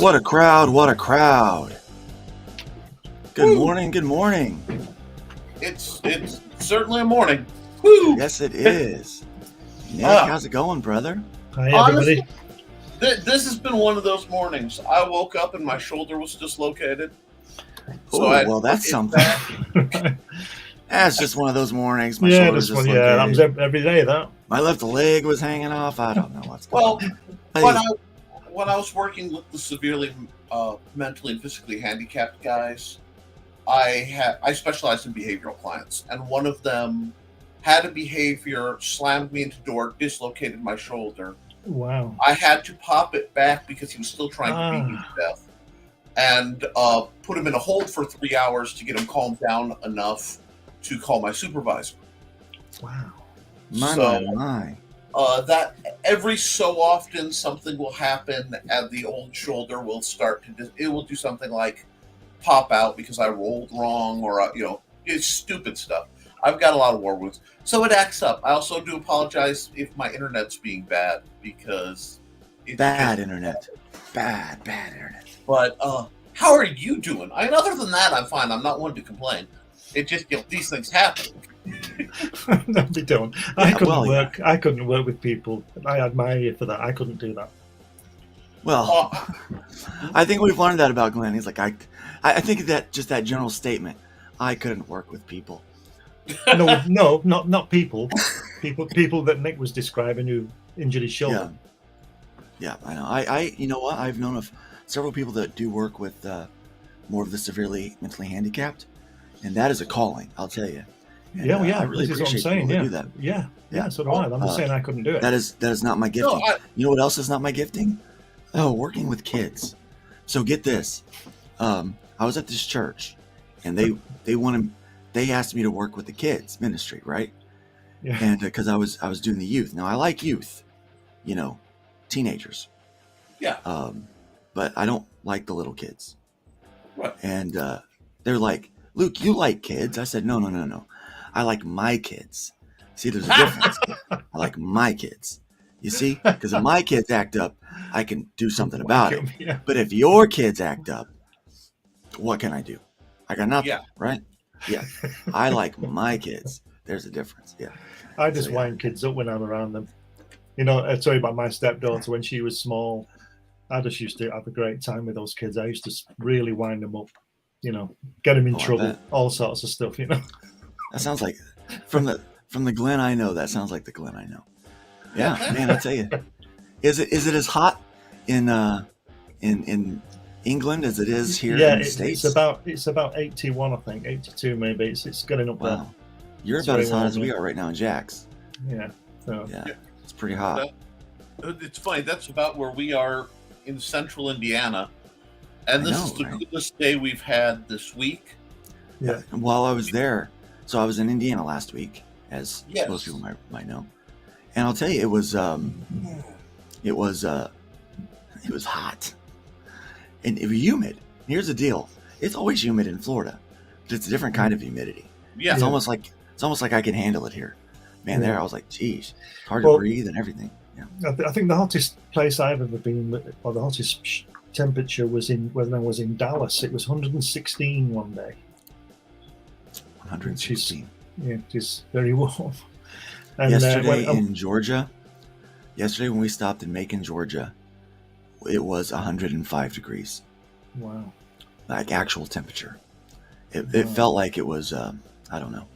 What a crowd, what a crowd. Good Woo. morning, good morning. It's certainly a morning. Woo! Yes, it is. Nick, Ah. how's it going, brother? Hi, everybody. Honestly, this has been one of those mornings. I woke up and my shoulder was dislocated. Oh, I- well, that's it's something. bad. That's just one of those mornings. My Yeah, shoulder's this one, dislocated. that was every day, that. My left leg was hanging off. I don't know what's going Well, on. when I was working with the severely mentally and physically handicapped guys, I specialized in behavioral clients, and one of them had a behavior, slammed me into door, dislocated my shoulder. Wow. I had to pop it back because he was still trying to beat me to death, and put him in a hold for 3 hours to get him calmed down enough to call my supervisor. Wow. My. That every so often something will happen, and the old shoulder will start to. It will do something like pop out because I rolled wrong, or it's stupid stuff. I've got a lot of war wounds, so it acts up. I also do apologize if my internet's being bad because it's Bad internet. Bad internet. But how are you doing? Other than that, I'm fine. I'm not one to complain. It just these things happen. No, they don't. I Yeah, couldn't well, work. I couldn't work with people. I admire you for that. I couldn't do that. Well, I think we've learned that about Glenn. He's like, I think that just that general statement, I couldn't work with people. No, not people. People that Nick was describing who injured his shoulder. Yeah, I know. I you know what? I've known of several people that do work with more of the severely mentally handicapped, and that is a calling, I'll tell you. And, Yeah. I really This is what I'm appreciate saying. people that Yeah. do that. Yeah. So do I. I'm just saying I couldn't do it. That is not my gifting. No, You know what else is not my gifting? Oh, working with kids. So get this. I was at this church, and they asked me to work with the kids ministry, right? Yeah. And because I was doing the youth. Now I like youth, teenagers. Yeah. But I don't like the little kids. Right. And they're like, Luke, you like kids? I said, no. I like my kids. See, there's a difference. I like my kids. You see? Because if my kids act up, I can do something about it. Yeah. But if your kids act up, what can I do? I got nothing, Yeah. right? Yeah. I like my kids. There's a difference. Yeah. I just So, yeah. wind kids up when I'm around them. I tell you about my stepdaughter when she was small. I just used to have a great time with those kids. I used to really wind them up, get them in Oh, I trouble, bet. all sorts of stuff. That sounds like from the Glenn I know, that sounds like the Glenn I know. Yeah, man, I tell you. Is it as hot in England as it is here Yeah, in the States? it's about 81, I think, 82 maybe. It's getting up Wow. You're It's about as very hot as warm, we yeah. are right now in Jax. there. Yeah. So, Yeah. It's pretty hot. It's funny. That's about where we are in central Indiana, and I this know, is the right? coolest day we've had this week. yeah. And while I was there, so I was in Indiana last week, as Yes. most people might know. And I'll tell you, it was hot. And it was humid. Here's the deal. It's always humid in Florida. But it's a different kind of humidity. Yeah. It's almost like I can handle it here. Man, Yeah. there I was like, geez, it's hard Well- to breathe and everything. Yeah. I think the hottest place I've ever been, or the hottest temperature was when I was in Dallas. It was 116 one day. 116. Yeah, it is very warm. And Yesterday in Georgia, when we stopped in Macon, Georgia, it was 105 degrees, wow. like actual temperature. It Wow. felt like it was, I don't know.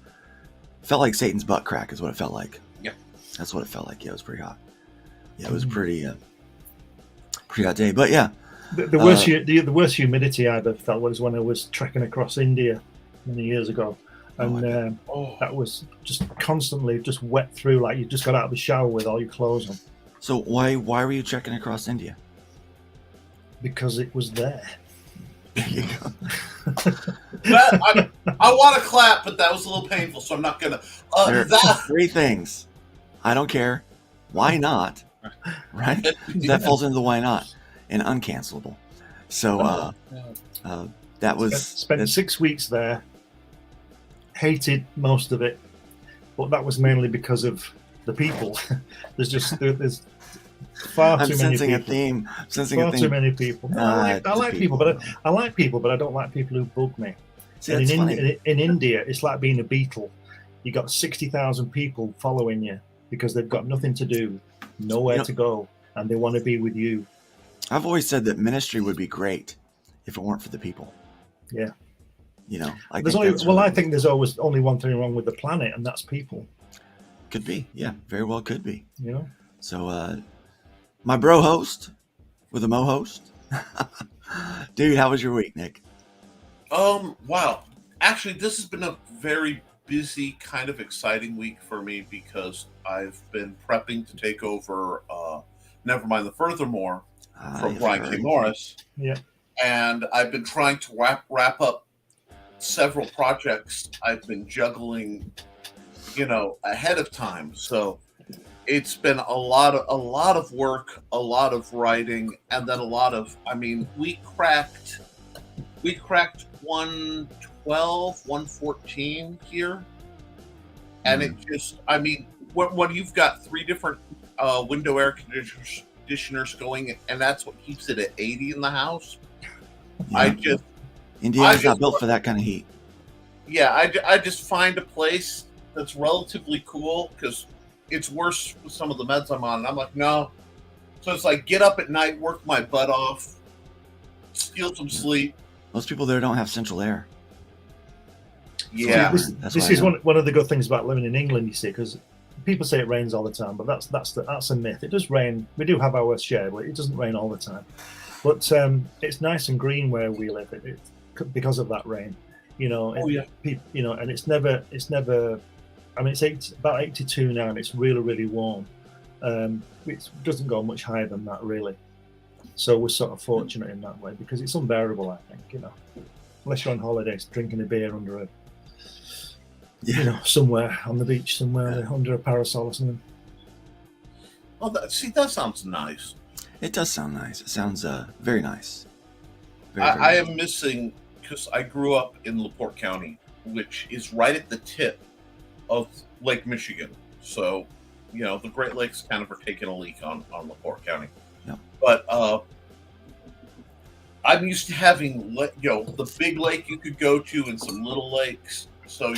It felt like Satan's butt crack is what it felt like. Yeah. That's what it felt like. Yeah, it was pretty hot. Yeah, it was pretty hot day. But yeah, The worst the worst humidity I ever felt was when I was trekking across India many years ago, and that was just constantly just wet through, like you just got out of the shower with all your clothes on, so why were you trekking across India? because it was there. There you go. I want to clap, but that was a little painful, so I'm not gonna. There are That three things. I don't care. Why not? Right? That falls into the why not and uncancelable. So that was Spent 6 weeks there. Hated most of it, but that was mainly because of the people. there's Far I'm too many sensing a people. theme. Sensing Far a too theme. many people. No, I Just like people, but I like people, but I don't like people who bug me. See, And that's funny. in India, it's like being a Beatle. You got 60,000 people following you because they've got nothing to do, nowhere to go, and they want to be with you. I've always said that ministry would be great if it weren't for the people. Yeah. You know, I think there's always only one thing wrong with the planet, and that's people. Could be. Yeah, very well could be. You know? So, my bro host with a mo host. Dude, how was your week, Nick? Wow. Actually, this has been a very busy, kind of exciting week for me because I've been prepping to take over Nevermind the Furthermore from Brian K. Morris. Yeah. And I've been trying to wrap up several projects I've been juggling, ahead of time. So it's been a lot of work, a lot of writing, and then we cracked 112, 114 here. And it just, when you've got 3 different window air conditioners going, and that's what keeps it at 80 in the house. Yeah. Indiana's not built for that kind of heat. Yeah, I just find a place that's relatively cool because it's worse with some of the meds I'm on. And I'm like, no. So it's like get up at night, work my butt off, steal some sleep. Most people there don't have central air. Yeah, this is one of the good things about living in England. You see, because people say it rains all the time, but that's a myth. It does rain. We do have our share, but it doesn't rain all the time. But it's nice and green where we live. Because of that rain, and it's never. It's about 82 now, and it's really, really warm. It doesn't go much higher than that, really. So we're sort of fortunate in that way because it's unbearable, I think. Unless you're on holidays, drinking a beer under somewhere on the beach, somewhere under a parasol or something. Oh, that sounds nice. It does sound nice. It sounds very nice. I am missing, because I grew up in LaPorte County, which is right at the tip of Lake Michigan. So, the Great Lakes kind of are taking a leak on LaPorte County. Yeah. But I'm used to having, the big lake you could go to and some little lakes. So,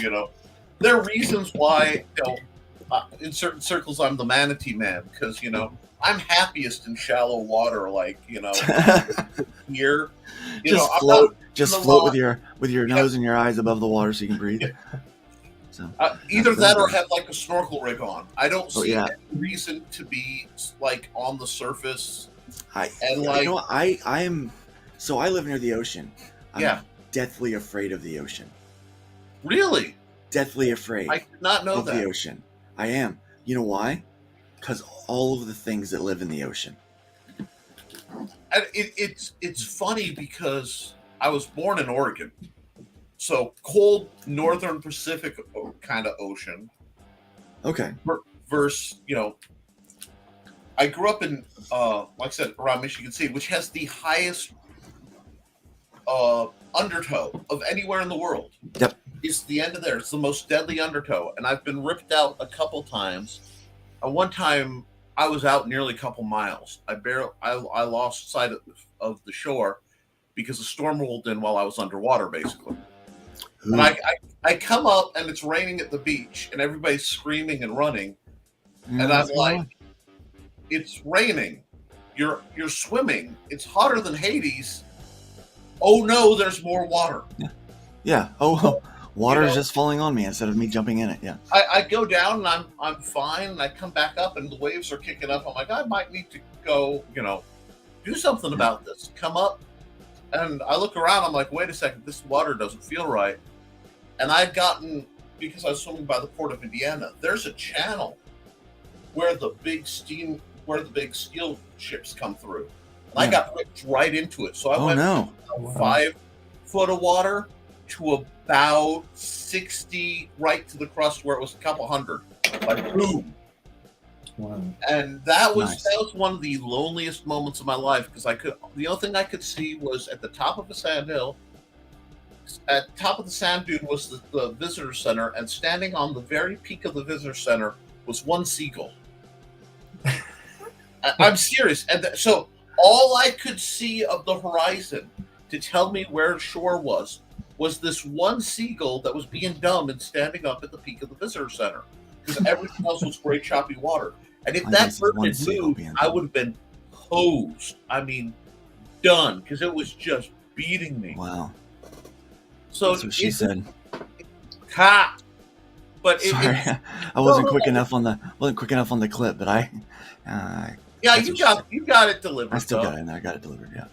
there are reasons why, in certain circles, I'm the manatee man because, I'm happiest in shallow water, here. Just float with your nose and your eyes above the water so you can breathe. So either that or have a snorkel rig on. I don't see any reason to be on the surface. I live near the ocean. I'm deathly afraid of the ocean. Really? Deathly afraid. I did not know of the ocean. I am. You know why? Because all of the things that live in the ocean. And it's funny because I was born in Oregon, so cold northern Pacific kind of ocean. Okay. Versus, I grew up in, like I said, around Michigan City, which has the highest undertow of anywhere in the world. Yep. It's the end of there. It's the most deadly undertow, and I've been ripped out a couple times. One time, I was out nearly a couple miles. I lost sight of the shore because a storm rolled in while I was underwater, basically. Ooh. And I come up and it's raining at the beach and everybody's screaming and running, and I'm like, "It's raining. You're swimming. It's hotter than Hades. Oh no, there's more water." Yeah. Oh. Water is just falling on me instead of me jumping in it. Yeah. I go down and I'm fine, and I come back up and the waves are kicking up. I'm like, I might need to go, do something about this. Come up, and I look around. I'm like, wait a second, this water doesn't feel right. And I'd gotten, because I was swimming by the port of Indiana. There's a channel where the big steel ships come through. And I got whipped right into it. So I went from 5 foot of water to about 60 right to the crust where it was a couple hundred. Like boom. Wow. And that was one of the loneliest moments of my life because the only thing I could see was at the top of a sand hill. At the top of the sand dune was the visitor center, and standing on the very peak of the visitor center was one seagull. I'm serious. And so all I could see of the horizon to tell me where shore was this one seagull that was being dumb and standing up at the peak of the visitor center because everything else was great choppy water. And if I that guess bird one had seagull moved, being I dumb. would have been hosed. I mean, done because it was just beating me. Wow. So That's what she said. Ha! But Sorry, I wasn't quick enough on the clip, but I. yeah, That's you what she got it delivered. I still though. got it. I got it delivered. Yeah.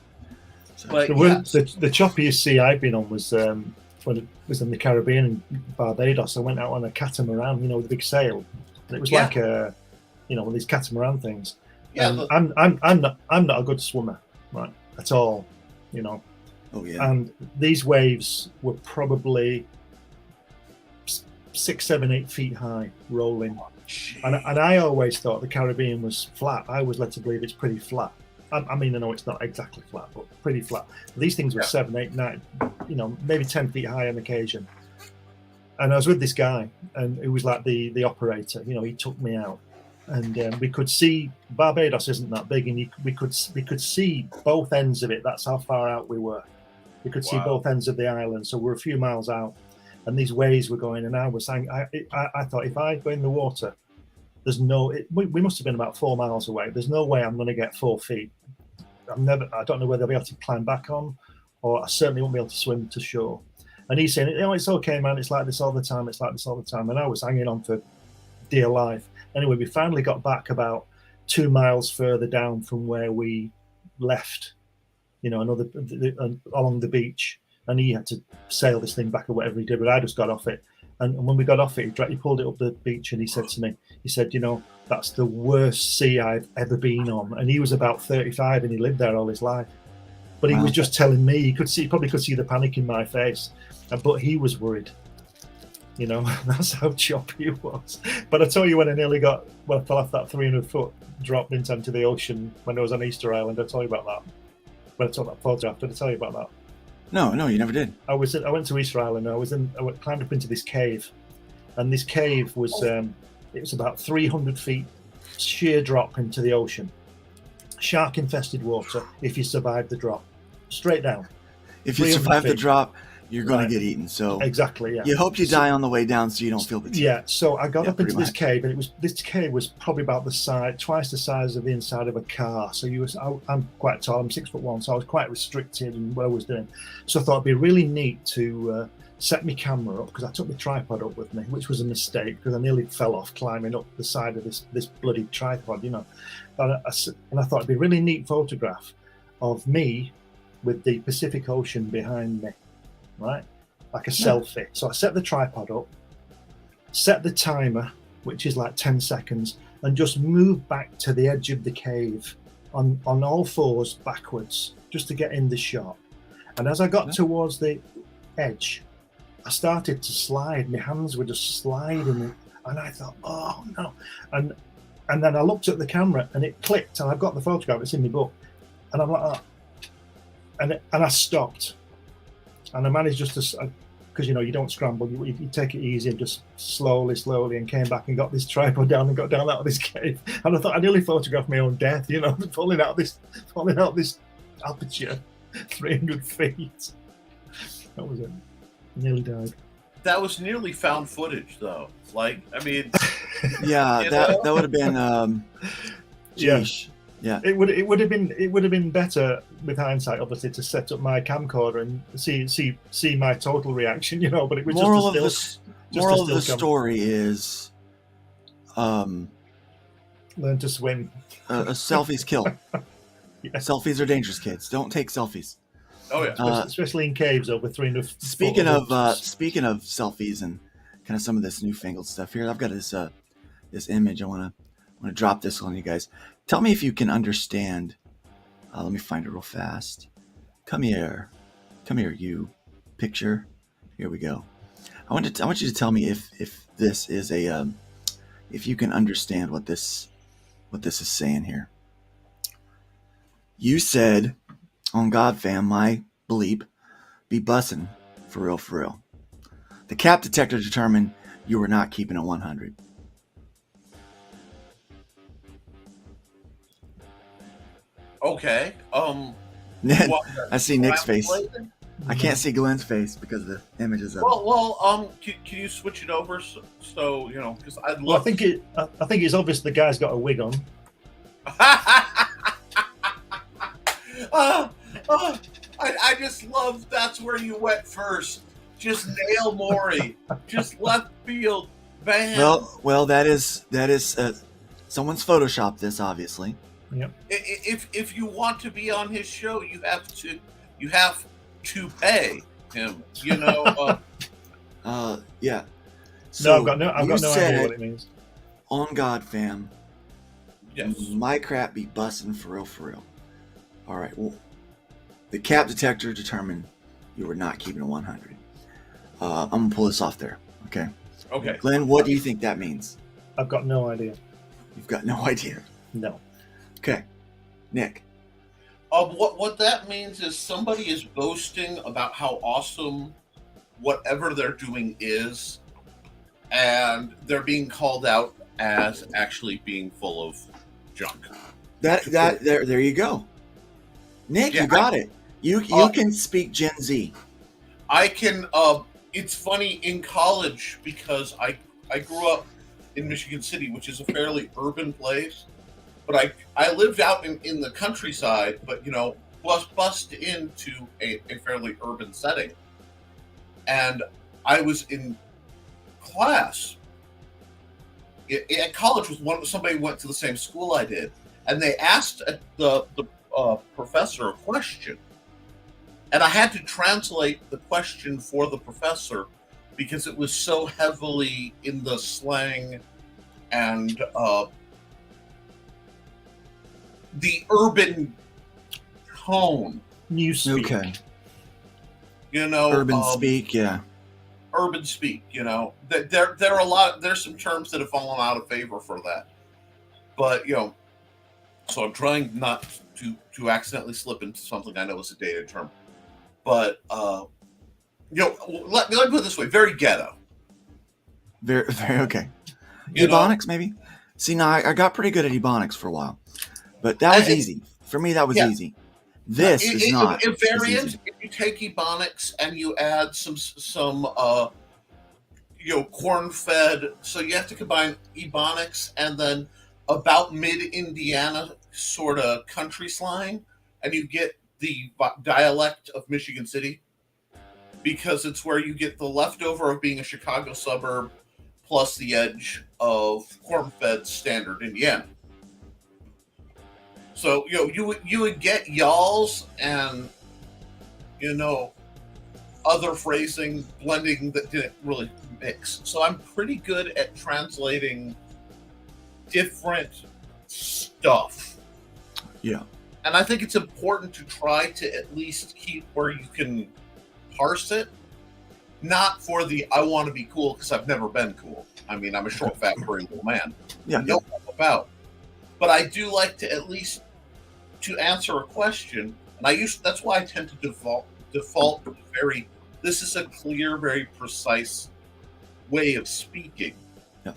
So, But The choppiest sea I've been on was when it was in the Caribbean in Barbados. I went out on a catamaran, you know, with a big sail. And it was like a, you know, one of these catamaran things. yeah, And I'm not a good swimmer, right, at all, you know. oh yeah. And these waves were probably 6, 7, 8 feet high, rolling. And I always thought the Caribbean was flat. I was led to believe it's pretty flat. I mean, I know it's not exactly flat, but pretty flat. These things were 7, 8, 9, you know, maybe 10 feet high on occasion. And I was with this guy, and it was like the operator. You know, he took me out, and we could see Barbados isn't that big, and we could see both ends of it. That's how far out we were. We could see both ends of the island, so we're a few miles out, and these waves were going. And I was saying, I thought if I go in the water, there's no. We must have been about 4 miles away. There's no way I'm going to get 4 feet. I don't know whether I'll be able to climb back on, or I certainly won't be able to swim to shore. And he's saying, "Oh, it's okay, man. It's like this all the time. It's like this all the time." And I was hanging on for dear life. Anyway, we finally got back about 2 miles further down from where we left. You know, along the beach, and he had to sail this thing back or whatever he did. But I just got off it, and when we got off it, he pulled it up the beach, and he said to me, he said, "You know, that's the worst sea I've ever been on." And he was about 35, and he lived there all his life. But he was just telling me, he probably could see the panic in my face, but he was worried. You know, that's how choppy it was. But I tell you, when I fell off that 300-foot drop into the ocean when I was on Easter Island, I told you about that. When I took that photograph, did I tell you about that? No, you never did. I went to Easter Island. I climbed up into this cave, and this cave was it was about 300 feet sheer drop into the ocean, shark infested water. If you survive the drop, straight down. If you survive the drop, you're going to get eaten. So exactly, yeah. You hope you die on the way down, so you don't feel fatigued. Yeah. So I got up into this much. cave, and this cave was probably about twice the size of the inside of a car. So I'm quite tall. I'm 6'1", so I was quite restricted in what I was doing. So I thought it'd be really neat to set my camera up, because I took my tripod up with me, which was a mistake because I nearly fell off climbing up the side of this bloody tripod, you know. And I thought it'd be a really neat photograph of me with the Pacific Ocean behind me, right? Like a selfie. So I set the tripod up, set the timer, which is like 10 seconds, and just move back to the edge of the cave on all fours backwards, just to get in the shot. And as I got towards the edge, I started to slide. My hands were just sliding, and I thought, oh no. And then I looked at the camera, and it clicked, and I've got the photograph, it's in my book. And I'm like, oh. And I stopped. And I managed just to, because, you know, you don't scramble, you take it easy and just slowly, and came back and got this tripod down and got down out of this cave. And I thought I nearly photographed my own death, you know, falling out this aperture, 300 feet. That was it. Nearly died. That was nearly found footage, though. Like, I mean, yeah, that would have been, geesh. Yeah. It would have been better with hindsight, obviously, to set up my camcorder and see my total reaction, you know. But it was moral just moral of the story is, learn to swim. Selfies kill. Yeah. Selfies are dangerous, kids. Don't take selfies. oh yeah. Especially in caves over 300. Speaking of selfies and kind of some of this newfangled stuff here, I've got this image. I want to drop this on you guys. Tell me if you can understand. Let me find it real fast. Come here, you picture. Here we go. I want you to tell me if this is if you can understand what this is saying here. You said, "On God, fam, my bleep, be bussin' for real. The cap detector determined you were not keeping it 100. Okay. Ned, What, I see Nick's face. translating? I can't see Glenn's face because the image is up. Can you switch it over so you know? Because I'd Well, love. I think it's obvious the guy's got a wig on. I just love that's where you went first. Just nail Maury. Just left field. Bam. Well, that is someone's photoshopped this, obviously. If you want to be on his show, you have to pay him. You know. Yeah. No, I've got no idea said, what it means. On God, fam. Yes. My crap be busting for real. All right. Well, the cap detector determined you were not keeping it 100. I'm gonna pull this off there. Okay. Okay. Glenn, what do you think that means? I've got no idea. You've got no idea. No. Okay. Nick. What that means is somebody is boasting about how awesome whatever they're doing is, and they're being called out as actually being full of junk. There you go. Nick, Yeah, you got it. You can speak Gen Z. I can. It's funny in college because I grew up in Michigan City, which is a fairly urban place, but I lived out in the countryside, but you know, bust into a fairly urban setting, and I was in class at college with somebody went to the same school I did, and they asked the professor a question, and I had to translate the question for the professor because it was so heavily in the slang and the urban tone. New speak. Okay. You know, Urban speak, yeah. urban speak. You know, there are a lot. There's some terms that have fallen out of favor for that, but you know, so I'm trying not to accidentally slip into something I know is a dated term. But you know, let me put it this way: very ghetto. Very okay. You know? Ebonics, maybe? See, now I got pretty good at Ebonics for a while, but that was easy. For me, that was easy. This is not. It as varies. easy. If you take Ebonics and you add some you know, corn-fed, so you have to combine Ebonics and then about mid-Indiana sort of country slang, and you get the dialect of Michigan City, because it's where you get the leftover of being a Chicago suburb plus the edge of corn-fed standard Indiana. So you know you would get y'alls and you know other phrasing blending that didn't really mix. So I'm pretty good at translating different stuff. Yeah. And I think it's important to try to at least keep where you can parse it. Not for the I want to be cool because I've never been cool. I mean, I'm a short, fat, furry little man. Yeah. Know what I'm about. But I do like to at least to answer a question, and that's why I tend to default to very. This is a clear, very precise way of speaking. Yeah.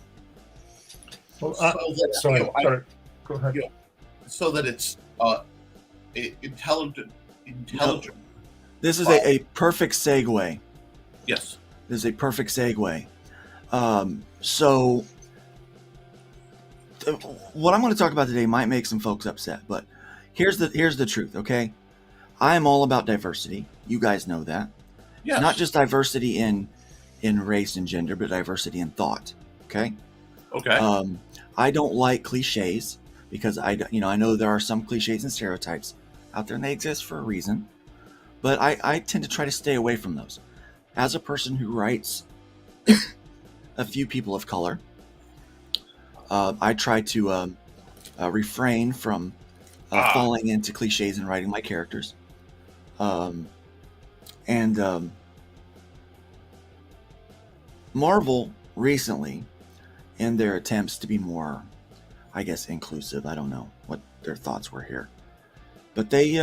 Well, Sorry. sorry. Go ahead. You know, so that it's intelligent. This is a perfect segue. Yes. This is a perfect segue. So, what I'm going to talk about today might make some folks upset, but here's the truth. Okay, I am all about diversity. You guys know that. Yes. Not just diversity in race and gender, but diversity in thought. Okay. Okay. I don't like cliches because I know there are some cliches and stereotypes out there, and they exist for a reason. But I tend to try to stay away from those. As a person who writes a few people of color, I try to refrain from falling into cliches in writing my characters. Marvel recently, in their attempts to be more, I guess, inclusive, I don't know what their thoughts were here, but they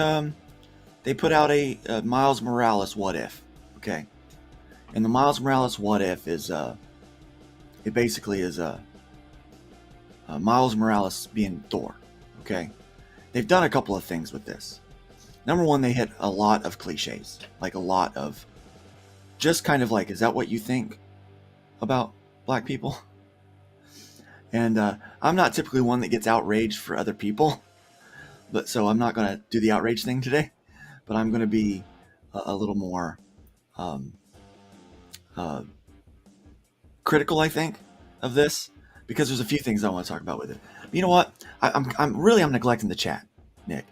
put out a Miles Morales What If, okay? And the Miles Morales What If is it basically is Miles Morales being Thor, okay? they've done a couple of things with this. Number one, they hit a lot of cliches, like a lot of just kind of like, is that what you think about black people? And I'm not typically one that gets outraged for other people, but so I'm not going to do the outrage thing today, but I'm going to be a little more critical, I think, of this, because there's a few things I want to talk about with it. But you know what? I'm neglecting the chat, Nick,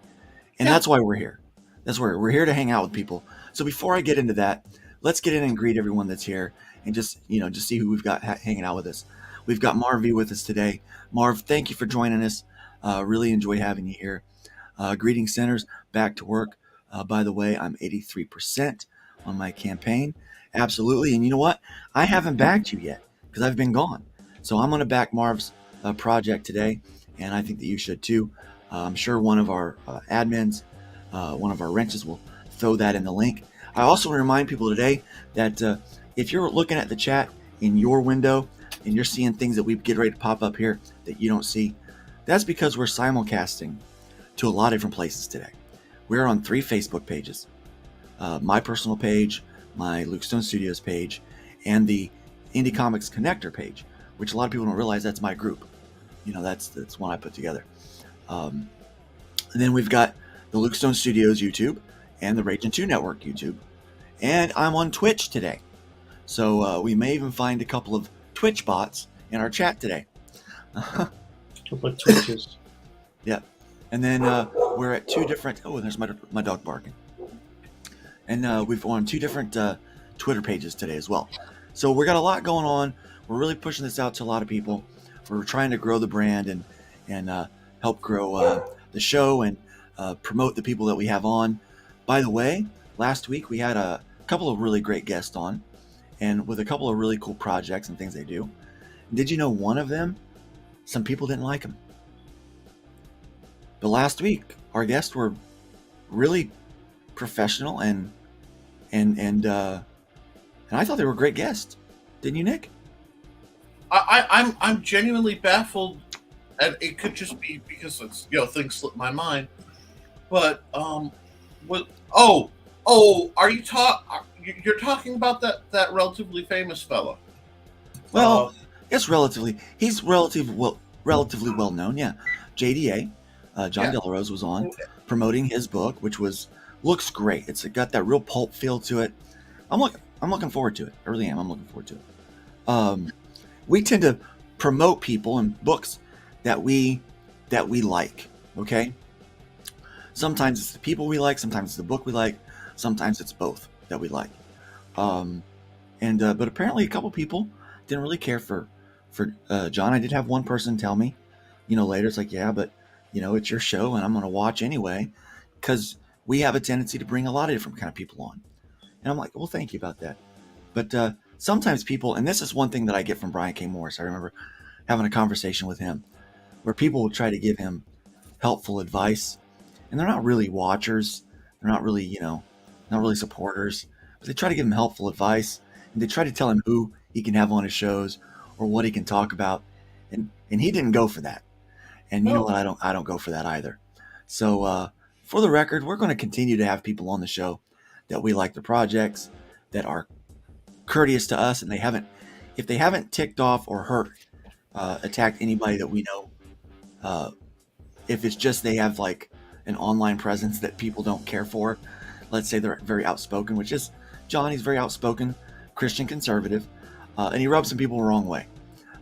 and that's why we're here. That's where we're here to hang out with people. So before I get into that, let's get in and greet everyone that's here, and just see who we've got hanging out with us. We've got Marv V with us today. Marv, thank you for joining us. Really enjoy having you here. Greetings, Centers. Back to work. By the way, I'm 83% on my campaign. Absolutely. And you know what? I haven't backed you yet because I've been gone. So I'm going to back Marv's project today, and I think that you should too. I'm sure one of our admins, one of our wrenches will throw that in the link. I also want to remind people today that if you're looking at the chat in your window and you're seeing things that we get ready to pop up here that you don't see, that's because we're simulcasting to a lot of different places today. We're on 3 Facebook pages, my personal page, my Luke Stone Studios page, and the Indie Comics Connector page, which a lot of people don't realize that's my group. That's one I put together. And then we've got the Luke Stone Studios YouTube and the Raging 2 Network YouTube. And I'm on Twitch today. So we may even find a couple of Twitch bots in our chat today. Couple of Twitches. Yeah. And then we're at 2 different... Oh, there's my dog barking. And we've on 2 different Twitter pages today as well. So we got a lot going on. We're really pushing this out to a lot of people. We're trying to grow the brand and help grow the show and promote the people that we have on. By the way, last week we had a couple of really great guests on, and with a couple of really cool projects and things they do. Did you know one of them, some people didn't like him? But last week, our guests were really professional and I thought they were great guests. Didn't you, Nick? I'm genuinely baffled, and it could just be because it's things slip my mind. But are you you're talking about that relatively famous fellow? Well, yes, relatively. He's relatively well known. Yeah, JDA, John Delarose was on promoting his book, which looks great. It's got that real pulp feel to it. I'm looking forward to it. I really am. I'm looking forward to it. We tend to promote people and books that we like. Okay. Sometimes it's the people we like. Sometimes it's the book we like. Sometimes it's both that we like. But apparently a couple people didn't really care for John. I did have one person tell me, later, it's like, yeah, but it's your show and I'm going to watch anyway, because we have a tendency to bring a lot of different kind of people on. And I'm like, well, thank you about that. But sometimes people, and this is one thing that I get from Brian K. Morris. I remember having a conversation with him where people will try to give him helpful advice, and they're not really watchers. They're not really, not really supporters, but they try to give him helpful advice, and they try to tell him who he can have on his shows or what he can talk about. And he didn't go for that. And you know what? I don't go for that either. So for the record, we're going to continue to have people on the show that we like the projects, that are courteous to us, and if they haven't ticked off or hurt, attacked anybody that we know, if it's just they have like an online presence that people don't care for, let's say they're very outspoken, which is John. He's very outspoken, Christian conservative, and he rubs some people the wrong way.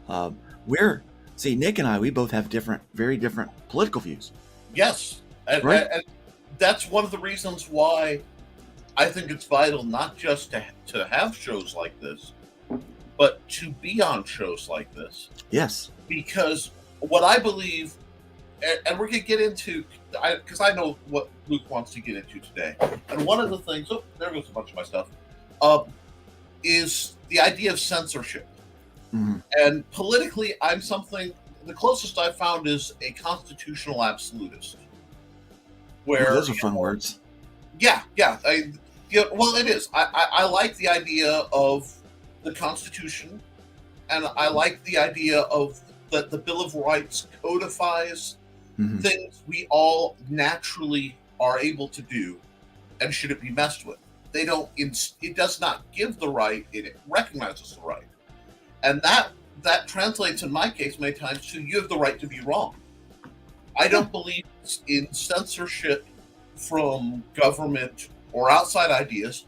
Nick and I, we both have very different political views. Yes, and that's one of the reasons why I think it's vital not just to have shows like this, but to be on shows like this. Yes. Because what I believe, and we're going to get into, because I know what Luke wants to get into today, and one of the things, there goes a bunch of my stuff, is the idea of censorship. Mm-hmm. And politically, the closest I've found is a constitutional absolutist. Where those are fun words. Yeah. Well, it is. I like the idea of the Constitution, and I like the idea of that the Bill of Rights codifies Mhm. things we all naturally are able to do, and shouldn't be messed with. They don't. It does not give the right. It recognizes the right, and that translates in my case many times to you have the right to be wrong. I don't believe in censorship from government or outside ideas,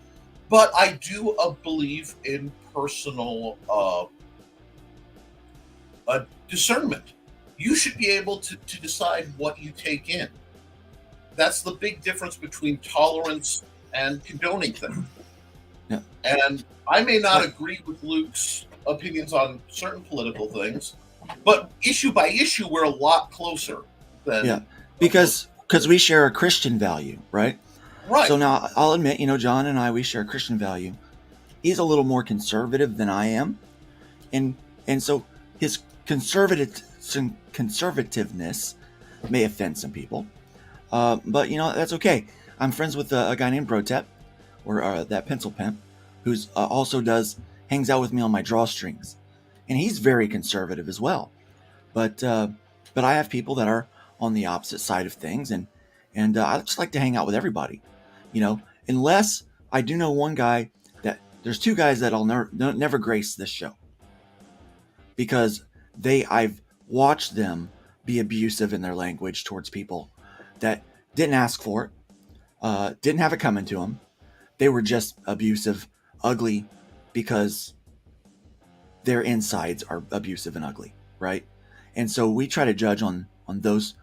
but I do believe in personal discernment. You should be able to decide what you take in. That's the big difference between tolerance and condoning things. Yeah. And I may not agree with Luke's opinions on certain political things, but issue by issue, we're a lot closer than. Yeah, because we share a Christian value, right? Right. So now I'll admit, John and I, we share a Christian value. He's a little more conservative than I am, and so his conservativeness may offend some people, but that's okay. I'm friends with a guy named Brotep, or that pencil pimp, who's also hangs out with me on my drawstrings, and he's very conservative as well. But I have people that are on the opposite side of things, and I just like to hang out with everybody, unless I do know one guy that there's two guys that I'll never grace this show, because I've watched them be abusive in their language towards people that didn't ask for it, didn't have it coming to them. They were just abusive, ugly, because their insides are abusive and ugly, right? And so we try to judge on those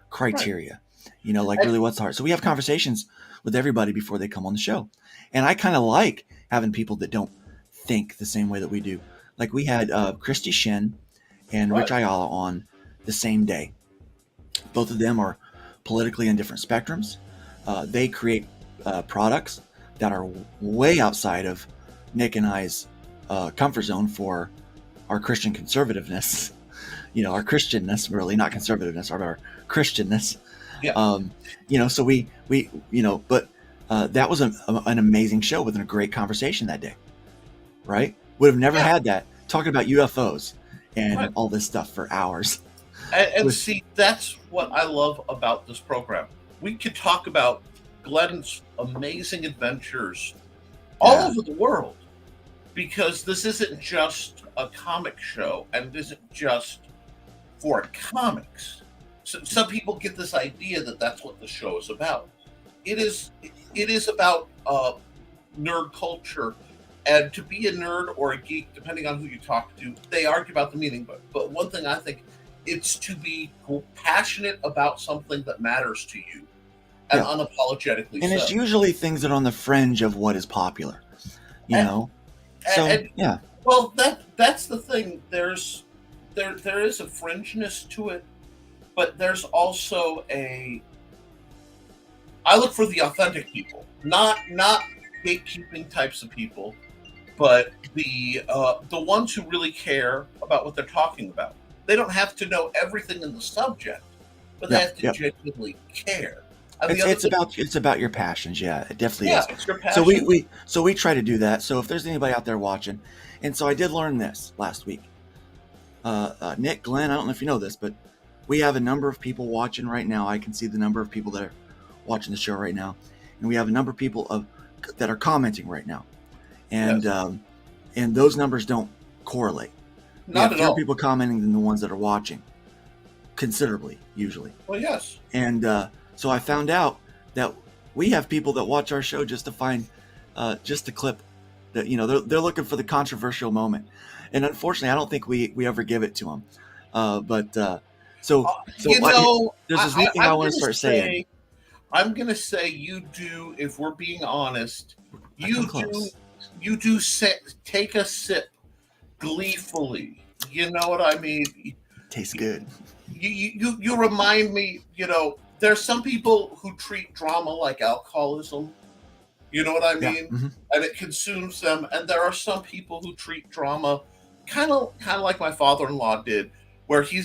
criteria, like really what's the heart. So we have conversations with everybody before they come on the show. And I kind of like having people that don't think the same way that we do. Like we had Christy Shin and Rich Ayala on the same day. Both of them are politically on different spectrums. They create products that are way outside of Nick and I's comfort zone for our Christian conservativeness. Our Christianness, really, not conservativeness, our Christianness. Yeah. So we but that was an amazing show with a great conversation that day, right? Would have never had that, talking about UFOs and all this stuff for hours. And see, that's what I love about this program. We could talk about Glenn's amazing adventures all over the world, because this isn't just a comic show, and it isn't just for comics. So some people get this idea that that's what the show is about. It is about nerd culture, and to be a nerd or a geek, depending on who you talk to, they argue about the meaning. But one thing I think, it's to be passionate about something that matters to you, and unapologetically. And it's usually things that are on the fringe of what is popular, know. Well, that's the thing. There is a fringeness to it, but there's also I look for the authentic people, not gatekeeping types of people, but the ones who really care about what they're talking about. They don't have to know everything in the subject, but they have to genuinely care. It's about your passions. Yeah, it definitely is. It's your passion. So we try to do that. So if there's anybody out there watching, and so I did learn this last week. Nick, Glenn, I don't know if you know this, but we have a number of people watching right now. I can see the number of people that are watching the show right now, and we have a number of people that are commenting right now, and those numbers don't correlate. Not at all. Fewer people commenting than the ones that are watching, considerably, usually. Well, yes. And so I found out that we have people that watch our show just to find just a clip that they're looking for the controversial moment, and unfortunately, I don't think we ever give it to them. There's this new thing I want to start saying. I'm gonna say you do. If we're being honest, you do take a sip gleefully. You know what I mean? Tastes good. You remind me. There's some people who treat drama like alcoholism. You know what I mean? Yeah. Mm-hmm. And it consumes them. And there are some people who treat drama kind of like my father-in-law did, where he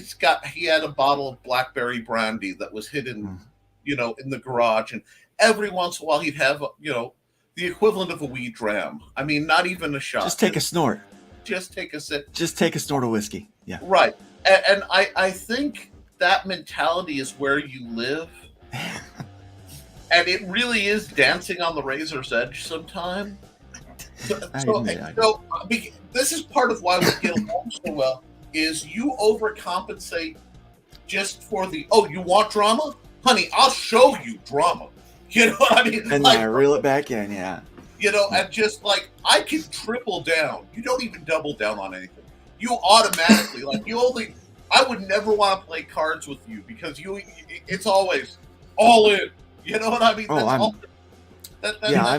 had a bottle of blackberry brandy that was hidden, in the garage, and every once in a while he'd have, the equivalent of a wee dram. I mean, not even a shot. Just take a snort. Just take a sip. Just take a snort of whiskey. Yeah. Right. And I think that mentality is where you live. And it really is dancing on the razor's edge sometimes. This is part of why we get along so well, is you overcompensate just for the, oh, you want drama? Honey, I'll show you drama. You know what I mean? And like, I reel it back in, yeah. You know, and just like, I can triple down. You don't even double down on anything. You automatically, I would never want to play cards with you because it's always all in. You know what I mean? Oh,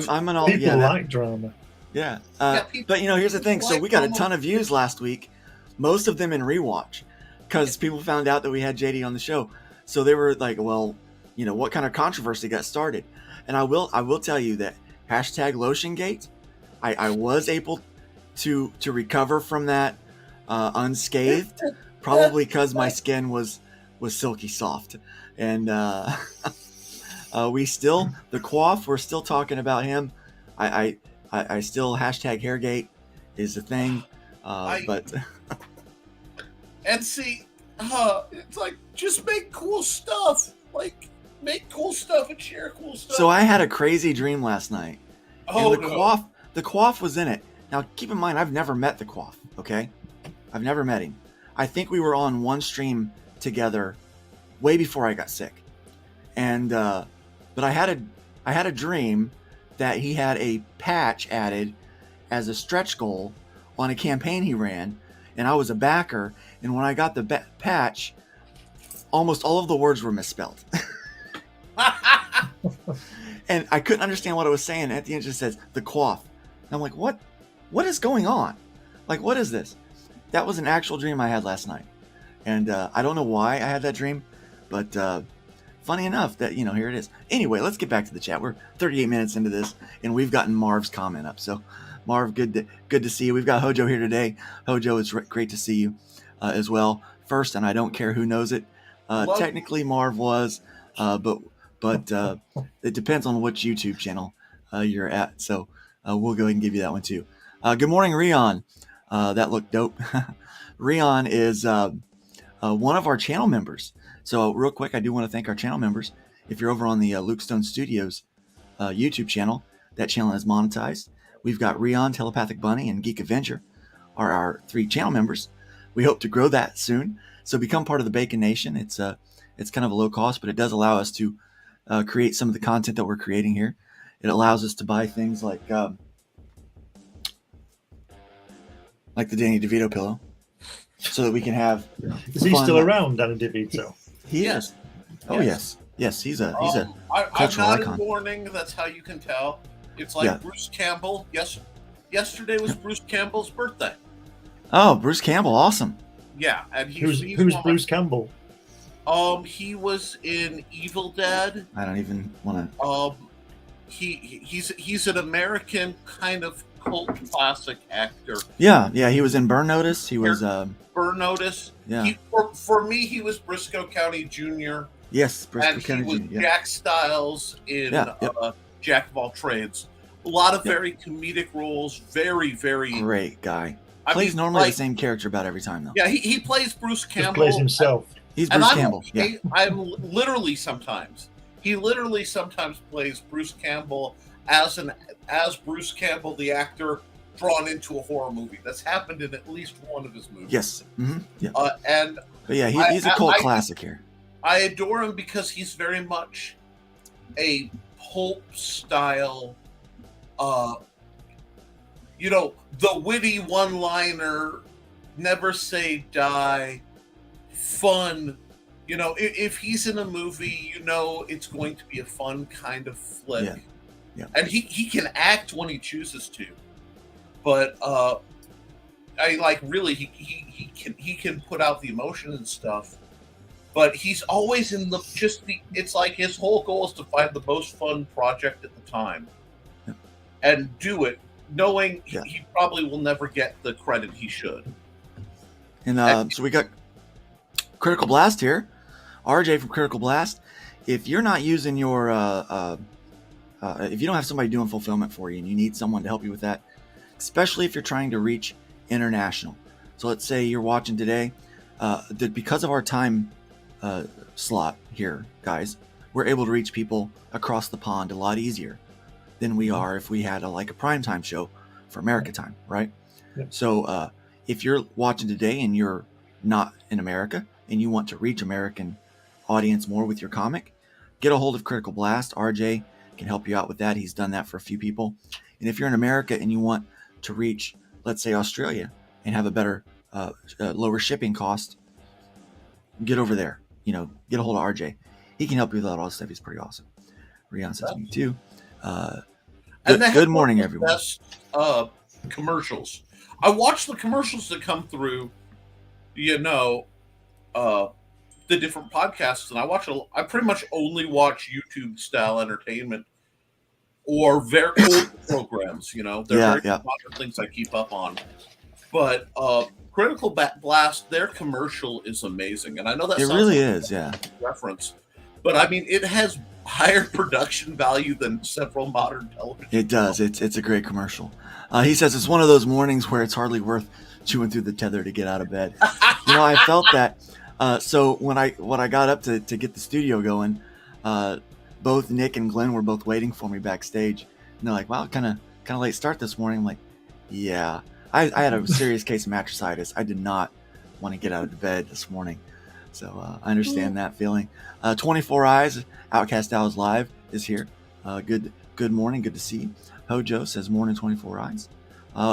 I'm an all. People like drama. Yeah, but here's the thing. So we got a ton of views last week, most of them in rewatch, because people found out that we had JD on the show. So they were like, well, what kind of controversy got started? And I will tell you that #LotionGate, I was able to recover from that unscathed, probably because my skin was silky soft, and the Quaff, we're still talking about him. I still #Hairgate is a thing, but and see, it's like, just make cool stuff, make cool stuff and share cool stuff. So I had a crazy dream last night. Oh, and the Quaff was in it. Now keep in mind, I've never met the Quaff. Okay, I've never met him. I think we were on one stream together way before I got sick, and but I had a dream that he had a patch added as a stretch goal on a campaign he ran, and I was a backer, and when I got the patch, almost all of the words were misspelled. And I couldn't understand what it was saying. At the end it just says the Quaff. And I'm like, what is going on? Like, what is this? That was an actual dream I had last night. And I don't know why I had that dream, but funny enough that, here it is. Anyway, let's get back to the chat. We're 38 minutes into this, and we've gotten Marv's comment up. So, Marv, good to see you. We've got Hojo here today. Hojo, it's great to see you as well. First, and I don't care who knows it. Technically, Marv was, but it depends on which YouTube channel you're at. So, we'll go ahead and give you that one too. Good morning, Rion. That looked dope. Rion is one of our channel members. So real quick, I do want to thank our channel members. If you're over on the Luke Stone Studios YouTube channel, that channel is monetized. We've got Rion, Telepathic Bunny, and Geek Avenger are our 3 channel members. We hope to grow that soon. So become part of the Bacon Nation. It's kind of a low cost, but it does allow us to create some of the content that we're creating here. It allows us to buy things like the Danny DeVito pillow, so that we can have. Is he still around, Danny DeVito? He is. Oh yes. He's a cultural I'm not icon. in mourning. That's how you can tell. It's like Bruce Campbell. Yes, yesterday was Bruce Campbell's birthday. Oh, Bruce Campbell, awesome. Yeah, and who's Bruce Campbell? He was in Evil Dead. I don't even want to. He's an American kind of cult classic actor. Yeah, he was in Burn Notice. He was Burn Notice. Yeah. For me, he was Briscoe County Jr. Yes, Briscoe and County he was Jr. Jack Stiles in Jack of All Trades. A lot of very comedic roles. Very, very great guy. Plays normally the same character about every time though. Yeah, he plays Bruce Campbell. Just plays himself. He's Bruce Campbell. I'm literally sometimes. He literally sometimes plays Bruce Campbell as Bruce Campbell, the actor, drawn into a horror movie. That's happened in at least one of his movies. Yes. Mm-hmm. Yeah. But he's a cult classic here. I adore him because he's very much a pulp style. The witty one-liner, never say die, fun. If he's in a movie, it's going to be a fun kind of flick. Yeah. And he can act when he chooses to. But he can put out the emotion and stuff. But he's always it's like his whole goal is to find the most fun project at the time. Yeah. And do it, knowing he probably will never get the credit he should. And so we got Critical Blast here. RJ from Critical Blast. If you're not using your, if you don't have somebody doing fulfillment for you and you need someone to help you with that, especially if you're trying to reach international. So let's say you're watching today, because of our time slot here, guys, we're able to reach people across the pond a lot easier than we are if we had a primetime show for America time, right? Yep. So if you're watching today and you're not in America and you want to reach American audience more with your comic, get a hold of Critical Blast. RJ can help you out with that. He's done that for a few people. And if you're in America and you want to reach, let's say, Australia and have a better, lower shipping cost, get over there. Get a hold of RJ. He can help you with all that stuff. He's pretty awesome. Rian says me too. Good morning, everyone. Best commercials. I watch the commercials that come through, the different podcasts, and I pretty much only watch YouTube style entertainment or very old programs. They're very modern things I keep up on. But Critical Blast, their commercial is amazing, and I know that it really is, yeah. Reference, but I mean it has higher production value than several modern television. It does. It's a great commercial. He says it's one of those mornings where it's hardly worth chewing through the tether to get out of bed. I felt that. So when I got up to get the studio going, both Nick and Glenn were both waiting for me backstage, and they're like, "Wow, kind of late start this morning." I'm like, "Yeah, I had a serious case of mattressitis. I did not want to get out of bed this morning, so I understand that feeling." 24 Eyes, Outcast Owls Live is here. Good morning, good to see you. Hojo says morning 24 Eyes.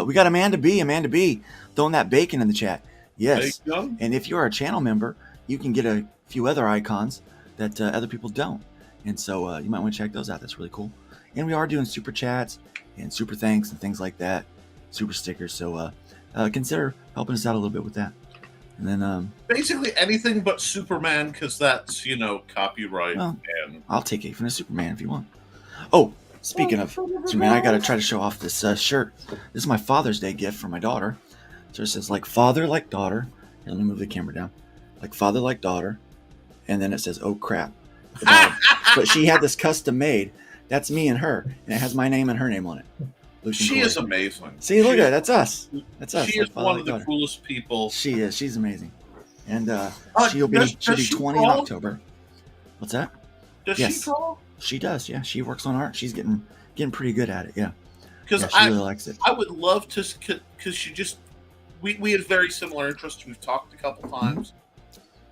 We got Amanda B throwing that bacon in the chat. Yes, and if you're a channel member, you can get a few other icons that other people don't, and so you might want to check those out. That's really cool. And we are doing super chats and super thanks and things like that, super stickers. So consider helping us out a little bit with that. And then basically anything but Superman, because that's copyright. Well, and I'll take it from a Superman if you want. Oh, speaking of Superman, I got to try to show off this shirt. This is my Father's Day gift for my daughter. So it says like father, like daughter. Here, let me move the camera down. Like father, like daughter. And then it says, oh crap. But she had this custom made. That's me and her. And it has my name and her name on it. She is amazing. See, look at it. That's us. That's us. She is one of the coolest people. She is. She's amazing. And she'll be 20 in October. What's that? Does she draw? She does, yeah. She works on art. She's getting pretty good at it, yeah. Because she really likes it. I would love to, because she just, we had very similar interests. We've talked a couple times.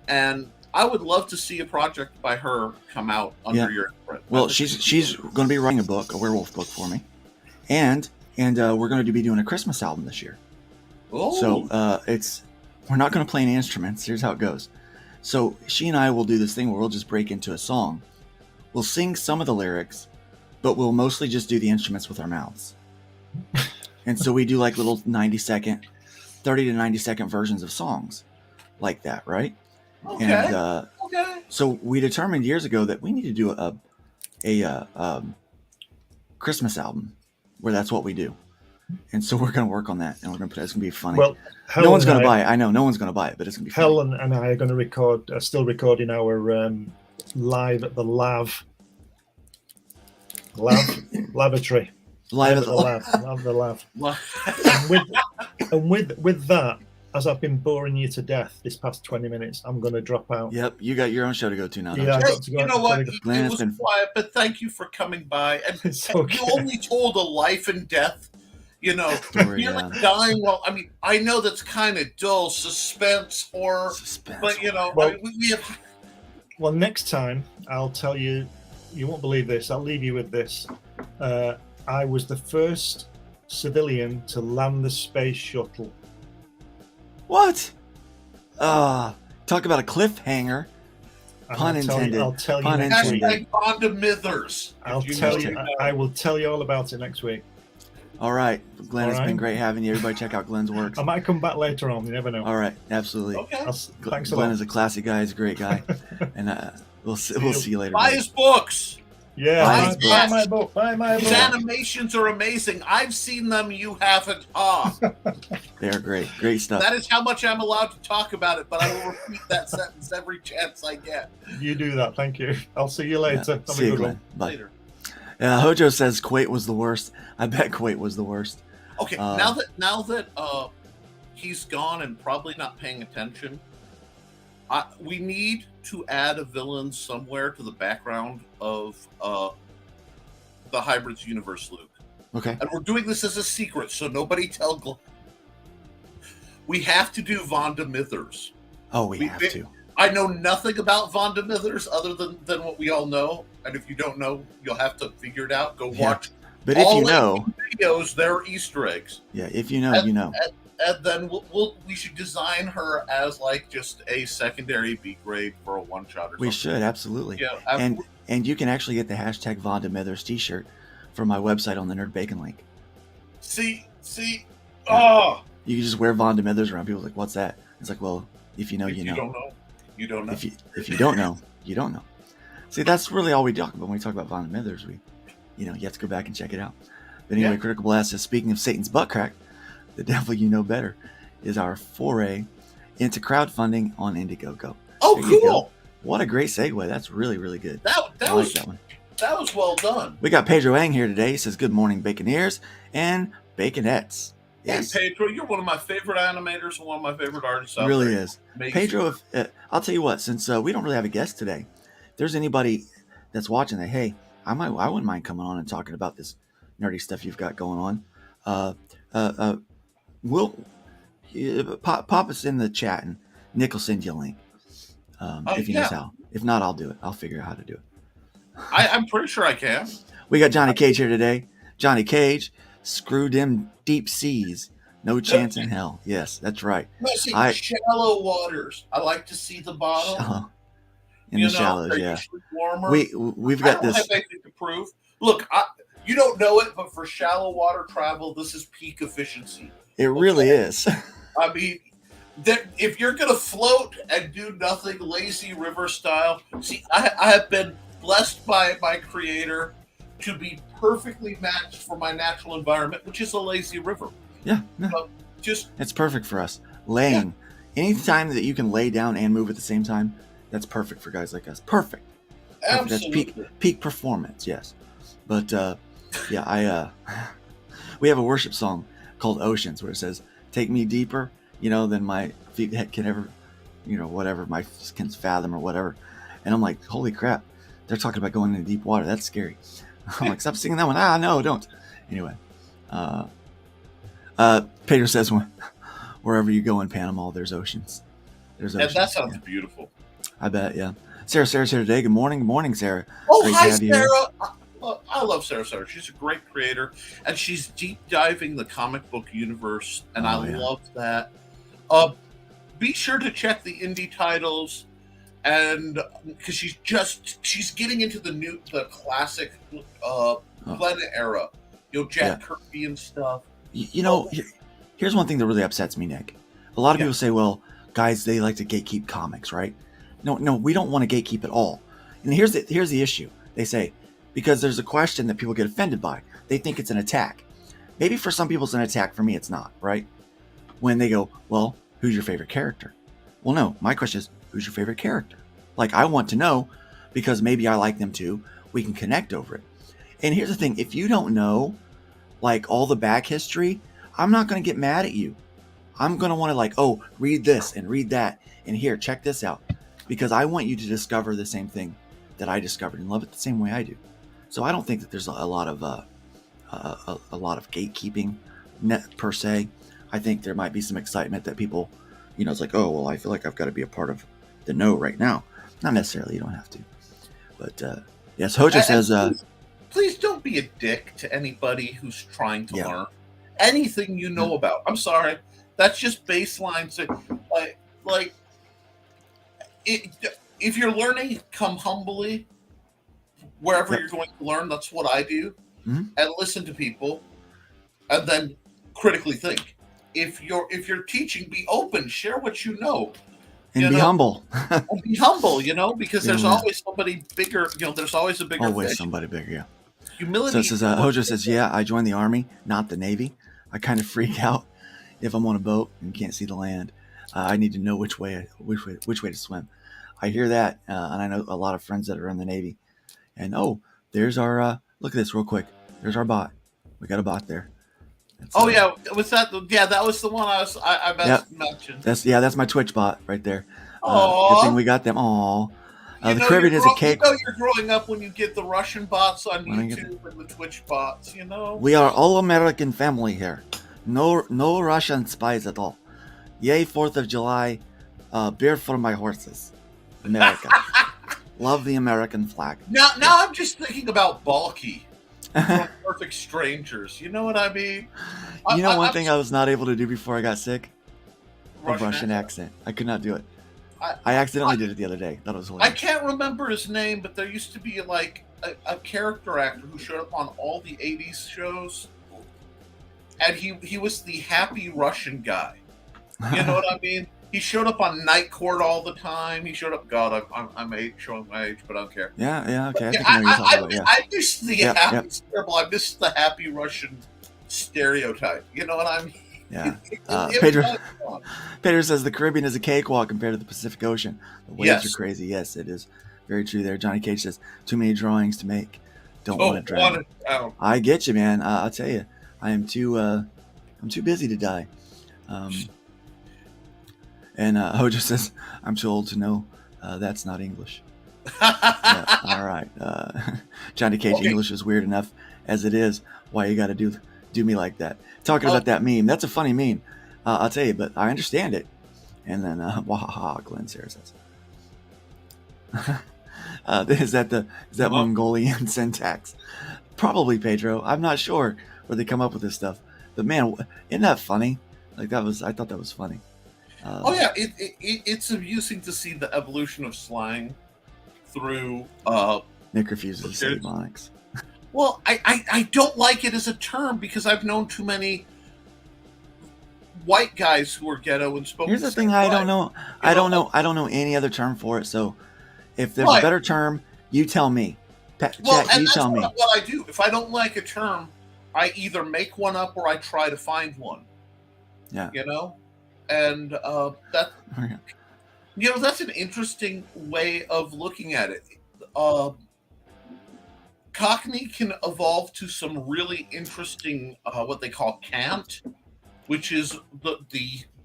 And I would love to see a project by her come out under your imprint. Well, she's going to be writing a werewolf book for me. And we're going to be doing a Christmas album this year. Oh. So we're not going to play any instruments. Here's how it goes. So she and I will do this thing where we'll just break into a song. We'll sing some of the lyrics, but we'll mostly just do the instruments with our mouths. And so we do like little 30 to 90 second versions of songs like that, right? Okay. And so we determined years ago that we need to do a Christmas album where that's what we do. And so we're going to work on that, and we're going to put it. It's going to be funny. Well, no one's going to buy it. I know no one's going to buy it, but it's going to be funny. Helen and I are going to record, still recording our live at the lavatory. Live at the lab. and with that, as I've been boring you to death this past 20 minutes, I'm going to drop out. Yep, you got your own show to go to now. Yeah, don't I got to go. You know what? It was quiet, but thank you for coming by. And okay. You only told a life and death. Story, you're like dying. Well, I mean, I know that's kind of dull, suspense, horror. But well, we have. Well, next time I'll tell you. You won't believe this. I'll leave you with this. I was the first civilian to land the space shuttle. What? Talk about a cliffhanger. Pun intended. I'll tell you next week. Hashtag Vonda Mithers. I will tell you all about it next week. All right, Glenn, it's been great having you. Everybody check out Glenn's work. I might come back later on. You never know. All right, absolutely. Okay. Thanks a lot. Glenn is a classy guy. He's a great guy. And we'll see you later. Buy his books. Yeah, buy my book. Buy my book. His animations are amazing. I've seen them. You haven't. They're great. Great stuff. That is how much I'm allowed to talk about it, but I will repeat that sentence every chance I get. You do that. Thank you. I'll see you later. See you, Glenn. Bye. Later. Hojo says Kuwait was the worst. I bet Kuwait was the worst. Okay, now that he's gone and probably not paying attention, We need to add a villain somewhere to the background of the Hybrids universe, Luke. Okay. And we're doing this as a secret, so nobody tell. We have to do Vonda Mithers. Oh, we have to. I know nothing about Vonda Mithers other than what we all know. And if you don't know, you'll have to figure it out. Go watch. But if you know videos, they're Easter eggs. Yeah, if you know, you know. And then we should design her as like just a secondary B grade for a one shot or something. We should, absolutely. Yeah, and you can actually get the hashtag Vonda Mithers t-shirt from my website on the Nerd Bacon link. See, oh, you can just wear Vonda Mithers around. People are like, what's that? It's like, well, if you know, you know. Don't know, you don't know. If you don't know, you don't know. See, that's really all we talk about when we talk about Vonda Mithers. You have to go back and check it out. But anyway, Critical Blast says, speaking of Satan's butt crack, the devil you know better is our foray into crowdfunding on Indiegogo. Oh, cool! What a great segue. That's really, really good. That I was like that one. That was well done. We got Pedro Ang here today. He says, good morning, Baconeers and Baconettes. Yes. Hey, Pedro, you're one of my favorite animators and one of my favorite artists out really there. Is. Pedro, I'll tell you what, since we don't really have a guest today, if there's anybody that's watching that, hey, I wouldn't mind coming on and talking about this nerdy stuff you've got going on. We'll pop us in the chat and Nick will send you a link if he knows how. If not, I'll do it. I'll figure out how to do it. I'm pretty sure I can. We got Johnny Cage here today. Johnny Cage, screw them deep seas. No chance in hell. Yes, that's right. Shallow waters. I like to see the bottom. In the shallows, yeah. Warmer. We've got this. I don't have anything to prove. Look, you don't know it, but for shallow water travel, this is peak efficiency. It really is. I mean, if you're going to float and do nothing, lazy river style. See, I have been blessed by my creator to be perfectly matched for my natural environment, which is a lazy river. Yeah, no. It's perfect for us. Laying. Yeah. Anytime that you can lay down and move at the same time, that's perfect for guys like us. Perfect. Absolutely. That's peak performance, yes. But we have a worship song called Oceans where it says, take me deeper, than my feet can ever, whatever my can fathom or whatever. And I'm like, holy crap, they're talking about going into deep water. That's scary. I'm like, stop singing that one. No, don't. Anyway, Pedro says, wherever you go in Panama, there's oceans. There's oceans. And that sounds beautiful. I bet, yeah. Sarah's here today. Good morning. Good morning, Sarah. Oh, great hi, Sarah. I love Sarah. She's a great creator, and she's deep diving the comic book universe, and I love that. Be sure to check the indie titles, and because she's getting into the classic Planet era, Jack Kirby and stuff. Here's one thing that really upsets me, Nick. A lot of people say, well, guys, they like to gatekeep comics, right? No, we don't want to gatekeep at all. And here's the issue. They say, because there's a question that people get offended by. They think it's an attack. Maybe for some people it's an attack. For me, it's not, right? When they go, well, who's your favorite character? Well, no, my question is, who's your favorite character? Like, I want to know because maybe I like them too. We can connect over it. And here's the thing. If you don't know, like, all the back history, I'm not going to get mad at you. I'm going to want to read this and read that. And here, check this out. Because I want you to discover the same thing that I discovered and love it the same way I do. So I don't think that there's a lot of gatekeeping per se. I think there might be some excitement that people, it's like, oh, well, I feel like I've got to be a part of the know right now. Not necessarily. You don't have to. But yes, Hojo says, please don't be a dick to anybody who's trying to learn anything you know about. I'm sorry. That's just baseline. So, if you're learning, come humbly. Wherever you're going to learn, that's what I do. Mm-hmm. And listen to people, and then critically think. If you're teaching, be open, share what you know, and be humble. And be humble, because there's always somebody bigger. There's always a bigger. Always fish. Somebody bigger. Yeah. Humility. So it says, Hojo says, yeah, I joined the Army, not the Navy. I kind of freak out if I'm on a boat and can't see the land. I need to know which way to swim. I hear that, and I know a lot of friends that are in the Navy. And there's our look at this real quick. There's our bot. We got a bot there. Was that? Yeah, that was the one I mentioned. That's my Twitch bot right there. Good thing we got them. Aw. The Caribbean is a cake. You know you're growing up when you get the Russian bots on When I get YouTube and the Twitch bots, you know? We are all American family here. No Russian spies at all. Yay, 4th of July. Beer for my horses. America. Love the American flag. Now I'm just thinking about Balky from Perfect Strangers. You know what I mean? You know one thing I was not able to do before I got sick? A Russian accent. I could not do it. I accidentally did it the other day. That was hilarious. I can't remember his name, but there used to be like a character actor who showed up on all the 80s shows. And he was the happy Russian guy. You know what I mean? He showed up on Night Court all the time. He showed up. God, I'm showing my age, but I don't care. Yeah, okay. I miss the happy. It's terrible. I miss the happy Russian stereotype. You know what I mean? Yeah. Pedro says the Caribbean is a cakewalk compared to the Pacific Ocean. The waves are crazy. Yes, it is very true there. Johnny Cage says too many drawings to make. Don't want to drown. I get you, man. I'll tell you, I'm too busy to die. And Hojo says I'm too old to know that's not English. Yeah, all right. Johnny Cage English is weird enough as it is. Why you got to do me like that? Talking about that meme. That's a funny meme. I'll tell you, but I understand it. And then, wahaha, Glenn Sarah says. Is that Mongolian syntax? Probably, Pedro. I'm not sure where they come up with this stuff. But man, isn't that funny? I thought that was funny. It's amusing to see the evolution of slang through. Nick refuses to say Ebonics. Well, I don't like it as a term because I've known too many white guys who are ghetto and spoke. Here's the thing: I don't know any other term for it. So, if there's a better term, you tell me. You tell me. What I do. If I don't like a term, I either make one up or I try to find one. Yeah. You know, and that's an interesting way of looking at it. Cockney can evolve to some really interesting what they call cant, which is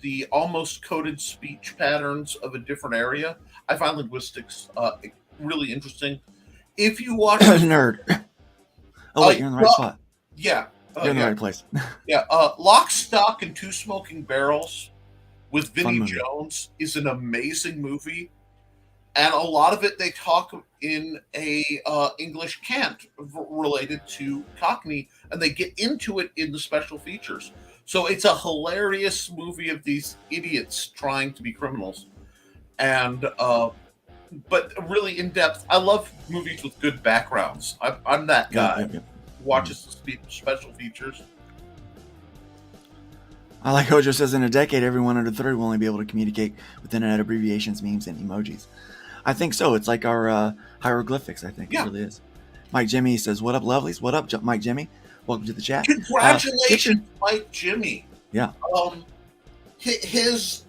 the almost coded speech patterns of a different area. I find linguistics really interesting. If you watch nerd. Oh wait, you're in the right spot. Yeah. You're in the right place. Yeah. Lock, Stock, and Two Smoking Barrels with Vinnie Jones is an amazing movie. And a lot of it, they talk in a English cant related to Cockney, and they get into it in the special features. So it's a hilarious movie of these idiots trying to be criminals, and but really in depth. I love movies with good backgrounds. I'm that guy who watches the special features. I like Hojo says in a decade, everyone under 30 will only be able to communicate with internet abbreviations, memes, and emojis. I think so. It's like our hieroglyphics. I think it really is. Mike Jimmy says, "What up, lovelies? What up, Mike Jimmy? Welcome to the chat." Congratulations, Mike Jimmy. Yeah. His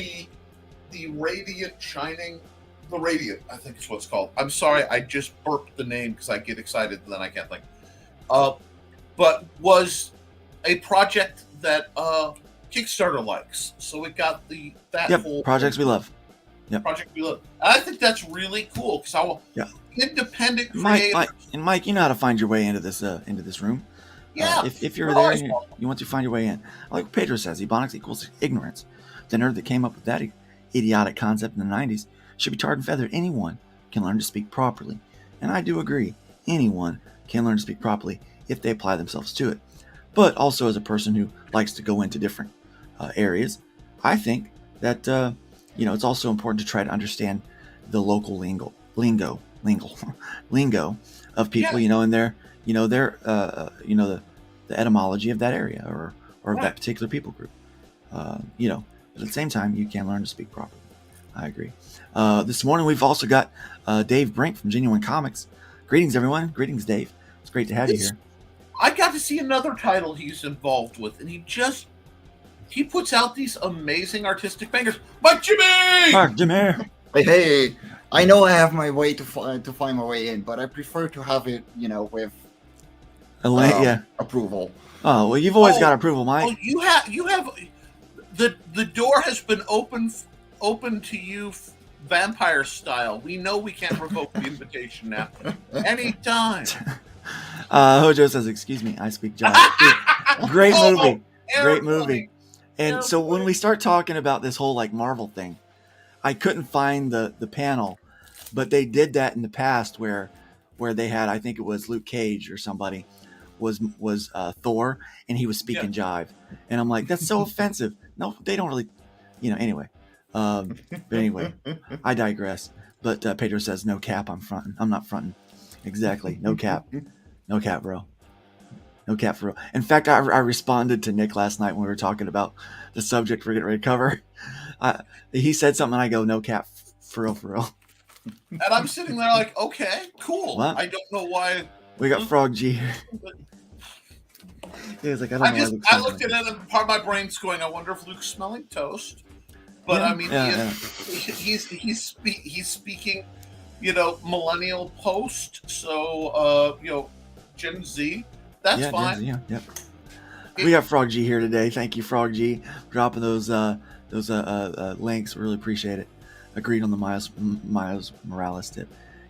the Radiant Shining, the Radiant, I think is what it's called. I'm sorry, I just burped the name because I get excited and then I can't think. But was a project that Kickstarter likes. So it got whole projects we love. Yep. Project we love. I think that's really cool because independent creators. Mike, you know how to find your way into this room. Yeah. If you're there, and you want to find your way in. Like Pedro says, Ebonics equals ignorance. The nerd that came up with that idiotic concept in the 90s should be tarred and feathered. Anyone can learn to speak properly. And I do agree. Anyone can learn to speak properly if they apply themselves to it. But also as a person who likes to go into different areas, I think that it's also important to try to understand the local lingo of people, and their the etymology of that area or of that particular people group. But at the same time, you can learn to speak properly. I agree. This morning, we've also got Dave Brink from Genuine Comics. Greetings, everyone. Greetings, Dave. It's great to have you here. I got to see another title he's involved with, and he puts out these amazing artistic bangers. Mike Jimmy! Hey, I know I have my way to find my way in, but I prefer to have it, with approval. Oh well, you've always got approval, Mike. Oh, you have the door has been open open to you, vampire style. We know we can't revoke the invitation now. Anytime. Hojo says, "Excuse me, I speak jive." Great Oh, movie, great airplane. movie. And so when we start talking about this whole like Marvel thing, I couldn't find the panel, but they did that in the past where they had, I think it was Luke Cage or somebody was Thor, and he was speaking jive, and I'm like, that's so offensive. No, they don't really, Anyway, but anyway, I digress. But Pedro says, "No cap, I'm fronting. I'm not fronting." Exactly, no cap, no cap, bro. No cap for real. In fact, I responded to Nick last night when we were talking about the subject we're getting ready to cover. He said something, and I go, "No cap, for real, for real." And I'm sitting there like, okay, cool. What? I don't know why. We got Frog G here. He's like, I don't know. I looked at it and part of my brain's going, I wonder if Luke's smelling toast. But I mean, he's speaking, millennial post. So, Gen Z. That's fine. Gen Z, we got Frog G here today. Thank you, Frog G, dropping those links. Really appreciate it. Agreed on the Miles Morales tip.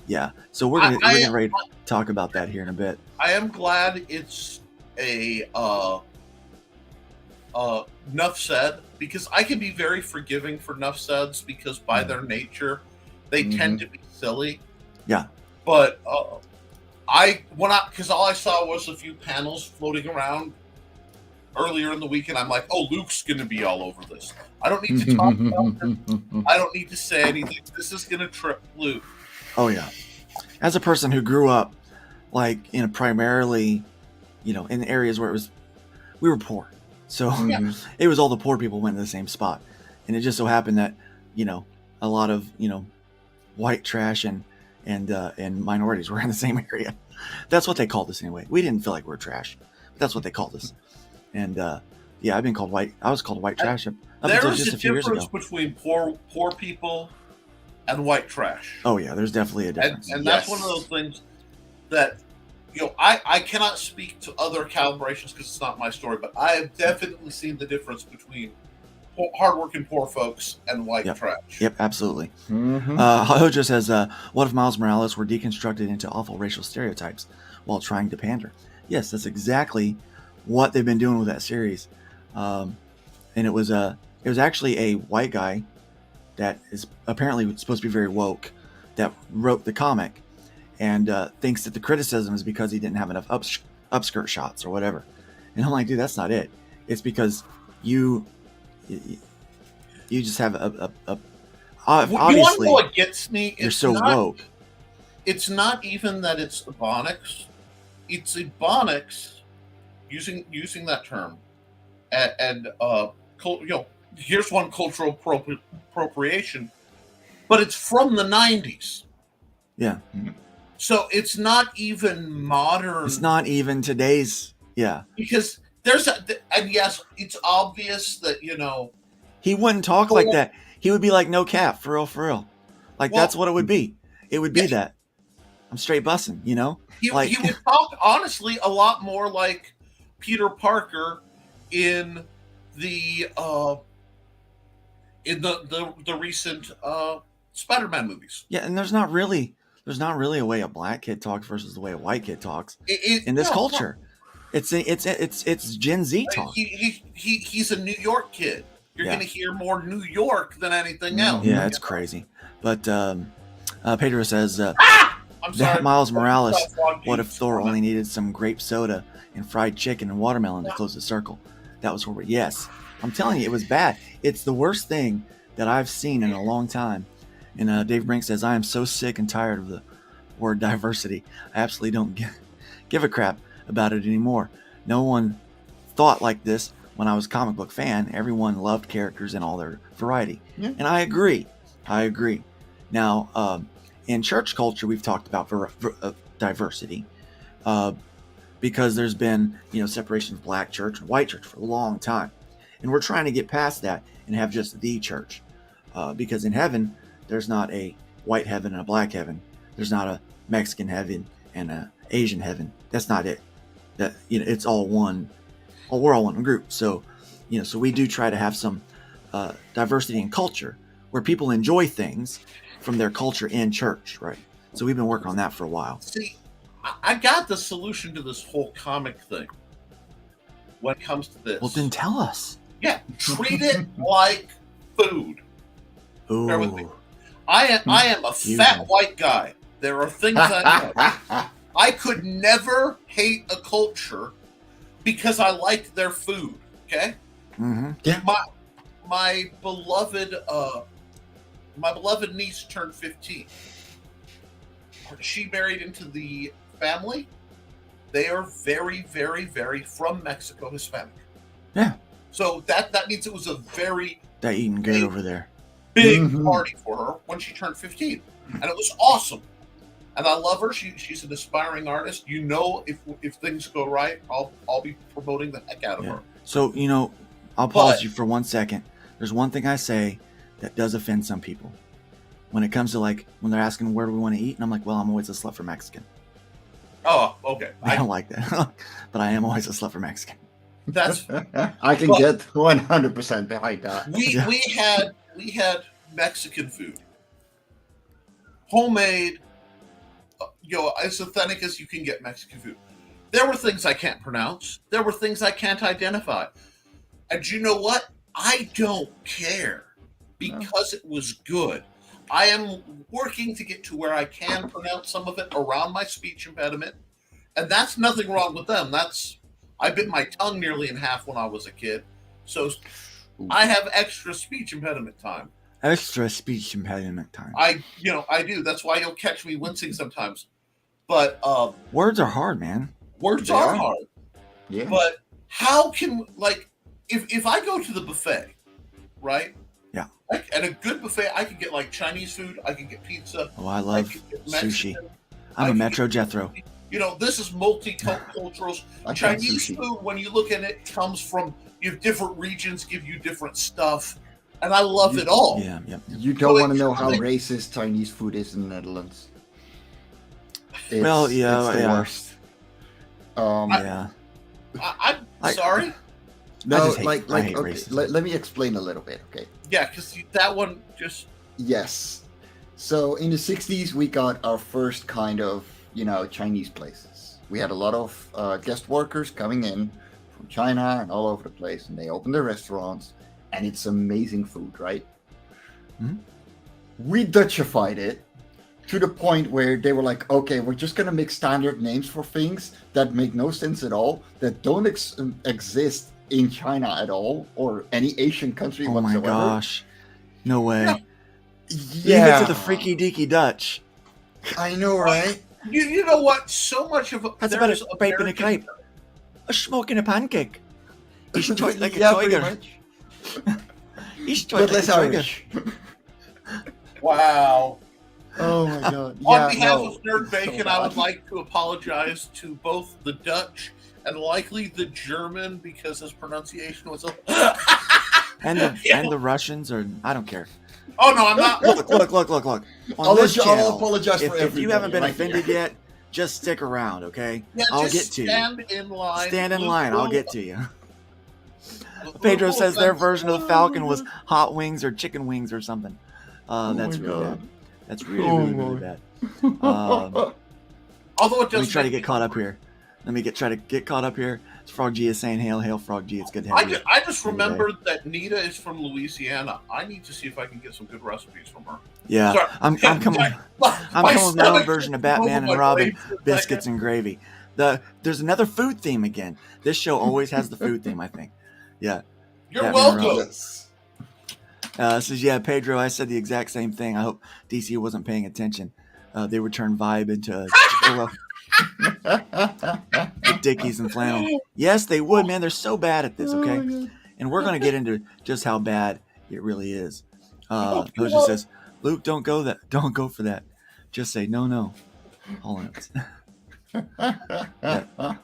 Yeah. So we're getting ready to talk about that here in a bit. I am glad it's a Nuff said, because I can be very forgiving for Nuff saids because by their nature they tend to be silly. Yeah. But because all I saw was a few panels floating around earlier in the week, and I'm like, oh, Luke's gonna be all over this. I don't need to talk about it. I don't need to say anything. This is gonna trip Luke. Oh yeah. As a person who grew up like in primarily, in areas where we were poor. So it was all the poor people went to the same spot. And it just so happened that, a lot of, white trash and minorities were in the same area. That's what they called us anyway. We didn't feel like we were trash. But that's what they called us. And I've been called white. I was called white trash up until just a few years ago. There is a difference between poor people and white trash. Oh yeah, there's definitely a difference. And that's one of those things that I cannot speak to other calibrations because it's not my story, but I have definitely seen the difference between hardworking poor folks and white trash. Yep, absolutely. Hojo says, what if Miles Morales were deconstructed into awful racial stereotypes while trying to pander? Yes, that's exactly what they've been doing with that series. And it was actually a white guy that is apparently supposed to be very woke that wrote the comic and thinks that the criticism is because he didn't have enough upskirt shots or whatever. And I'm like, dude, that's not it. It's because you just have obviously. You want to know what gets me? You're so woke. It's not even that it's Ebonics. It's Ebonics using that term, and here's one cultural appropriation, but it's from the 90s. Yeah. So it's not even modern. It's not even today's. Yeah. Because and yes, it's obvious that, he wouldn't talk like that. He would be like, no cap, for real. Like, that's what it would be. It would be that. I'm straight bussing, He would talk, honestly, a lot more like Peter Parker in the recent Spider-Man movies. Yeah, and there's not really a way a black kid talks versus the way a white kid talks in this culture. No. It's Gen Z talk. He's a New York kid. You're going to hear more New York than anything else. Yeah, it's crazy. But Pedro says, I'm sorry. Miles Morales, what if Thor only needed some grape soda and fried chicken and watermelon to close the circle? That was horrible. Yes, I'm telling you, it was bad. It's the worst thing that I've seen in a long time. And Dave Brink says, I am so sick and tired of the word diversity. I absolutely don't give a crap about it anymore. No one thought like this when I was a comic book fan. Everyone loved characters in all their variety. Yeah. And I agree. Now, in church culture, we've talked about diversity because there's been, separation of black church and white church for a long time. And we're trying to get past that and have just the church. Because in heaven, there's not a white heaven and a black heaven. There's not a Mexican heaven and a Asian heaven. That's not it. That it's all one. We're all one group. So, so we do try to have some diversity in culture where people enjoy things from their culture in church, right? So we've been working on that for a while. See, I got the solution to this whole comic thing when it comes to this. Well, then tell us. Yeah, treat it like food. Bear with me. Ooh. I am a Fusion. fat white guy. There are things I know. I could never hate a culture because I liked their food. Okay, Mm-hmm. my beloved niece turned 15. She married into the family. They are very, very, very from Mexico, Hispanic. Yeah. So that means it was a very That eating good over there. big Mhm. party for her when she turned 15, and it was awesome. And I love her. She's an aspiring artist. You know, if things go right, I'll be promoting the heck out of Yeah. her. So, I'll pause But- you for 1 second. There's one thing I say that does offend some people. When it comes to when they're asking where do we want to eat, and I'm like, well, I'm always a slut for Mexican. Oh, okay. I don't like that. But I am always a slut for Mexican. That's I can But- get 100% behind that. Yeah. we had Mexican food, homemade, as authentic as you can get Mexican food. There were things I can't pronounce. There were things I can't identify. And you know what? I don't care because it was good. I am working to get to where I can pronounce some of it around my speech impediment, and that's nothing wrong with them. I bit my tongue nearly in half when I was a kid, so I have extra speech impediment time. Extra speech impediment time. I do. That's why you'll catch me wincing sometimes. But Words are hard, man. words They are are. hard. Yeah. But how can if I go to the buffet, right? Yeah. At a good buffet, I can get Chinese food. I can get pizza. Oh, I I love can get sushi. Mexican. I'm I a can Metro Jethro. This is multicultural. I got Chinese sushi. food, when you look at it, comes from different regions, give you different stuff, and I love it all. Yeah, yeah. You don't Well, want to know how like- racist Chinese food is in the Netherlands. It's, Well, yeah, it's the yeah. worst. Yeah. I'm I- sorry. No, just hate- like, I hate okay, racism. let me explain a little bit, okay? Yeah, because that one just Yes. So in the 60s, we got our first kind of, Chinese places. We had a lot of guest workers coming in from China and all over the place, and they opened their restaurants, and it's amazing food, right? Mhm. We Dutchified it to the point where they were like, okay, we're just going to make standard names for things that make no sense at all, that don't exist in China at all, or any Asian country Oh my whatsoever. gosh. No way. No. Leave it to the freaky deaky Dutch. I know, right? you know what? So much of That's there's about a pipe and a American- crepe. A smoke and a pancake. He's tight like a Yeah, pretty tiger. much. He's tight But like less a tiger. Irish. Wow. Oh my god. On behalf no. of Nerd Bacon, So I would bad. like to apologize to both the Dutch and likely the German because his pronunciation was a. And the Yeah. and the Russians are I don't care. Oh no, I'm not. Look. On this I'll channel, apologize if, for if you haven't been everybody right offended here. yet, just stick around, okay? Yeah, I'll just get to you. stand in line. Stand in Luke line. I'll will- get to you. Luke Pedro will says their offend- version of the Falcon was hot wings or chicken wings or something. That's my really God. bad. That's really, Oh really, my. really bad. Although it Let me does. try to make get caught up here. Try to get caught up here. Frog G is saying, hail, Frog G. It's good to have you. I just remembered that Nita is from Louisiana. I need to see if I can get some good recipes from her. Yeah, Sorry. I'm coming. I'm My coming with my own stomach version of just moved Batman my and Robin, brain for a biscuits second. and gravy. There's another food theme again. This show always has the food theme, I think. Yeah. You're Batman welcome. Robin. Yes. Says, yeah, Pedro, I said the exact same thing. I hope DC wasn't paying attention. They would turn Vibe into with Dickies and flannel. Yes, they would, man. They're so bad at this, okay? And we're going to get into just how bad it really is. Hoja says, Luke, don't go for that. Just say, no. Hold on.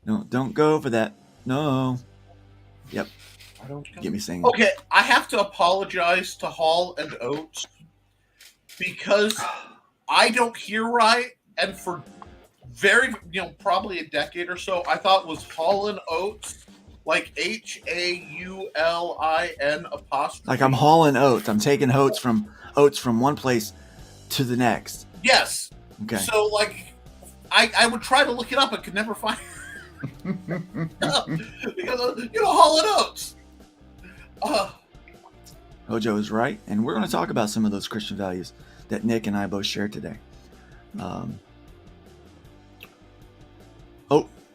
No, don't go for that. No. Yep. I don't Get me saying Okay, I have to apologize to Hall and Oates because I don't hear right, and for probably a decade or so, I thought it was Hall and Oates like HAULIN apostrophe. Like I'm hauling oats. I'm taking oats from one place to the next. Yes. Okay. So like, I would try to look it up, but could never find because hauling oats. Hojo is right, and we're going to talk about some of those Christian values that Nick and I both shared today.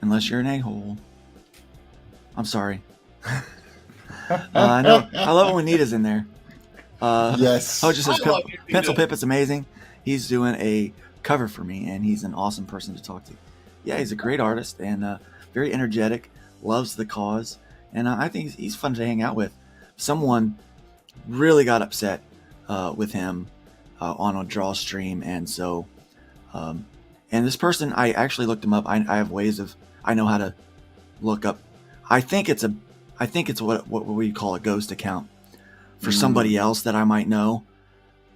Unless you're an a-hole. I'm sorry. I know. I love it when Nita's in there. Yes. Hojo says I love you, Pencil Nita. Pip is amazing. He's doing a cover for me, and he's an awesome person to talk to. Yeah, he's a great artist and very energetic, loves the cause, and I think he's fun to hang out with. Someone really got upset with him on a draw stream, and so and this person, I actually looked him up. I have ways of, I know how to look up. I think it's what we call a ghost account for somebody else that I might know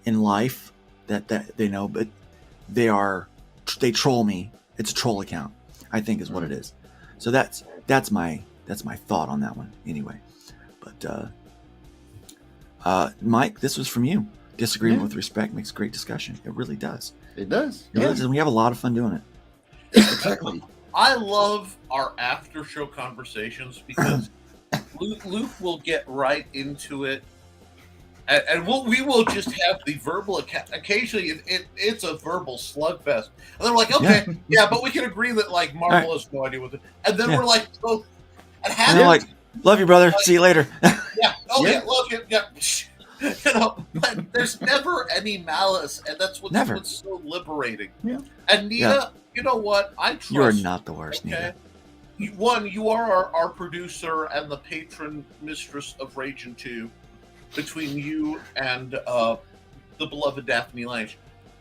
in life that they know, but they troll me. It's a troll account, I think is what it is. So that's my thought on that one anyway. But Mike, this was from you. Disagreement with respect makes great discussion. It really does. It does. It really does, and we have a lot of fun doing it. Exactly. I love our after show conversations because Luke will get right into it, and we will just have the verbal. Occasionally, it's a verbal slugfest, and they're like, "Okay, yeah, but we can agree that like Marvel has no idea what." And then we're like, "Oh," and they're like, "Love you, brother. See you later." Yeah. Oh yeah. Love you. Yeah. But there's never any malice, and that's what's so liberating. Yeah. And Nita, you know what? I trust You are not the worst, okay? Nita. One, you are our producer and the patron mistress of Rage and 2 between you and the beloved Daphne Lange.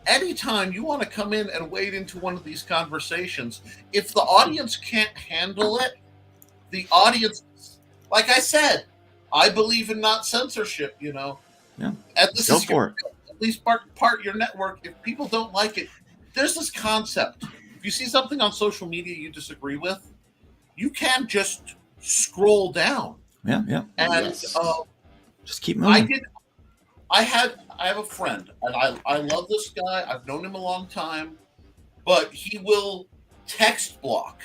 Anytime you want to come in and wade into one of these conversations, if the audience can't handle it, the audience, like I said, I believe in not censorship, Yeah. And this Go is for it. at least part of your network. If people don't like it, there's this concept. If you see something on social media you disagree with, you can just scroll down. Yeah. And Just keep moving. I have a friend, and I love this guy. I've known him a long time, but he will text block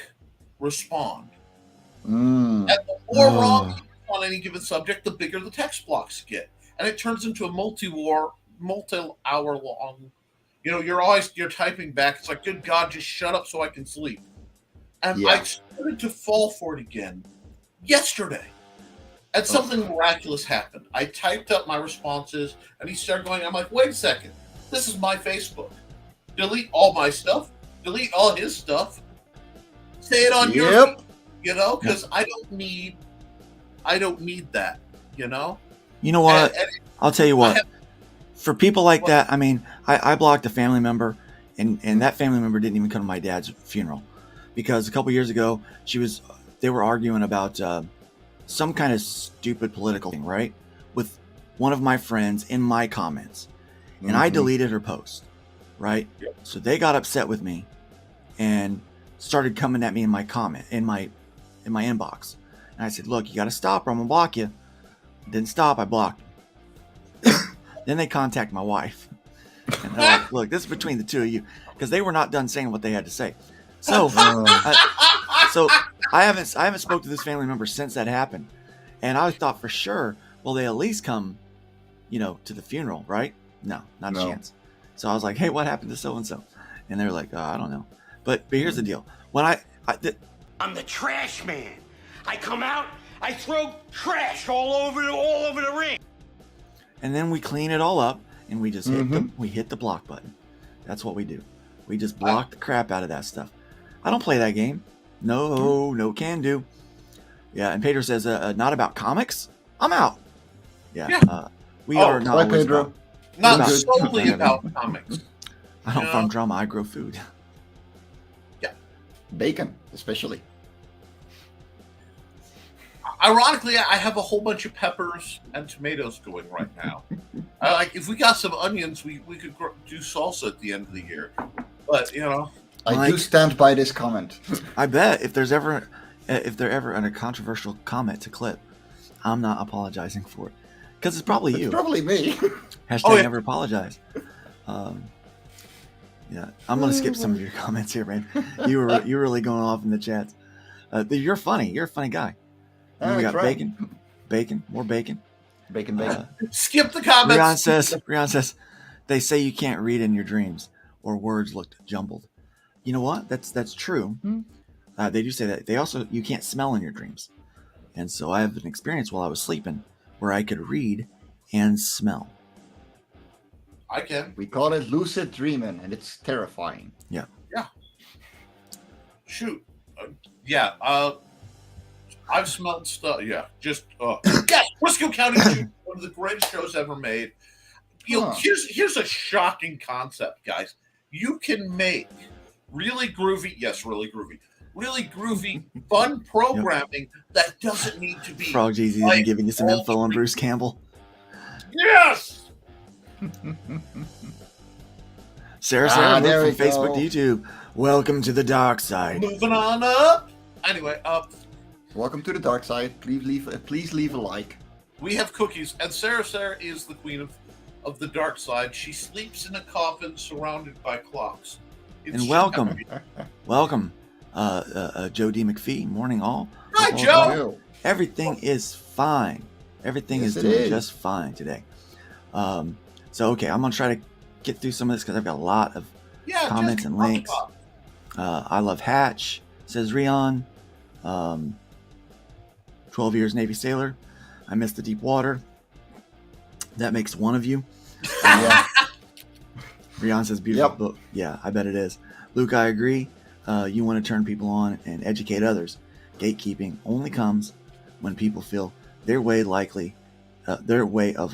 respond. And the more wrong he is on any given subject, the bigger the text blocks get. And it turns into a multi-hour long, you're typing back. It's like, good God, just shut up so I can sleep. And I started to fall for it again yesterday. And something miraculous happened. I typed up my responses, and he started going, I'm like, wait a second. This is my Facebook. Delete all my stuff. Delete all his stuff. Say it on your feed, because I don't need that, You know what? I'll tell you what. For people like that, I mean, I blocked a family member, and that family member didn't even come to my dad's funeral because a couple years ago they were arguing about some kind of stupid political thing, right? With one of my friends in my comments, and I deleted her post, right? Yep. So they got upset with me and started coming at me in my comment in my inbox, and I said, "Look, you got to stop, or I'm gonna block you." Didn't stop. I blocked. Then they contact my wife, and they're like, "Look, this is between the two of you," because they were not done saying what they had to say. So, so I haven't spoke to this family member since that happened, and I thought for sure, well, they at least come, to the funeral, right? No, not a chance. So I was like, "Hey, what happened to so and so?" And they were like, "I don't know." But here's the deal: when I'm the trash man. I come out, I throw trash all over the ring. And then we clean it all up, and we just hit the block button. That's what we do. We just block the crap out of that stuff. I don't play that game. No can do. Yeah, and Pedro says, not about comics? I'm out. Yeah. We are not always Pedro. Not solely about comics. I don't farm drama, I grow food. Yeah. Bacon, especially. Ironically, I have a whole bunch of peppers and tomatoes going right now. If we got some onions, we could do salsa at the end of the year. But I do stand by this comment. I bet if there's ever if they're ever in a controversial comment to clip, I'm not apologizing for it because it's probably It's you. probably me. Hashtag Oh, yeah. never apologize. Yeah, I'm gonna skip some of your comments here, man. You're really going off in the chats. You're funny. You're a funny guy. And we got That's right. bacon, more bacon. Bacon. Skip the comments. Rian says, they say you can't read in your dreams or words looked jumbled. You know what? That's true. They do say that. They also, you can't smell in your dreams. And so I have an experience while I was sleeping where I could read and smell. I can. We call it lucid dreaming, and it's terrifying. Shoot. Yeah. I've smelled stuff. Yeah. Just. Yes. Briscoe County Shoot, one of the greatest shows ever made. You know, here's a shocking concept, guys. You can make really groovy. Yes, really groovy, fun programming that doesn't need to be. Frog Jeezy like, giving you some info on Bruce Campbell. Yes. Sarah there from we Facebook go. to YouTube. Welcome to the dark side. Moving on up. Anyway, Welcome to the dark side. Please leave a like. we have cookies, and Sarah is the queen of the dark side. She sleeps in a coffin surrounded by clocks. And welcome, Joe D. McPhee. Morning all. Hi, Hope all is Joe. well. Everything is fine. Everything Yes, is it doing is. just fine today. So okay, I'm gonna try to get through some of this because I've got a lot of Yeah, comments just and pop it links. up. I love Hatch, says Rion. 12 years Navy sailor. I miss the deep water. That makes one of you. Yeah. Rion says beautiful Yep. book. Yeah, I bet it is. Luke, I agree. You want to turn people on and educate others. Gatekeeping only comes when people feel their way of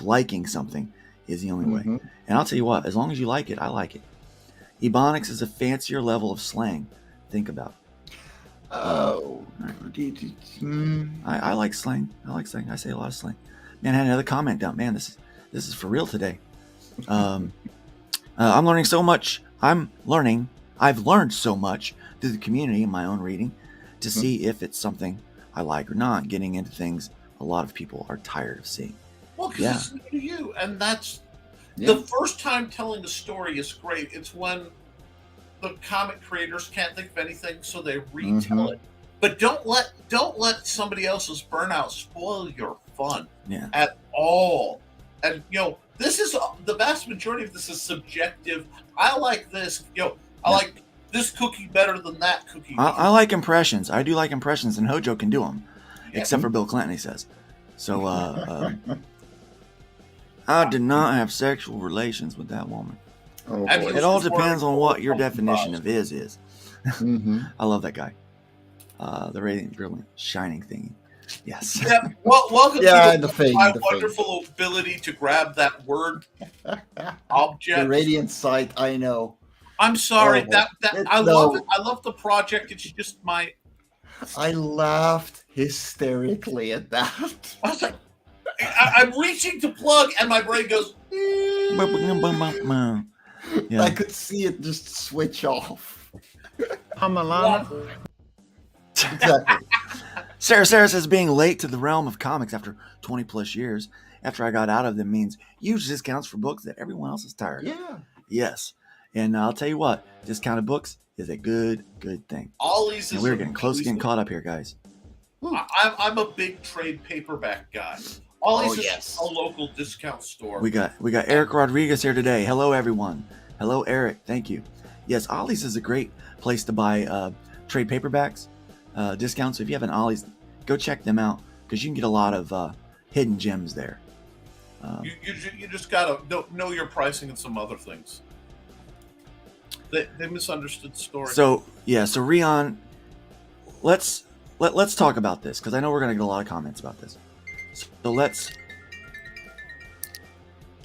liking something is the only way. Mhm. And I'll tell you what, as long as you like it, I like it. Ebonics is a fancier level of slang. Think about it. Oh. I like slang. I say a lot of slang. Man, I had another comment down. Man, this is for real today. I'm learning so much. I've learned so much through the community and my own reading to see if it's something I like or not. Getting into things a lot of people are tired of seeing. Well, because Yeah. it's new to you, and that's Yeah. the first time telling a story is great. It's when the comic creators can't think of anything, so they retell it. But don't let somebody else's burnout spoil your fun Yeah. at all. And this is the vast majority of this is subjective. I like this. I like this cookie better than that cookie. I like impressions. I do like impressions, and Hojo can do them, Yeah. except for Bill Clinton, he says. So, I did not have sexual relations with that woman. Oh, And boy. he It all was depends on what your performing definition improv. of is. Mhm. I love that guy. The radiant, brilliant, shining thing. Yes. Yeah, welcome Yeah, to the thing, my the thing. wonderful ability to grab that word object. The radiant sight, I know. I'm sorry. Horrible. I No. love it. I love the project. It's just my. I laughed hysterically at that. I was like, I'm reaching to plug, and my brain goes. Yeah. I could see it just switch off. Hamalama. Exactly. Sarah says being late to the realm of comics after 20 plus years after I got out of them means huge discounts for books that everyone else is tired of. Yeah. Yes. And I'll tell you what, discounted books is a good thing. Ollie's And is. we're getting close to getting caught up here, guys. I'm a big trade paperback guy. Ollie's Oh, is yes. a local discount store. We got Eric Rodriguez here today. Hello, everyone. Hello, Eric. Thank you. Yes, Ollie's is a great place to buy trade paperbacks, discounts. So if you have an Ollie's, go check them out because you can get a lot of hidden gems there. You just gotta know your pricing and some other things. They misunderstood the story. So Rion, let's talk about this because I know we're gonna get a lot of comments about this. So let's.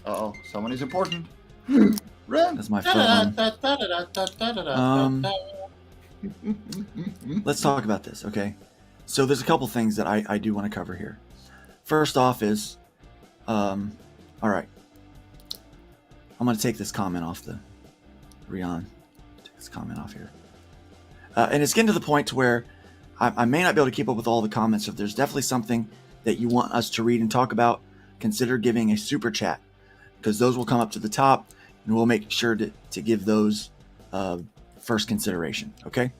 Uh-oh, someone is important. Run. That's my phone. Let's talk about this, okay? So there's a couple things that I do want to cover here. First off is, all right. I'm gonna take this comment off the Rion. Take this comment off here, and it's getting to the point to where I may not be able to keep up with all the comments. If there's definitely something that you want us to read and talk about, consider giving a super chat, because those will come up to the top, and we'll make sure to give those first consideration. Okay.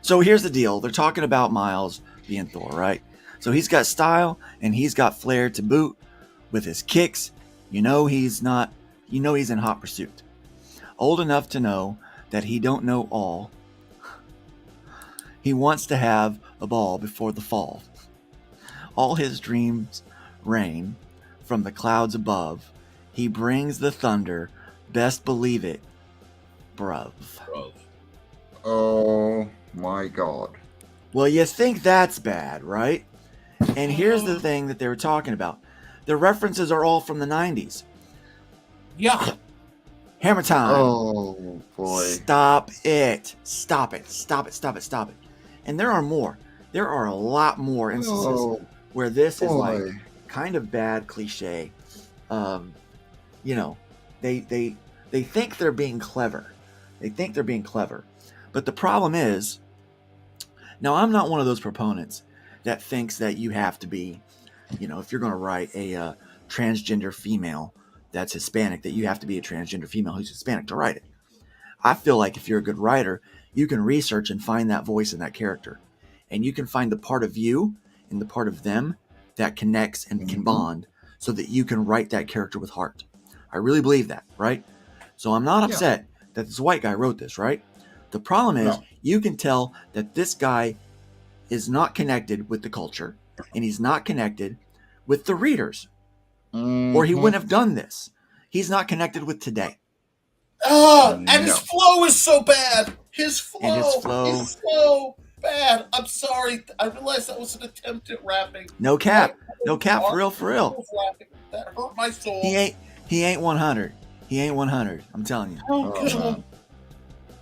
So here's the deal. They're talking about Miles being Thor, right? So he's got style and he's got flair to boot with his kicks. He's in hot pursuit. Old enough to know that he don't know all. He wants to have a ball before the fall. All his dreams rain from the clouds above. He brings the thunder. Best believe it, bruv. Oh my God. Well, you think that's bad, right? And here's the thing that they were talking about. The references are all from the 90s. Yeah. Hammer time. Oh boy. Stop it. Stop it. Stop it. Stop it. Stop it. And there are more. There are a lot more instances Oh where this is boy. like kind of bad cliche. They think they're being clever. They think they're being clever. But the problem is, now I'm not one of those proponents that thinks that you have to be, if you're going to write a transgender female that's Hispanic, that you have to be a transgender female who's Hispanic to write it. I feel like if you're a good writer, you can research and find that voice in that character. And you can find the part of you and the part of them that connects and can bond so that you can write that character with heart. I really believe that, right? So I'm not upset that this white guy wrote this, right? The problem is you can tell that this guy is not connected with the culture and he's not connected with the readers, or he wouldn't have done this. He's not connected with today. And his flow is so bad. His flow is so bad. I'm sorry. I realized that was an attempt at rapping. No cap. No cap. For real. That hurt my soul. He ain't 100. He ain't 100. I'm telling you. Oh, God.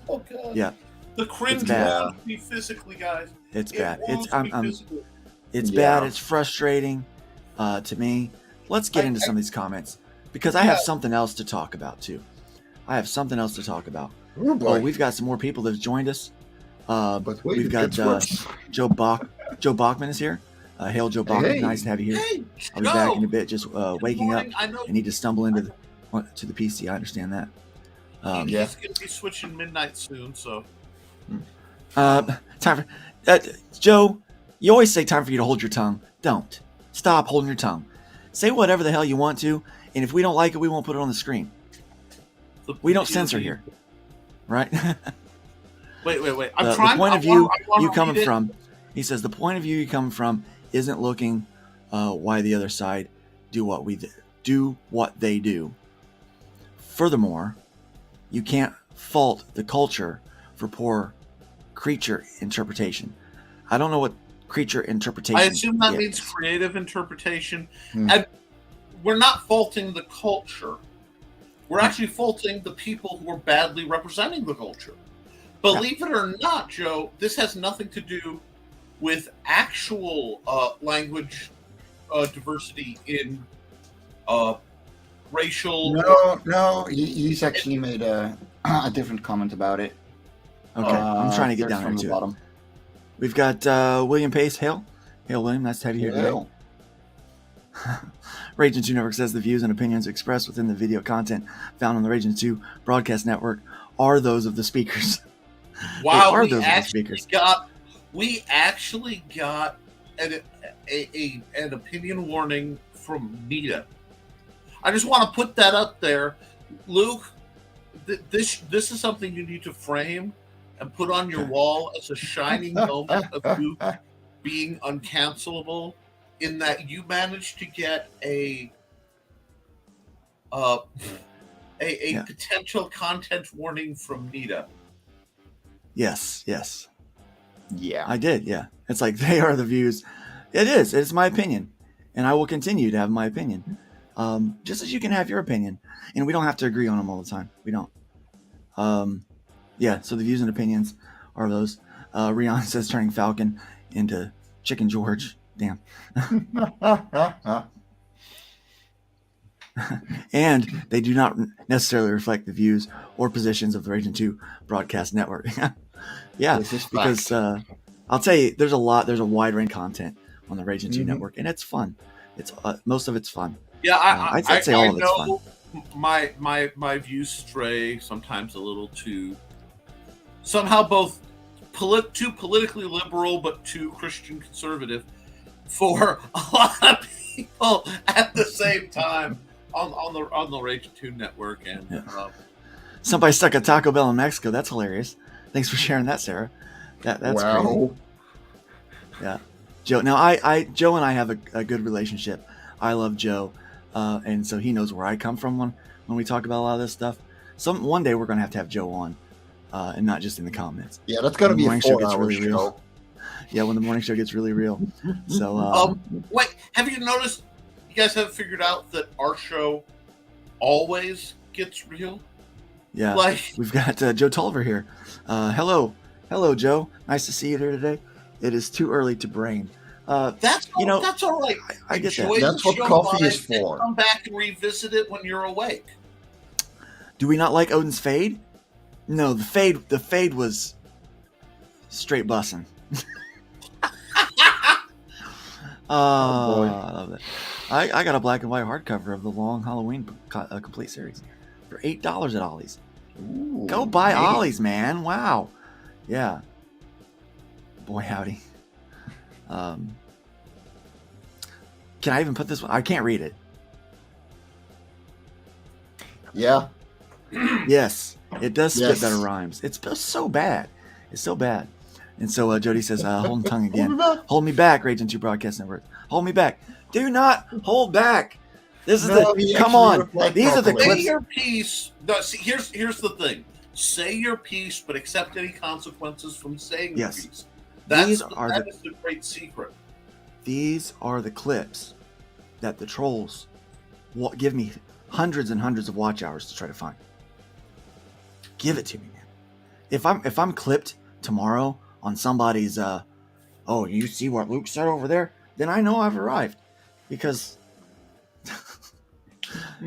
Oh, God. Yeah. The cringe wounds me physically, guys. It's bad. Physically. It's bad. It's frustrating to me. Let's get into some of these comments because I have something else to talk about too. Oh, we've got some more people that have joined us. But wait, We've got Joe Bachman is here. Hail, Joe Bachman. Hey. Nice to have you here. Hey, I'll be back in a bit. Just waking up. I know I need to stumble into the PC. I understand that. he's going to be switching midnight soon, so. Time for Joe. You always say time for you to hold your tongue. Don't stop holding your tongue. Say whatever the hell you want to, and if we don't like it, we won't put it on the screen. We don't censor here, right? Wait. The point of view you coming from, he says, the point of view you come from isn't looking why the other side do what they do. Furthermore, you can't fault the culture for poor creature interpretation. I don't know what creature interpretation. I assume that is. means creative interpretation. And we're not faulting the culture. We're actually faulting the people who are badly representing the culture. Believe it or not, Joe, this has nothing to do with actual language diversity in racial. No, he's actually made a different comment about it. Okay, I'm trying to get down from here the to bottom. it. We've got William Pace. Hail, William. Nice to have you here today. Hail. Raging 2 Network says the views and opinions expressed within the video content found on the Raging 2 broadcast network are those of the speakers. Wow, are those of the speakers. We actually got an opinion warning from Nita. I just want to put that up there, Luke. This is something you need to frame and put on your wall as a shining moment of you being uncancelable. In that you managed to get a potential content warning from Nita. Yes. Yeah. I did, yeah. It's like they are the views. It is. It's my opinion. And I will continue to have my opinion. Just as you can have your opinion. And we don't have to agree on them all the time. We don't. So the views and opinions are those. Rihanna says turning Falcon into Chicken George. Damn. And they do not necessarily reflect the views or positions of the Raging 2 broadcast network. Yeah, This is because I'll tell you, there's a wide range of content on the Raging 2 Mhm. network, and it's fun. It's most of it's fun. Yeah, I'd say all of it's know my views stray sometimes a little too somehow both too politically liberal but too Christian conservative for a lot of people at the same time on the Rage 2 network. And Yeah. Somebody stuck a Taco Bell in Mexico. That's hilarious. Thanks for sharing that, Sarah. That's wow. great. Yeah, Joe. Now, Joe and I have a good relationship. I love Joe, and so he knows where I come from when we talk about a lot of this stuff. One day we're gonna have Joe on, and not just in the comments. Yeah, that's gonna The be a morning show 4-hour gets really real. show. Yeah, when the morning show gets really real. So wait, have you noticed? You guys have figured out that our show always gets real. yeah, Like, we've got Joe Tolliver here. Hello, Joe. Nice to see you here today. It is too early to brain. that's that's all right. I get that. Enjoy That's the what show coffee live is and for. Come back and revisit it when you're awake. Do we not like Odin's Fade? No, the fade was straight bussin'. boy. I love that. I got a black and white hardcover of the Long Halloween complete series for $8 at Ollie's. Ooh, Go buy man. Ollie's, man! Wow, yeah. Boy, howdy. Can I even put this one? I can't read it. Yeah. Yes, it does spit Yes. better rhymes. It's so bad. It's so bad. And so Jody says, holding tongue again. Hold me back, Raging 2 Broadcast Network. Hold me back. Do not hold back. This is No, he come actually on. replied These are the properly. Say clips. your piece. No, see, here's the thing. Say your piece, but accept any consequences from saying Yes. your piece. That These is are the great secret. These are the clips that the trolls give me hundreds and hundreds of watch hours to try to find. Give it to me, man. If I'm clipped tomorrow on somebody's oh, you see what Luke said over there, then I know I've arrived. Because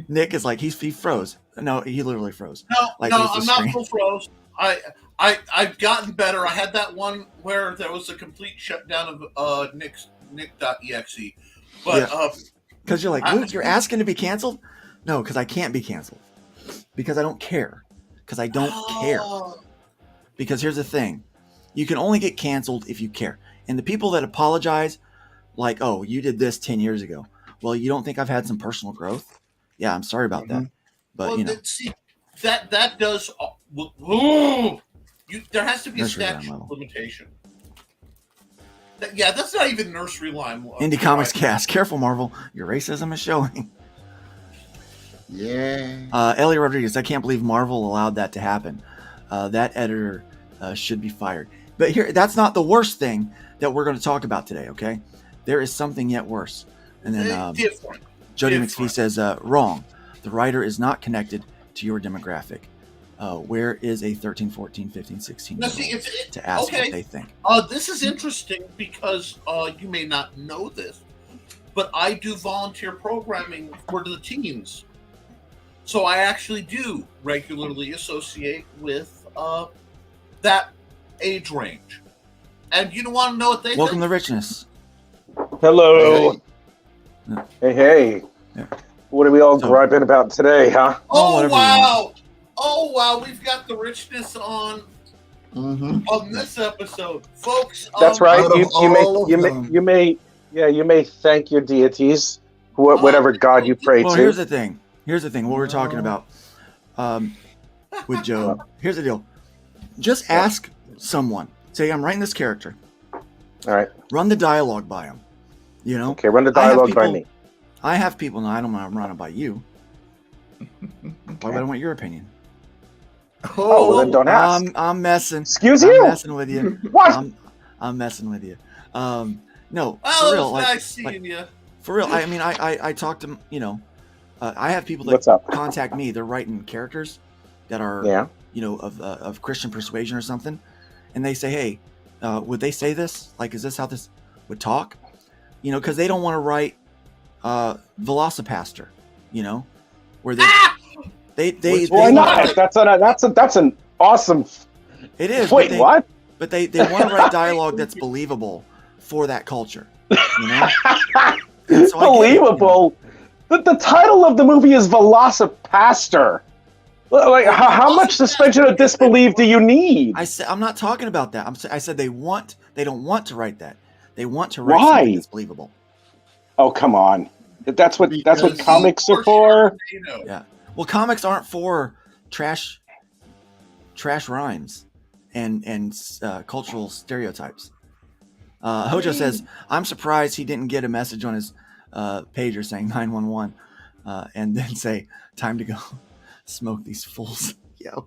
Nick is like he froze. No, he literally froze. No, Like, no, with the I'm not screen. full froze. I've gotten better. I had that one where there was a complete shutdown of Nick.exe. But Yeah. Because you're like, Luke, you're asking to be canceled? No, because I can't be canceled. Because I don't care. Because I don't care. Because here's the thing. You can only get canceled if you care. And the people that apologize, like, oh, you did this 10 years ago. Well, you don't think I've had some personal growth? Yeah, I'm sorry about that. But, well, you know. see, that does. There has to be a Nursery rhyme statute level. limitation. Yeah, that's not even nursery rhyme. Indie Comics Cast. Careful, Marvel. Your racism is showing. Yeah. Ellie Rodriguez, I can't believe Marvel allowed that to happen. That editor should be fired. But here, that's not the worst thing that we're going to talk about today, okay? There is something yet worse. And then Different. Jody different. McPhee says, wrong. The writer is not connected to your demographic. Where is a 13, 14, 15, 16 Now, year see, old it's to ask okay. what they think? This is interesting because you may not know this, but I do volunteer programming for the teens. So I actually do regularly associate with that age range. And you don't want to know what they Welcome think? to Richness. Hello. Hey. Hey. Yeah. What are we all So- griping about today, huh? Oh, whatever you wow. Oh, wow. We've got the richness on Mm-hmm. this episode. Folks. That's right. Out of all of them. You may thank your deities, whatever god you pray Well, to. here's the thing. What we're talking about with Joe. Here's the deal. Just ask someone. Say, I'm writing this character. All right. Run the dialogue by him. You know? Okay. Run the I have dialogue by people- me. I have people. No, I don't want to run it by you. Why would I want your opinion? Oh, well, then don't ask. I'm messing. Excuse I'm you? messing with you. What? I'm messing with you. No, Well, for it real. was Like, nice seeing you. for real. I mean, I talk to, you know, I have people that What's up? contact me. They're writing characters that are, Yeah. you know, of Christian persuasion or something, and they say, hey, would they say this? Like, is this how this would talk? You know, because they don't want to write Velocipaster, you know, where they Why not? That's an awesome. It is. Wait, but what? but they want to write dialogue that's believable for that culture. You know? And so I get it, you know. Believable. The title of the movie is Velocipaster. Like, how much suspension of disbelief do you need? I'm not talking about that. I said they don't want to write that. They want to write Why? something that's believable. Oh, come on. That's what Because comics are for. Yeah. Well, comics aren't for trash rhymes and cultural stereotypes. Hojo says, I'm surprised he didn't get a message on his pager saying 911 and then say, time to go smoke these fools. Yo.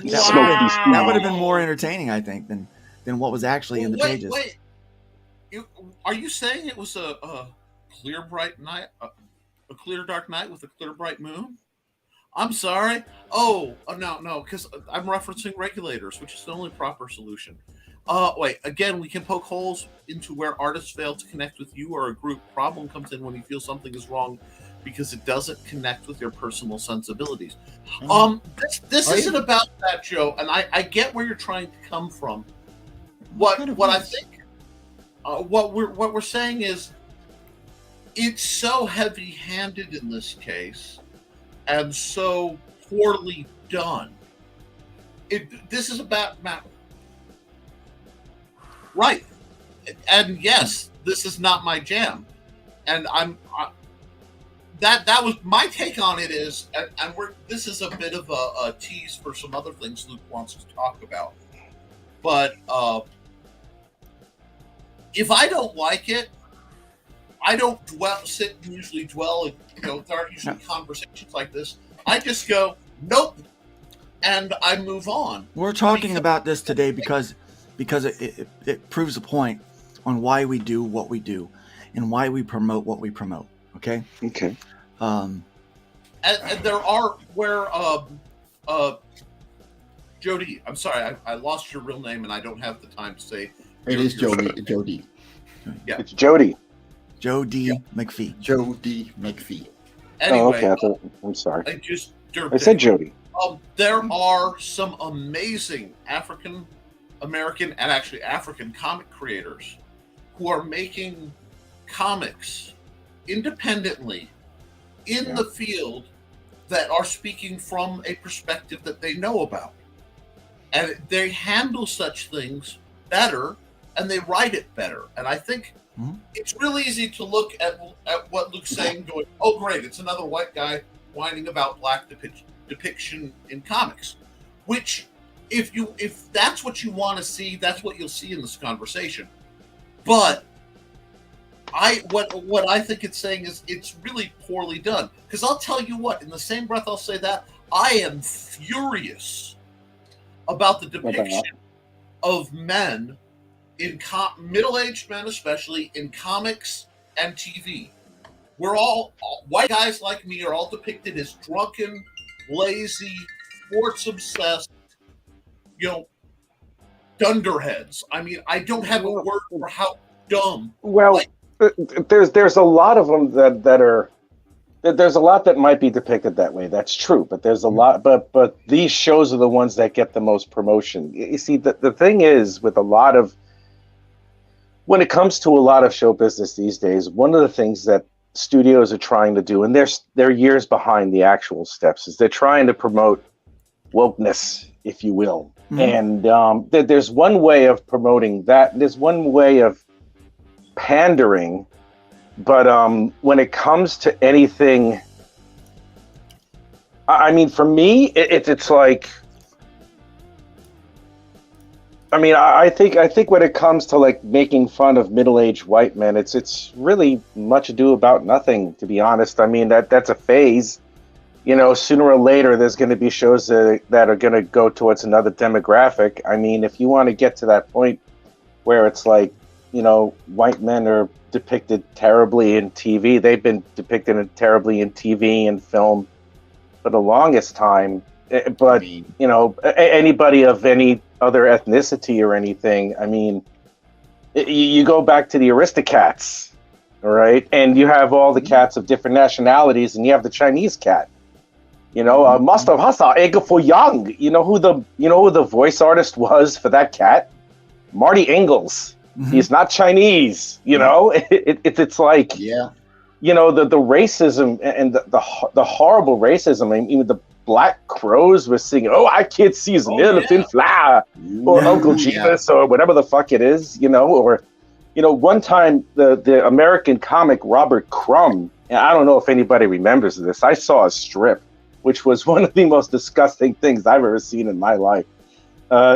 That would have been more entertaining, I think, than what was actually in the pages. Wait. Are you saying it was a clear, bright night, a clear, dark night with a clear, bright moon? I'm sorry. No, because I'm referencing Regulators, which is the only proper solution. Wait, again, we can poke holes into where artists fail to connect with you or a group. Problem comes in when you feel something is wrong because it doesn't connect with your personal sensibilities. This isn't about that, Joe, and I get where you're trying to come from. What I think, what we're saying is, it's so heavy-handed in this case, and so poorly done. This is about right, and yes, this is not my jam, and that was my take on it. Is and this is a bit of a tease for some other things Luke wants to talk about, but if I don't like it, I don't sit and usually dwell. There aren't usually conversations like this. I just go, nope, and I move on. We're talking about this today because it proves a point on why we do what we do and why we promote what we promote. Okay. Okay. And there are where Jody. I'm sorry, I lost your real name, and I don't have the time to say. It is Jody. Yeah, It's Jody. Joe D. McPhee. Joe D. McPhee. Anyway, Oh, okay. I'm sorry. I I said Jody. There are some amazing African American and actually African comic creators who are making comics independently in the field that are speaking from a perspective that they know about. And they handle such things better and they write it better. And I think it's really easy to look at what Luke's saying going, oh, great, it's another white guy whining about black depiction in comics, which if that's what you want to see, that's what you'll see in this conversation. But what I think it's saying is it's really poorly done. Because I'll tell you what, in the same breath I'll say that, I am furious about the depiction of men in middle-aged men, especially in comics and TV. We're all white guys like me are all depicted as drunken, lazy, sports obsessed, dunderheads. I mean, I don't have a word for how dumb. Well, there's a lot of them that are. There's a lot that might be depicted that way. That's true, but there's a lot. But these shows are the ones that get the most promotion. You see, the thing is with a lot of. When it comes to a lot of show business these days, one of the things that studios are trying to do, and they're years behind the actual steps, is they're trying to promote wokeness, if you will. And there's one way of promoting that. There's one way of pandering, but when it comes to anything, I mean, for me, it's like. I mean, I think when it comes to like making fun of middle-aged white men, it's really much ado about nothing, to be honest. I mean, that's a phase. Sooner or later, there's going to be shows that are going to go towards another demographic. I mean, if you want to get to that point where it's like, white men are depicted terribly in TV, they've been depicted terribly in TV and film for the longest time. But, anybody of any other ethnicity or anything, I mean, you go back to the Aristocats, all right? And you have all the cats of different nationalities, and you have the Chinese cat. Master Hasa Ega for Yang. You know who the voice artist was for that cat? Marty Ingalls. Mhm. He's not Chinese. You know, it's like Yeah. you know the racism and the horrible racism. I mean, even the Black Crows were singing, "Oh, I can't see his elephant fly," or Yeah. Uncle Jeebus, or whatever the fuck it is. You know, or one time the American comic Robert Crumb. And I don't know if anybody remembers this. I saw a strip, which was one of the most disgusting things I've ever seen in my life.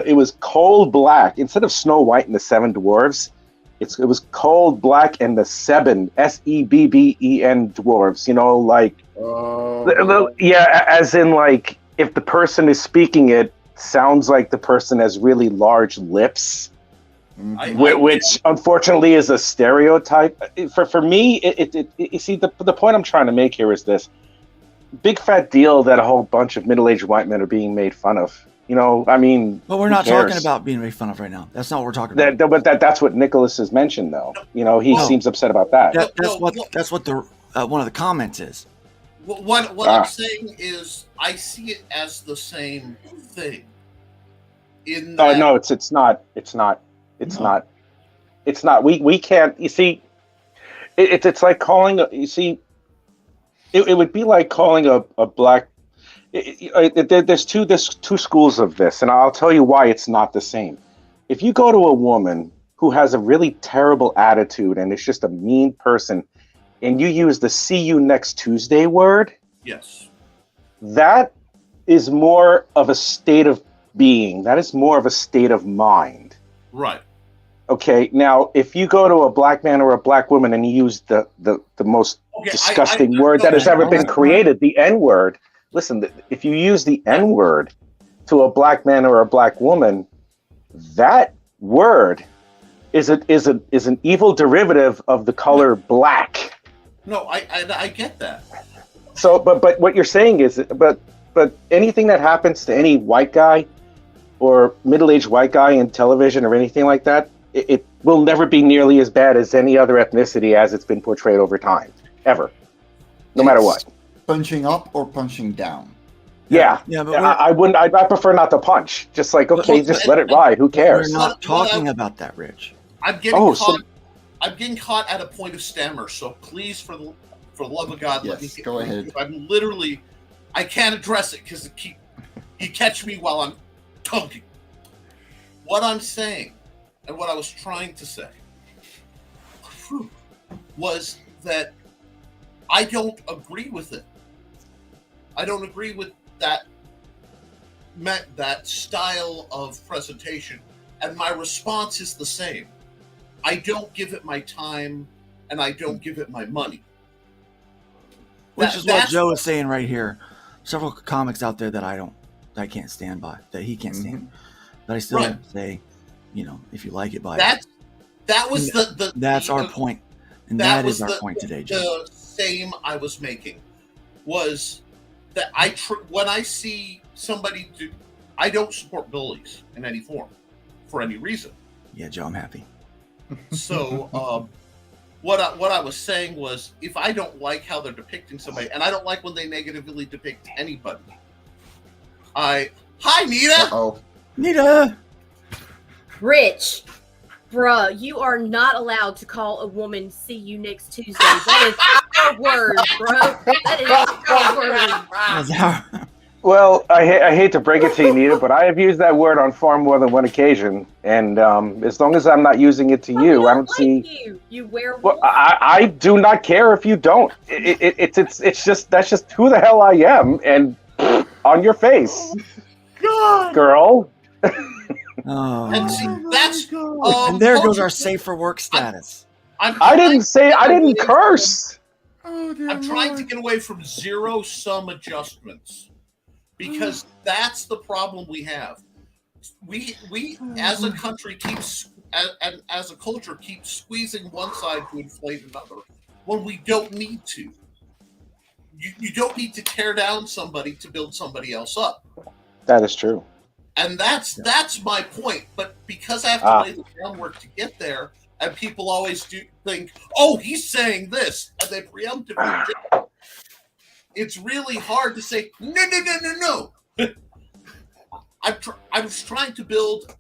It was Cold Black. Instead of Snow White and the Seven Dwarves, it was Cold Black and the Seven, Sebben dwarves. You know, like, yeah, as in like if the person is speaking it sounds like the person has really large lips, which unfortunately is a stereotype. For me, you see, the point I'm trying to make here is this: big fat deal that a whole bunch of middle-aged white men are being made fun of. You know, I mean, But we're who not cares? talking about being made fun of right now. That's not what we're talking about. But that's what Nicholas has mentioned, though. You know, he No. seems upset about that. That's what the one of the comments is. What I'm saying is, I see it as the same thing. No, it's not. We can't. You see, it's like calling. You see, it would be like calling a black. There's two schools of this, and I'll tell you why it's not the same. If you go to a woman who has a really terrible attitude and is just a mean person, and you use the "see you next Tuesday" word, yes, that is more of a state of being. That is more of a state of mind. right. Okay, now if you go to a black man or a black woman and you use the most disgusting word that has ever been created, the N-word. Listen, if you use the N-word to a black man or a black woman, that word is an evil derivative of the color black. No, I get that. So, but what you're saying is, but anything that happens to any white guy or middle-aged white guy in television or anything like that, it will never be nearly as bad as any other ethnicity as it's been portrayed over time, ever, no matter what. Punching up or punching down? Yeah, but I wouldn't. I prefer not to punch. Just like, okay, just let it ride. Who we're cares? not talking about that, Rich. I'm getting caught. I'm getting caught at a point of stammer. So please, for the love of God, let me Yes, go ahead. I'm literally, I can't address it because you catch me while I'm talking. What I'm saying, and what I was trying to say, was that I don't agree with it. I don't agree with that style of presentation, and my response is the same. I don't give it my time, and I don't give it my money. Which is what Joe is saying right here. Several comics out there that I can't stand by, that he can't stand. But I still say, if you like it, buy it. That was That's our point. And that is our point today, Joe. The same I was making was that when I see somebody do, I don't support bullies in any form for any reason. Yeah, Joe, I'm happy. So, what I was saying was, if I don't like how they're depicting somebody, and I don't like when they negatively depict anybody, hi Nita. Uh-oh. Nita. Rich, bruh, you are not allowed to call a woman "see you next Tuesday." That is our word, bro. That is our word. Well, I hate to break it to you, Nita, but I have used that word on far more than one occasion, and as long as I'm not using it to you, I don't see. You werewolf. Well, I do not care if you don't. It's just that's just who the hell I am, and on your face, girl. Oh. And see, that's and there goes our safe for work status. I didn't curse. I'm trying to get away from zero-sum adjustments because that's the problem we have. We as a country and as a culture keep squeezing one side to inflate another when we don't need to. You don't need to tear down somebody to build somebody else up. That is true. And that's my point. But because I have to lay the groundwork to get there, and people always do think, "Oh, he's saying this," and they preemptively do. It's really hard to say, "No." I was trying to build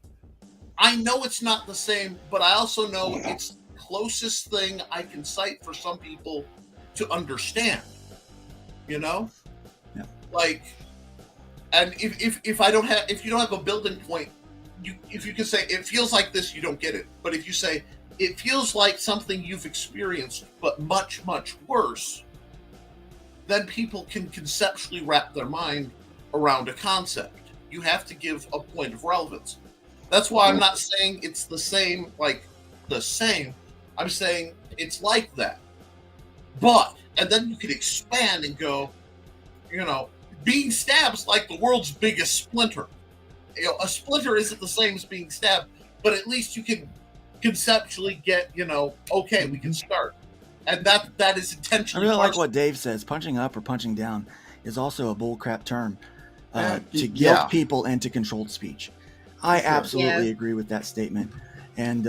I know it's not the same, but I also know it's the closest thing I can cite for some people to understand. You know? Yeah. Like, and if I don't have, if you don't have a building point, if you can say it feels like this, you don't get it. But if you say it feels like something you've experienced, but much, much worse, then people can conceptually wrap their mind around a concept. You have to give a point of relevance. That's why I'm not saying it's the same, like the same. I'm saying it's like that. But, and then you can expand and go, you know, being stabbed's like the world's biggest splinter. You know, a splinter isn't the same as being stabbed, but at least you can conceptually get, you know, okay, we can start. And that is I intentionally. really like what Dave says. Punching up or punching down is also a bullcrap term to guilt yeah. people into controlled speech. I absolutely agree with that statement. And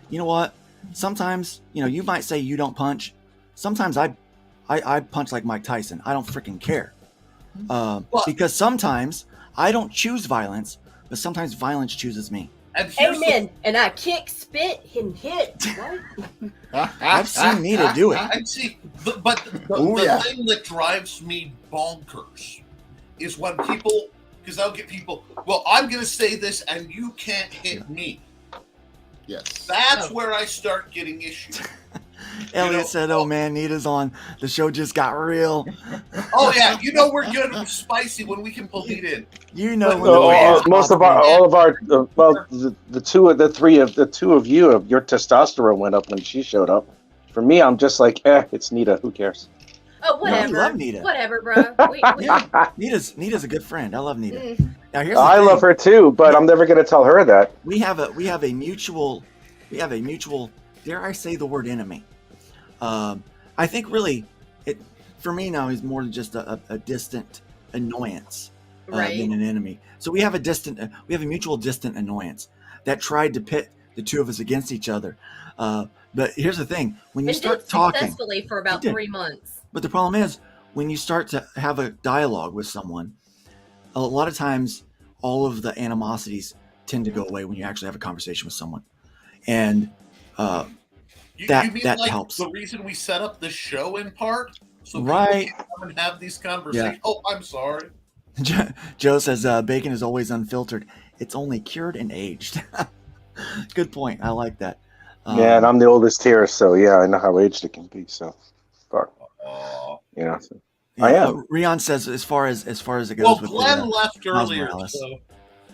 you know what? Sometimes, you know, you might say you don't punch. Sometimes I punch like Mike Tyson. I don't freaking care. Because sometimes I don't choose violence, but sometimes violence chooses me. And here's Amen. And I kick, spit, and hit. What? I've seen Nita do it. And see, but the thing that drives me bonkers is when people, because I'll get people, well, I'm going to say this and you can't hit me. Yes. That's where I start getting issues. Elliot said, "Oh man, Nita's on. The show just got real." Oh yeah, you know we're good and spicy when we can pull it in. You know, when the two of you, your testosterone went up when she showed up. For me, I'm just like, it's Nita. Who cares? Oh, whatever. No, you love Nita. Whatever, bro. Nita's a good friend. I love Nita. Now here's I love her too, but I'm never going to tell her that. We have a mutual. Dare I say the word enemy? I think really, it for me now is more than just a distant annoyance than an enemy. So we have a mutual distant annoyance that tried to pit the two of us against each other. But here's the thing: when you start talking successfully for about 3 months. But the problem is when you start to have a dialogue with someone, a lot of times all of the animosities tend to go away when you actually have a conversation with someone, and that like helps. The reason we set up this show in part, so right, people can come and have these conversations. Yeah. Oh, I'm sorry. Joe says bacon is always unfiltered. It's only cured and aged. Good point. I like that. Yeah, and I'm the oldest here, so yeah, I know how aged it can be. So, fuck. You know, so. Yeah, I am. Rion says as far as it goes. Well, with Glenn left earlier. So.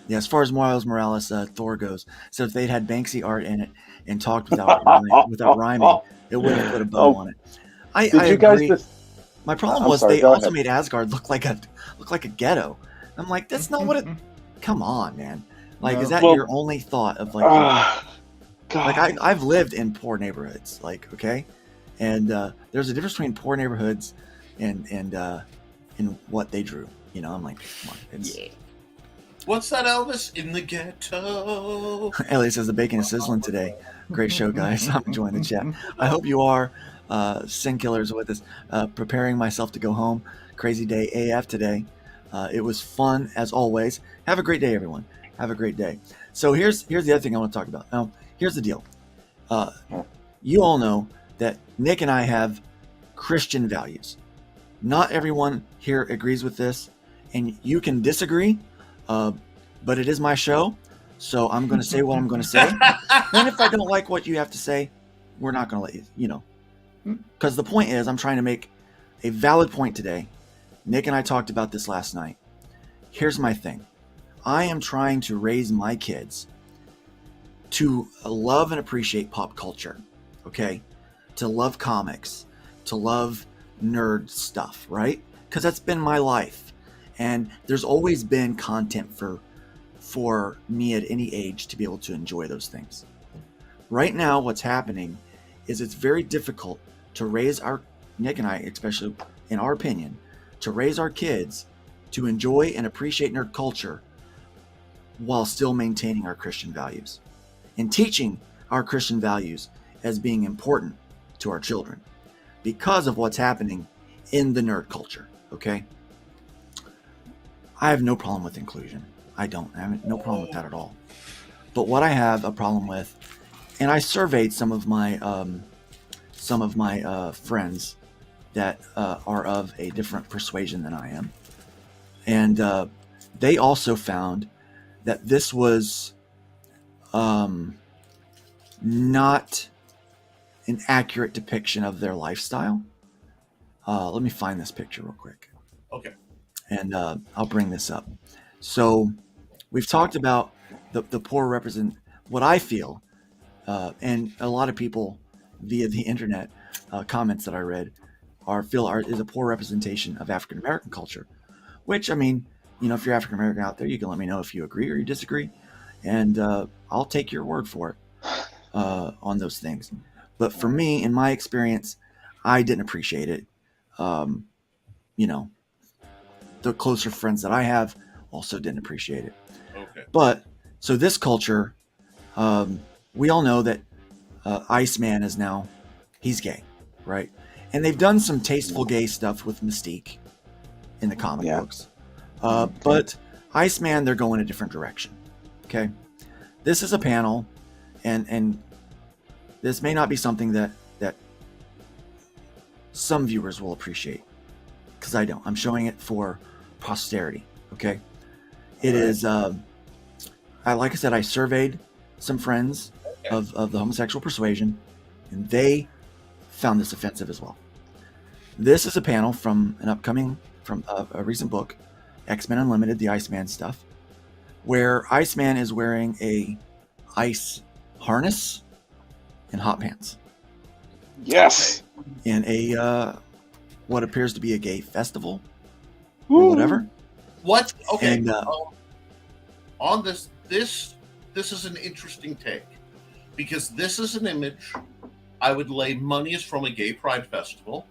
Yeah, as far as Miles Morales Thor goes, so if they'd had Banksy art in it and talked without rhyming, it wouldn't have put a bow on it. I agree. My problem was they also made Asgard look like a ghetto. I'm like, that's not what it. Come on, man. Like, is that your only thought of like? God. Like I've lived in poor neighborhoods, like, okay, and there's a difference between poor neighborhoods and what they drew. You know, I'm like, come on, What's that, Elvis? In the ghetto. Elliot says the bacon is sizzling today. Great show, guys. I'm enjoying the chat. I hope you are. Sin Killers with us. Preparing myself to go home. Crazy day AF today. It was fun as always. Have a great day, everyone. Have a great day. So here's the other thing I want to talk about. Now, here's the deal. You all know that Nick and I have Christian values. Not everyone here agrees with this, and you can disagree. But it is my show, so I'm going to say what I'm going to say. And if I don't like what you have to say, we're not going to let you, you know. Because the point is, I'm trying to make a valid point today. Nick and I talked about this last night. Here's my thing. I am trying to raise my kids to love and appreciate pop culture, okay? To love comics, to love nerd stuff, right? Because that's been my life. And there's always been content for me at any age to be able to enjoy those things. Right now, what's happening is it's very difficult to raise Nick and I, especially in our opinion, to raise our kids to enjoy and appreciate nerd culture while still maintaining our Christian values and teaching our Christian values as being important to our children because of what's happening in the nerd culture, okay? I have no problem with inclusion. I have no problem with that at all. But what I have a problem with, and I surveyed some of my friends that are of a different persuasion than I am, and they also found that this was not an accurate depiction of their lifestyle. Let me find this picture real quick. Okay. And I'll bring this up. So we've talked about the poor represent what I feel, and a lot of people via the internet comments that I read is a poor representation of African American culture. Which, I mean, if you're African American out there, you can let me know if you agree or you disagree, and I'll take your word for it on those things. But for me, in my experience, I didn't appreciate it. The closer friends that I have also didn't appreciate it. Okay. But so this culture, we all know that Iceman is now, he's gay, right? And they've done some tasteful gay stuff with Mystique in the comic books. But Iceman, they're going a different direction. Okay. This is a panel, and this may not be something that some viewers will appreciate, because I don't. I'm showing it for posterity. Okay. It is, like I said, I surveyed some friends of the homosexual persuasion, and they found this offensive as well. This is a panel from a recent book, X-Men Unlimited, the Iceman stuff, where Iceman is wearing a ice harness and hot pants. Yes. In a what appears to be a gay festival or whatever. What? Okay. And, on this is an interesting take, because this is an image I would lay money is from a gay pride festival.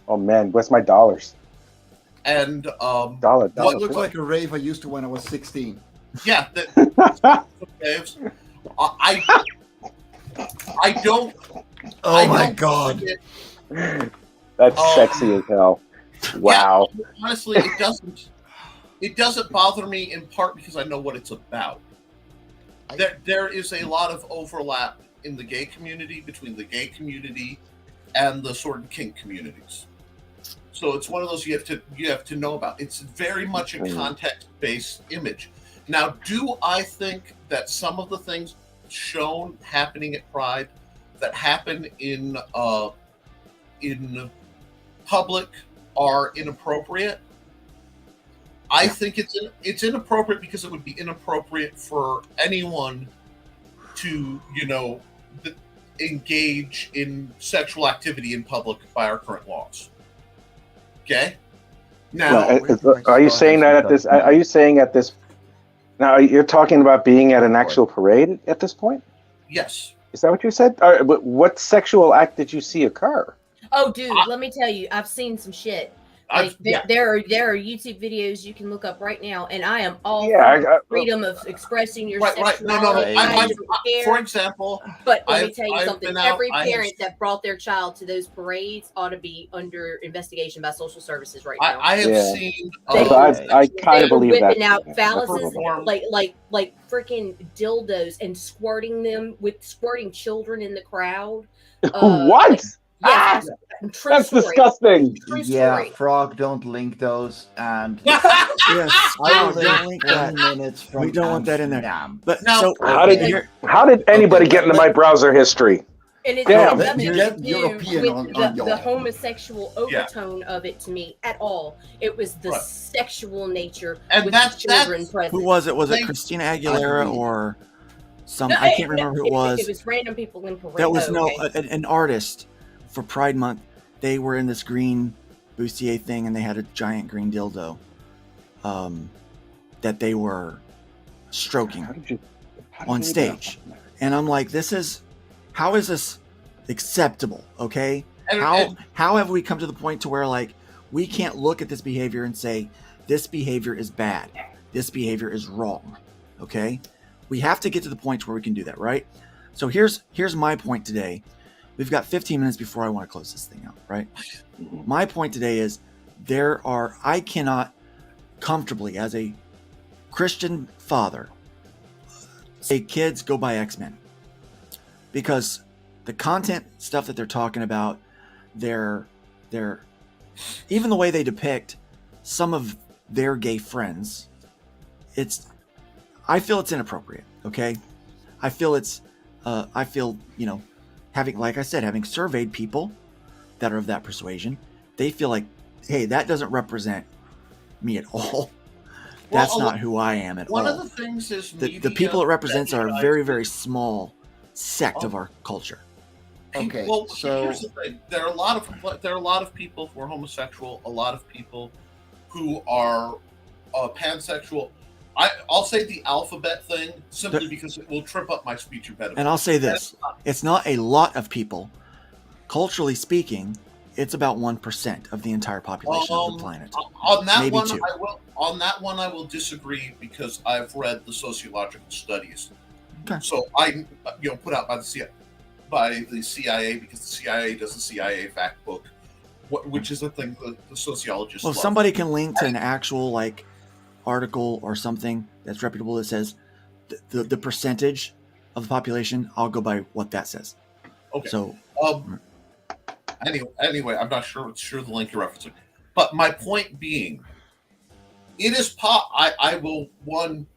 Oh man, where's my dollars? And Dollar. That looks like a rave I used to when I was 16. yeah, I don't. Oh I my don't God. find it- That's sexy as hell. Wow. Yeah, honestly, it doesn't bother me, in part because I know what it's about. There is a lot of overlap in the gay community between the gay community and the sword and kink communities. So it's one of those you have to know about. It's very much a context-based image. Now, do I think that some of the things shown happening at Pride that happen in public are inappropriate? I think it's inappropriate because it would be inappropriate for anyone to, engage in sexual activity in public by our current laws. Okay? Now, Are you saying that at this? Are you saying at this? Now you're talking about being at an actual parade at this point? yes. Is that what you said? What sexual act did you see occur? Oh, dude, let me tell you, I've seen some shit. Like there are YouTube videos you can look up right now, and I am all for freedom of expressing your sexuality. No. For example, but let me tell you I've something. been out- Every I parent have- that brought their child to those parades ought to be under investigation by social services right now. I have Yeah. seen. I kind of believe that. Whipping out phalluses, Perform. like freaking dildos, and squirting children in the crowd. What? Yes, true That's story. disgusting. True Yeah, story. Frog, don't link those. And Yes, I will don't link link that. 20 minutes from We don't want that in there. Amsterdam. But Now- so How did anybody get into my browser history? And it Damn. has nothing Get to do European with on the your- homosexual overtone of it to me at all. It was the Right. sexual nature And with that's- the children that's- present. who was it? Was it They- Christina Aguilera or some? No, I can't remember who it was. It was random people in parade. That was okay. an artist for Pride Month. They were in this green bustier thing, and they had a giant green dildo that they were stroking on stage. And I'm like, how is this acceptable? Okay. And- How have we come to the point to where, like, we can't look at this behavior and say this behavior is bad, this behavior is wrong? Okay. We have to get to the point where we can do that, right? So here's my point today. We've got 15 minutes before I want to close this thing out, right? My point today is I cannot comfortably, as a Christian father, say kids go by X-Men, because the content stuff that they're talking about, they're even the way they depict some of their gay friends, I feel it's inappropriate. Okay, I feel having, like I said, having surveyed people that are of that persuasion, they feel like, hey, that doesn't represent me at all. That's not who I am at all. One of the things is the people it represents are a very, very small sect of our culture. Okay, Well, so here's the thing: there are a lot of people who are homosexual, a lot of people who are pansexual. I'll say the alphabet thing simply because it will trip up my speech impediment. And I'll say this: it's not a lot of people. Culturally speaking, it's about 1% of the entire population of the planet. On that Maybe one, 2. I will disagree because I've read the sociological studies. Okay. So I, put out by the CIA, because the CIA does the CIA fact book, which is a thing the sociologists. Well, if love. somebody can link to an actual article or something that's reputable that says the percentage of the population, I'll go by what that says. Okay. So anyway, I'm not sure the link you're referencing, but my point being, it is I will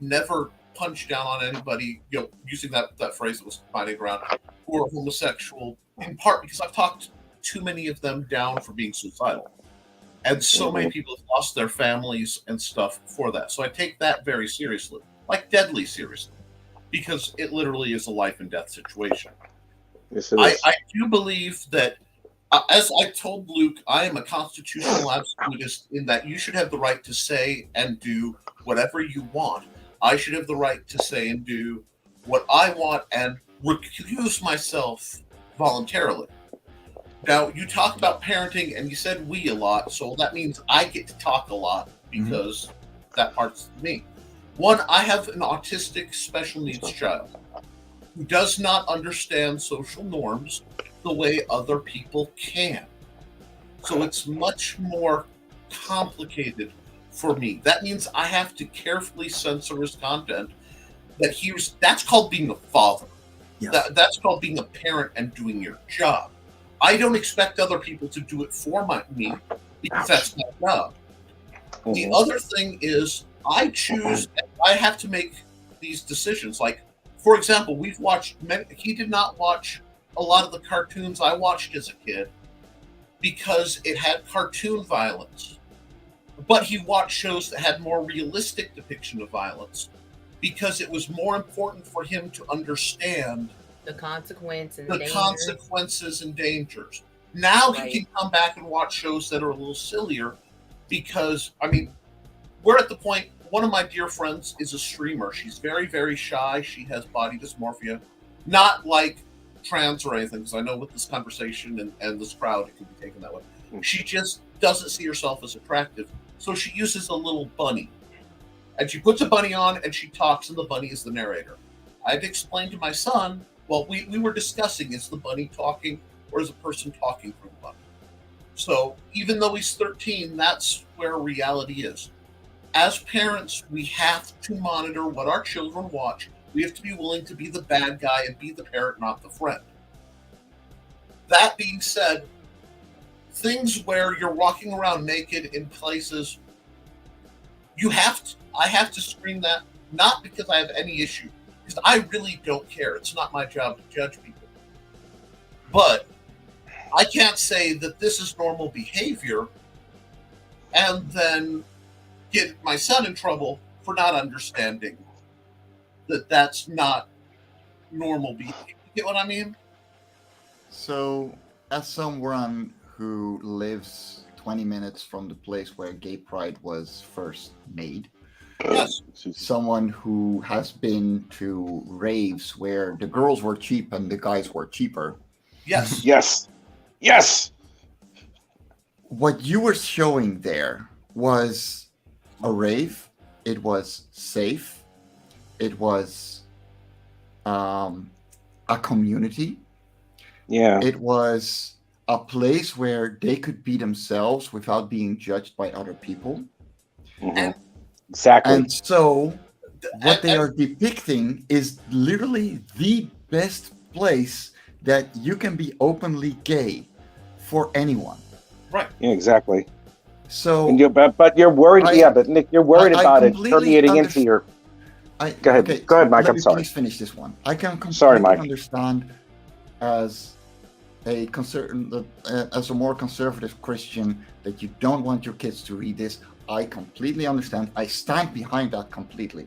never punch down on anybody, using that phrase that was finding around, who are homosexual, in part because I've talked too many of them down for being suicidal. And so many people have lost their families and stuff for that. So I take that very seriously, like deadly seriously, because it literally is a life and death situation. Yes, it is. I do believe that, as I told Luke, I am a constitutional absolutist in that you should have the right to say and do whatever you want. I should have the right to say and do what I want and recuse myself voluntarily. Now, you talk about parenting, and you said we a lot, so that means I get to talk a lot because that part's me. One, I have an autistic special needs child who does not understand social norms the way other people can. So it's much more complicated for me. That means I have to carefully censor his content. That's called being a father. yes. That's called being a parent and doing your job. I don't expect other people to do it for me because that's my job. The other thing is I choose, I have to make these decisions. Like, for example, he did not watch a lot of the cartoons I watched as a kid because it had cartoon violence. But he watched shows that had more realistic depiction of violence because it was more important for him to understand the consequences and dangers. Now Right. he can come back and watch shows that are a little sillier because, we're at the point, one of my dear friends is a streamer. She's very, very shy. She has body dysmorphia. Not like trans or anything, because I know with this conversation and this crowd, it can be taken that way. She just doesn't see herself as attractive. So she uses a little bunny. And she puts a bunny on and she talks, and the bunny is the narrator. I had to explain to my son, well, we were discussing, is the bunny talking or is a person talking through the bunny? So even though he's 13, that's where reality is. As parents, we have to monitor what our children watch. We have to be willing to be the bad guy and be the parent, not the friend. That being said, things where you're walking around naked in places, I have to screen that, not because I have any issue, because I really don't care. It's not my job to judge people. But I can't say that this is normal behavior and then get my son in trouble for not understanding that that's not normal behavior. You get what I mean? So, as someone who lives 20 minutes from the place where gay pride was first made, Yes. someone who has been to raves where the girls were cheap and the guys were cheaper, Yes. Yes. what you were showing there was a rave. It was safe. It was a community. Yeah. It was a place where they could be themselves without being judged by other people. Mhm. Exactly. And so what they are depicting is literally the best place that you can be openly gay for anyone. Right. Yeah, exactly. So, And but you're worried. But Nick, you're worried I about it completely permeating into your. Go ahead. Go ahead, Mike. Let I'm me sorry. please finish this one. I can Sorry, completely Mike. understand as a more conservative Christian that you don't want your kids to read this. I completely understand. I stand behind that completely.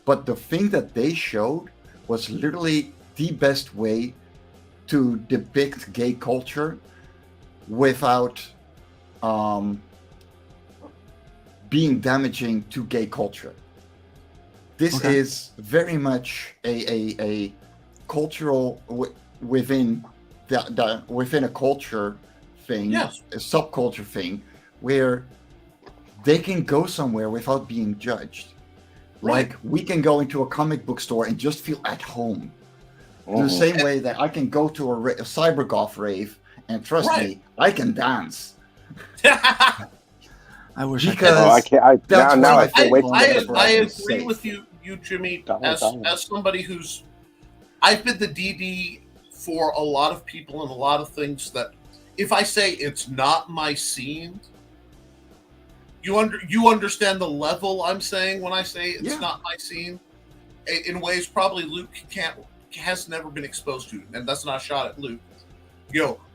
But the thing that they showed was literally the best way to depict gay culture without being damaging to gay culture. This is very much a cultural within within a culture thing, Yes. a subculture thing, where they can go somewhere without being judged. Right. Like we can go into a comic book store and just feel at home. The same way that I can go to a cyber goth rave and trust me, I can dance. I wish Because Oh, I can't. that's Now what I can't wait to I get agree safe. with you, Jimmy, Don't. as somebody who's I've been the DD for a lot of people and a lot of things that if I say it's not my scene, you understand the level I'm saying when I say it's not my scene in ways probably Luke has never been exposed to, and that's not a shot at Luke.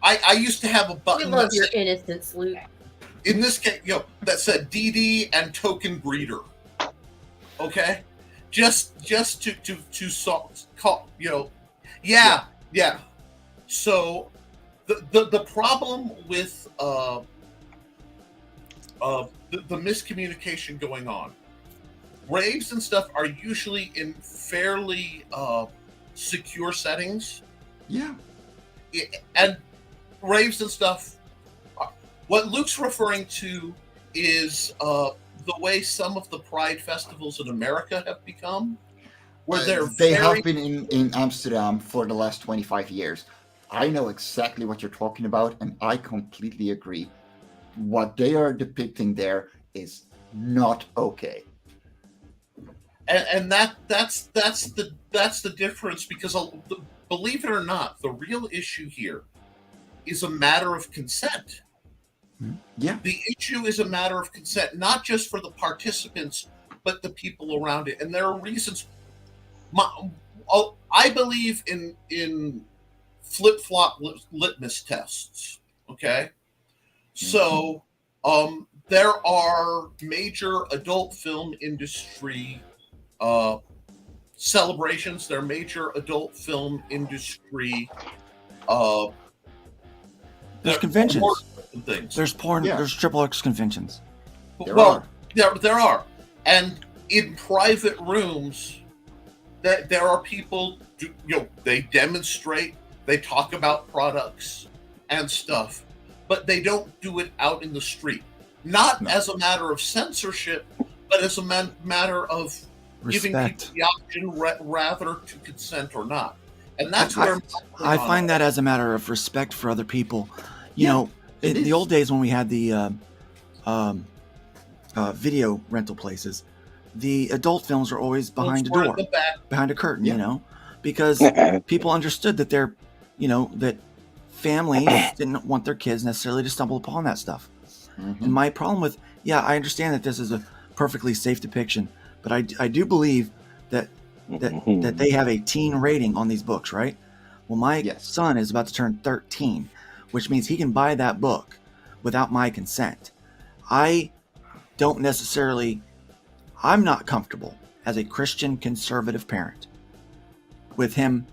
I used to have a We button love that your said, innocence, Luke. in this case, that said DD and token breeder. Okay, just to call, yeah. So the problem with the miscommunication going on, raves and stuff are usually in fairly secure settings. Yeah. And raves and stuff. What Luke's referring to is the way some of the pride festivals in America have become, where they have been in Amsterdam for the last 25 years. I know exactly what you're talking about, and I completely agree. What they are depicting there is not okay. and that's the difference, because believe it or not, the real issue here is a matter of consent. Yeah. The issue is a matter of consent, not just for the participants, but the people around it. And there are reasons. I believe in flip-flop litmus tests. Okay, so there are major adult film industry celebrations. There are major adult film industry. There's conventions. Things. There's porn. Yeah. There's triple X conventions. There are, and in private rooms, that there are people. They demonstrate, they talk about products and stuff, but they don't do it out in the street. Not as a matter of censorship, but as a matter of giving people Respect. the option rather to consent or not. And that's where I find that as a matter of respect for other people. You know, in is. the old days when we had the video rental places, the adult films were always behind a were in door, the back. behind a curtain, Yeah. you know, because people understood that that families didn't want their kids necessarily to stumble upon that stuff. Mhm. And my problem with, I understand that this is a perfectly safe depiction, but I do believe that they have a teen rating on these books, right? Well, my son is about to turn 13, which means he can buy that book without my consent. I'm not comfortable as a Christian conservative parent with him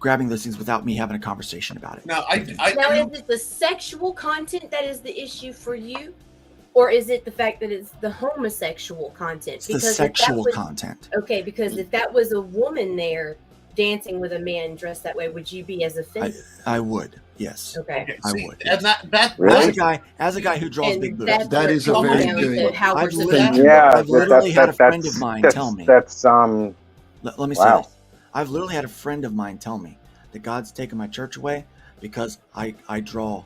grabbing those things without me having a conversation about it. Now, Now, is it the sexual content that is the issue for you, or is it the fact that it's the homosexual content? It's the sexual content. Okay, because if that was a woman there dancing with a man dressed that way, would you be as offended? I would, yes. Okay. I would. And that As a guy who draws And big boobs. that's That where is a it very comes down good to how we're I've supposed literally- to- Yeah, I've literally had a friend of mine tell me. That's Let me say Wow. this. I've literally had a friend of mine tell me that God's taken my church away because I draw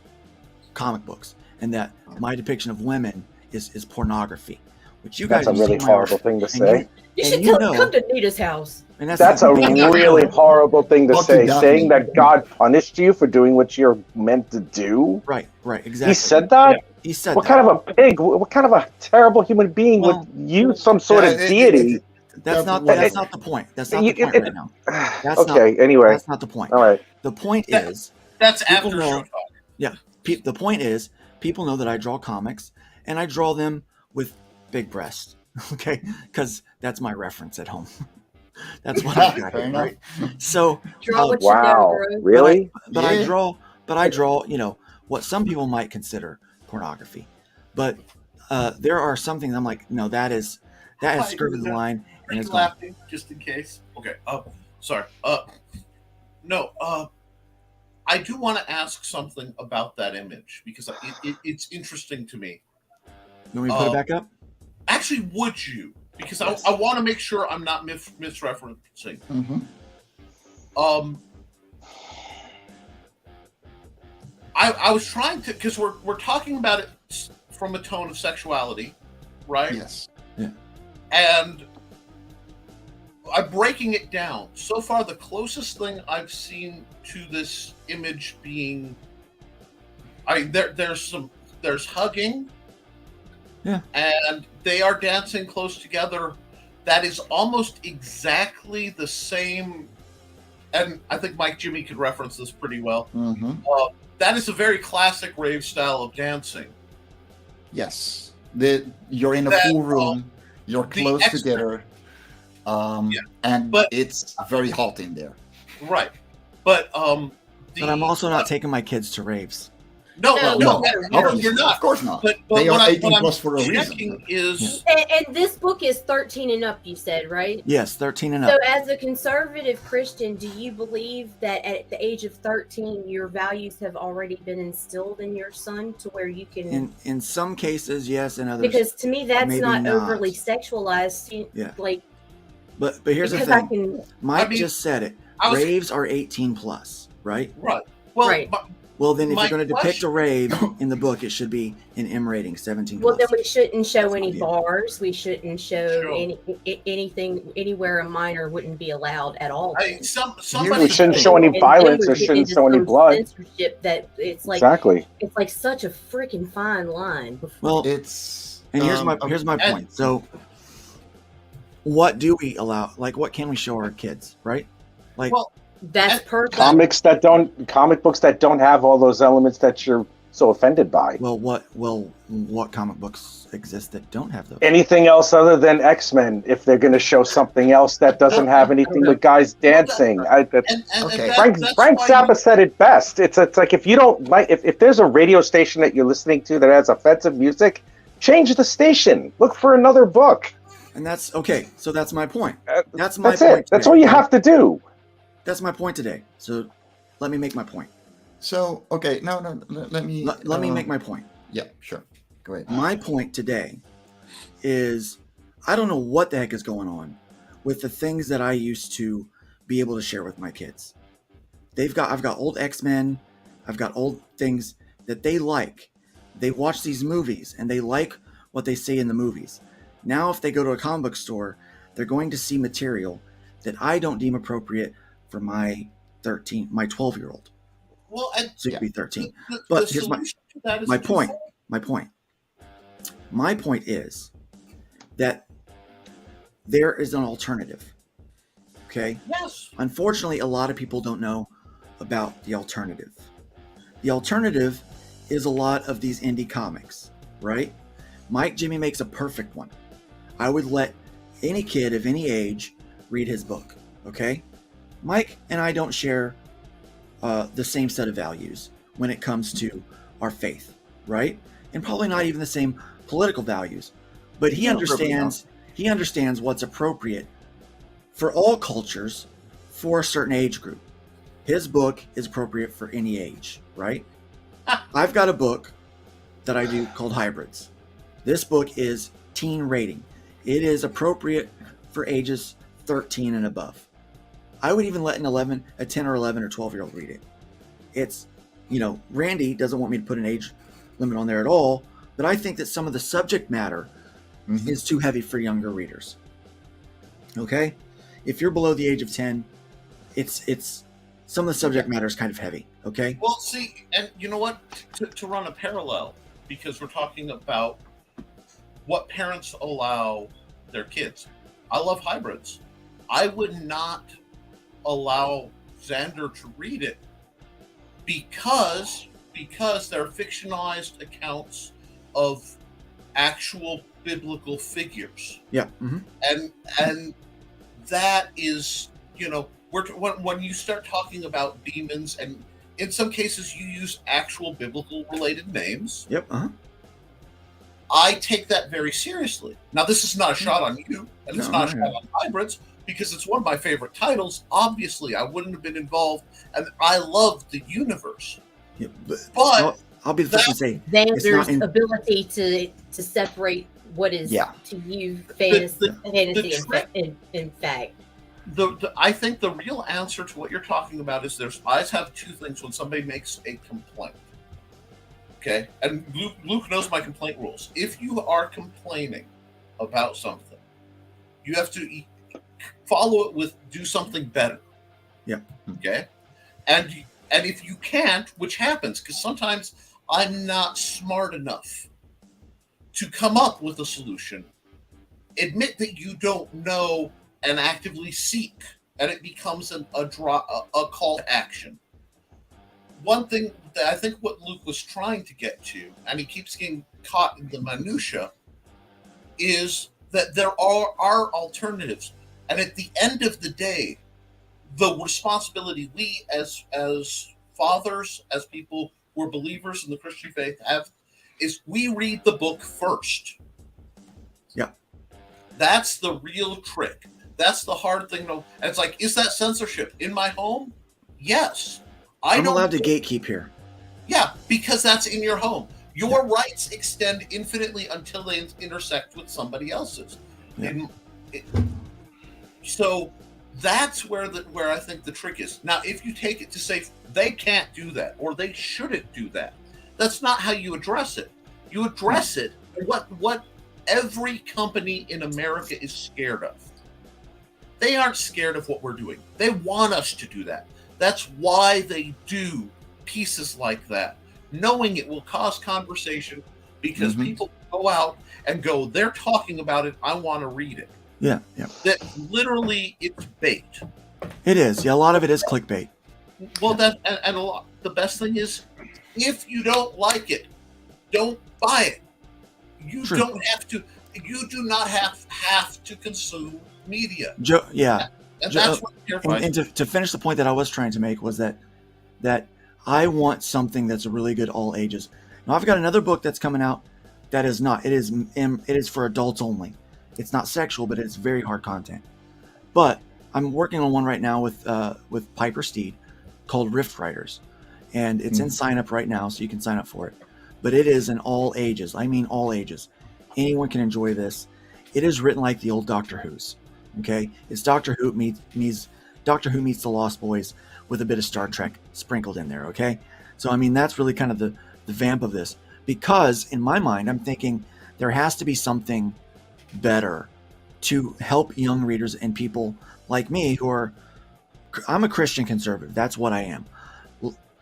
comic books and that my depiction of women is pornography. which you guys That's a have really seen my horrible art, thing to and say. You and should you tell know- come to Nita's house. And That's a really horrible thing to Not to say. Daphne. Saying that God punished you for doing what you're meant to do. right, exactly. He said that. He said What that. kind of a pig? What kind of a terrible human being Well, would use some sort of deity? That's not the point. That's not the point right now. That's Okay. not, Anyway, that's not the point. all right. The point That- is, That's People after know- show talk. the point is, people know that I draw comics, and I draw them with big breasts. Okay, because that's my reference at home. That's what I got Fair here, enough. right? So, Draw um, what you know, Wow. bro. Really? but Yeah. I draw, you know, what some people might consider pornography, but there are some things I'm like, no, that has skirted the line, Are and you it's gone. laughing just in case? Okay. Sorry. No. I do want to ask something about that image because it's interesting to me. You want me to put it back up? Actually, would you? Because Yes. I want to make sure I'm not misreferencing. Mm-hmm. I was trying to, because we're talking about it from a tone of sexuality, right? Yes. And I'm breaking it down. So far, the closest thing I've seen to this image being, there's hugging, Yeah. and they are dancing close together. That is almost exactly the same, and I think Mike Jimmy could reference this pretty well. Mm-hmm. That is a very classic rave style of dancing. Yes. You're in a That, full room. You're the close extra- together. And But- it's very hot in there. Right. But But I'm also not taking my kids to raves. No, Obviously, you're not. Of course not. But They are what 18 I'm plus for a checking reason. is And this book is 13 and up, you said, right? Yes, 13 and up. So, as a conservative Christian, do you believe that at the age of 13, your values have already been instilled in your son to where you can? In some cases, yes, in others. Because to me, that's maybe not not. overly sexualized. Yeah. Like, But here's the because I thing. can. Mike I mean, just said it. I was- Raves are 18 plus, right? right. Well, Right. Well, then if My you're going to depict question- a rave in the book, it should be an M rating, 17 Well, plus. then we shouldn't show That's any my view. bars. We shouldn't show Sure. anything anywhere a minor wouldn't be allowed at all. somebody We shouldn't show any And violence or it shouldn't just show any some blood. Censorship that it's like Exactly. it's like such a freaking fine line. Well, It's and here's my and- point. So, what do we allow? Like, what can we show our kids? Right? Like, Well, That's perfect. Comic books that don't have all those elements that you're so offended by. what comic books exist that don't have those? Anything else other than X-Men, if they're going to show something else that doesn't have anything with guys dancing. Okay. Frank that's Frank why Zappa said it best. It's like if you don't like if there's a radio station that you're listening to that has offensive music, change the station. Look for another book. And that's okay. So that's my point. That's my That's point. it. That's today. all you have to do. That's my point today. So let me make my point. so okay. No. Let me. Let me make my point. Yeah, sure. Go ahead. My point today is I don't know what the heck is going on with the things that I used to be able to share with my kids. I've got old X-Men, I've got old things that they like. They watch these movies and they like what they see in the movies. Now if they go to a comic book store, they're going to see material that I don't deem appropriate for my 12-year-old. Well, and So it could be 13. the But here's solution to that is my to point. conform. My point is that there is an alternative. Okay? Yes. Unfortunately, a lot of people don't know about the alternative. The alternative is a lot of these indie comics, right? Mike Jimmy makes a perfect one. I would let any kid of any age read his book, okay? Mike and I don't share the same set of values when it comes to our faith, right? And probably not even the same political values. But he No, probably understands what's appropriate for all cultures for a certain age group. His book is appropriate for any age, right? I've got a book that I do called Hybrids. This book is teen rating. It is appropriate for ages 13 and above. I would even let a 10 or 11 or 12-year-old read it. It's, Randy doesn't want me to put an age limit on there at all, but I think that some of the subject matter Mhm. is too heavy for younger readers. Okay, if you're below the age of 10, it's some of the subject matter is kind of heavy. Okay, Well, see, and you know what? To run a parallel, because we're talking about what parents allow their kids. I love hybrids. I would not allow Xander to read it because they're fictionalized accounts of actual biblical figures, yeah, and that is, when you start talking about demons, and in some cases you use actual biblical related names. yep, I take that very seriously. Now, this is not a shot on you, and it's No, not a no, shot on hybrids, because it's one of my favorite titles. Obviously, I wouldn't have been involved, and I love the universe. yeah. But I'll be the first to say Xander's not in- ability to separate what is Yeah. to you fantasy, the trick- in fact. I think the real answer to what you're talking about is I always have two things when somebody makes a complaint. Okay, and Luke knows my complaint rules. If you are complaining about something, you have to follow it with do something better. Yeah. Okay, and if you can't, which happens because sometimes I'm not smart enough to come up with a solution, admit that you don't know and actively seek, and it becomes a call to action. One thing that I think what Luke was trying to get to, and he keeps getting caught in the minutia, is that there are alternatives, and at the end of the day, the responsibility we as fathers, as people who are believers in the Christian faith have, is we read the book first. Yeah. That's the real trick. That's the hard thing to. And it's like, is that censorship in my home? Yes. I'm allowed to gatekeep here. Yeah, because that's in your home. Your rights extend infinitely until they intersect with somebody else's. Yeah. So that's where I think the trick is. Now, if you take it to say they can't do that or they shouldn't do that, that's not how you address it. You address it what every company in America is scared of. They aren't scared of what we're doing. They want us to do that. That's why they do pieces like that, knowing it will cause conversation because people go out and go, they're talking about it, I want to read it. Yeah. That literally it's bait. It is. Yeah, a lot of it is clickbait. Well, and a lot. The best thing is, if you don't like it, don't buy it. You True. don't have to. You do not have to consume media. Yeah. And that's what terrifies. And to finish the point that I was trying to make was that I want something that's really good all ages. Now I've got another book that's coming out that is not. It is for adults only. It's not sexual, but it's very hard content. But I'm working on one right now with Piper Steed called Rift Riders, and it's in sign up right now, so you can sign up for it. But it is in all ages. I mean all ages. Anyone can enjoy this. It is written like the old Doctor Who's. Okay, it's Doctor Who meets the Lost Boys with a bit of Star Trek sprinkled in there. Okay, so I mean that's really kind of the vamp of this, because in my mind I'm thinking there has to be something better to help young readers and people like me who are. I'm a Christian conservative. That's what I am.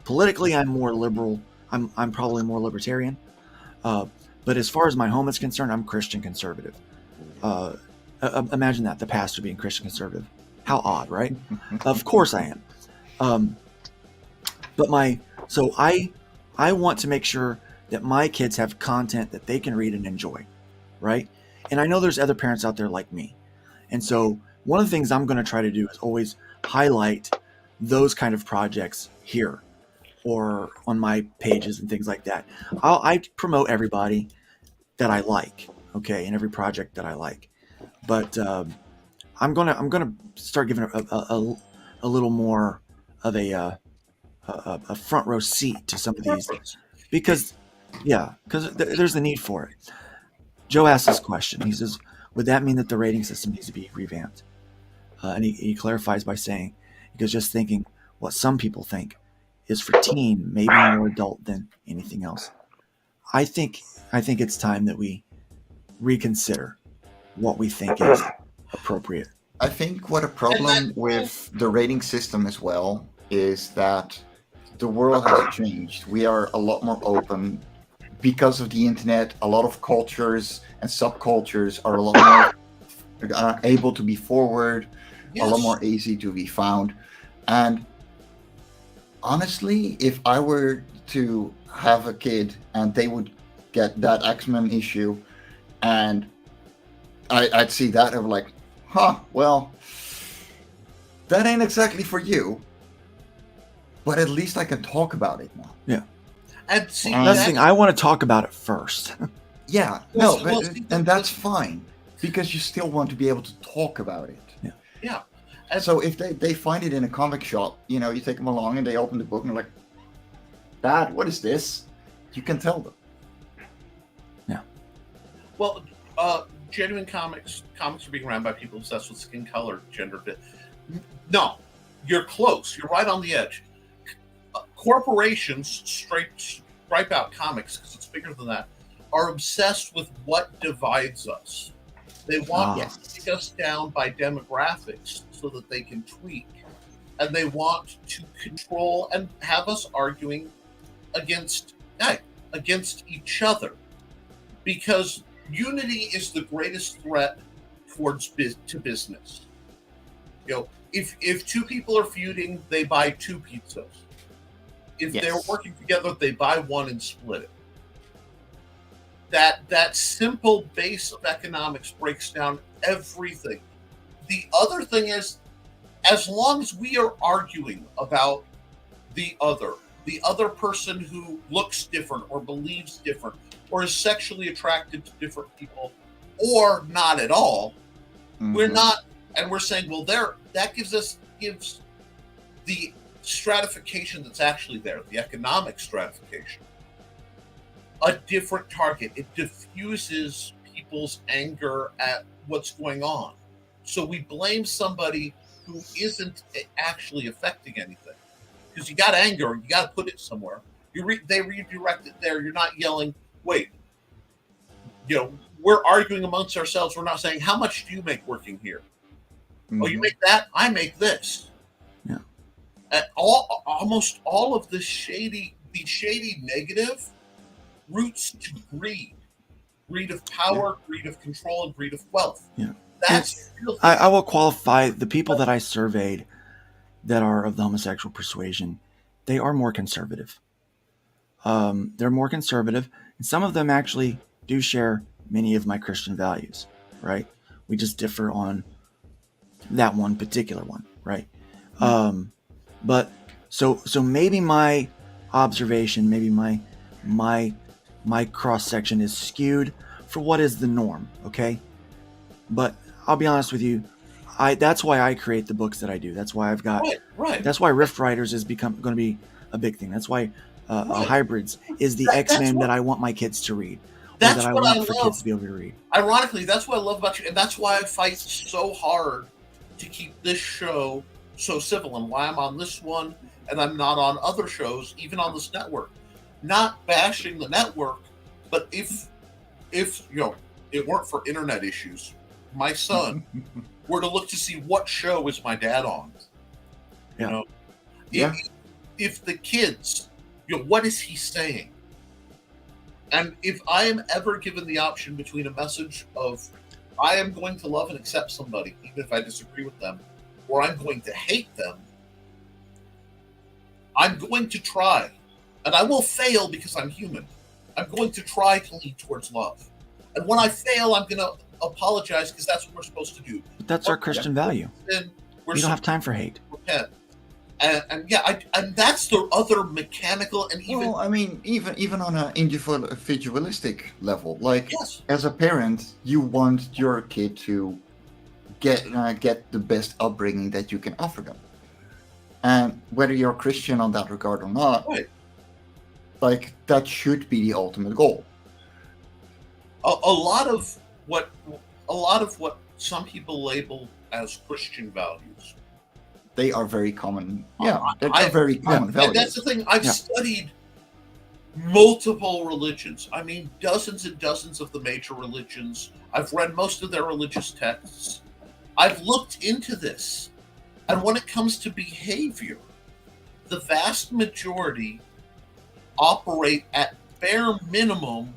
Politically, I'm more liberal. I'm probably more libertarian. But as far as my home is concerned, I'm Christian conservative. Imagine that, the pastor being Christian conservative. How odd, right? Of course I am. But I want to make sure that my kids have content that they can read and enjoy, right? And I know there's other parents out there like me. And so one of the things I'm going to try to do is always highlight those kind of projects here or on my pages and things like that. I promote everybody that I like, okay, and every project that I like. But I'm gonna start giving a little more of a front row seat to some of these, because there's the need for it. Joe asked this question. He says, "Would that mean that the rating system needs to be revamped?" And he clarifies by saying, "Because just thinking what some people think is for teen, maybe more adult than anything else." I think it's time that we reconsider what we think is appropriate. I think what a problem with the rating system as well is that the world has changed. We are a lot more open because of the internet. A lot of cultures and subcultures are a lot more able to be forward, a lot more easy to be found. And honestly, if I were to have a kid and they would get that X-Men issue and I'd see that, I'd be like, well, that ain't exactly for you, but at least I can talk about it now. Yeah. And see, That's the thing. I want to talk about it first. Yeah, and that's fine, because you still want to be able to talk about it. Yeah. Yeah. And so if they find it in a comic shop, you take them along and they open the book and they're like, Dad, what is this? You can tell them. Yeah. Well, genuine comics are being ran by people obsessed with skin color, gender. No, you're close. You're right on the edge. Corporations, stripe out comics, because it's bigger than that, are obsessed with what divides us. They want to take us down by demographics so that they can tweak. And they want to control and have us arguing against each other. Because unity is the greatest threat to business. If two people are feuding, they buy 2 pizzas. If they're working together, they buy one and split it. That simple base of economics breaks down everything. The other thing is, as long as we are arguing about the other person who looks different or believes different or is sexually attracted to different people or not at all, we're not, and we're saying, well, that gives the stratification that's actually there, the economic stratification, a different target. It diffuses people's anger at what's going on. So we blame somebody who isn't actually affecting anything. Because you got anger, you got to put it somewhere. They redirect it there. You're not yelling, wait, we're arguing amongst ourselves. We're not saying, how much do you make working here? Oh, you make that? I make this. Yeah. And almost all of the shady negative roots to greed of power, greed of control, and greed of wealth. Yeah. That's I will qualify the people that I surveyed that are of the homosexual persuasion. They are more conservative. They're more conservative, and some of them actually do share many of my Christian values, right? We just differ on that one particular one, right? But so maybe my observation, maybe my cross section is skewed for what is the norm, okay? But I'll be honest with you, that's why I create the books that I do. That's why I've got right. That's why Rift Riders is going to be a big thing. That's why Hybrids is the X-Men that I want my kids to read. That's that I what want I for love. kids to be able to read. Ironically, that's what I love about you, and that's why I fight so hard to keep this show so civil, and why I'm on this one and I'm not on other shows, even on this network. Not bashing the network, but if it weren't for internet issues, my son were to look to see what show is my dad on. If the kids, what is he saying? And if I am ever given the option between a message of I am going to love and accept somebody, even if I disagree with them, or I'm going to hate them, I'm going to try. And I will fail because I'm human. I'm going to try to lead towards love. And when I fail, I'm going to apologize because that's what we're supposed to do. But that's our Christian value. Then We don't have time for hate. Repent. And that's the other mechanical and even. Well, I mean, even on an individualistic level, like Yes. as a parent, you want your kid to get the best upbringing that you can offer them, and whether you're Christian on that regard or not, Right. like that should be the ultimate goal. A lot of what some people label as Christian values. They are very common. Yeah, they're very common values. And that's the thing. I've Yeah. studied multiple religions. I mean, dozens and dozens of the major religions. I've read most of their religious texts. I've looked into this. And when it comes to behavior, the vast majority operate at bare minimum,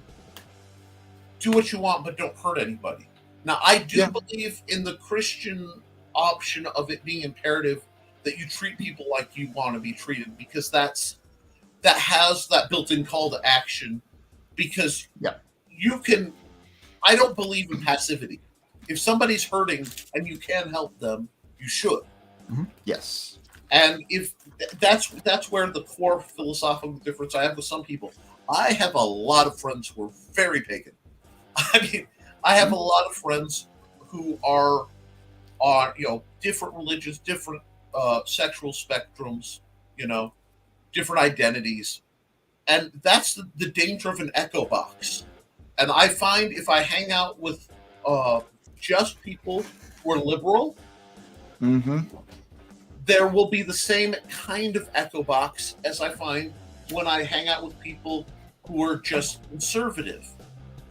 do what you want, but don't hurt anybody. Now, I do believe in the Christian option of it being imperative that you treat people like you want to be treated, because that has that built-in call to action. Because you can, I don't believe in passivity. If somebody's hurting and you can help them, you should. Mm-hmm. Yes. And if that's where the core philosophical difference I have with some people. I have a lot of friends who are very pagan. I mean, I have a lot of friends who are different religions, different sexual spectrums, different identities, and that's the danger of an echo box. And I find if I hang out with just people who are liberal, there will be the same kind of echo box as I find when I hang out with people who are just conservative.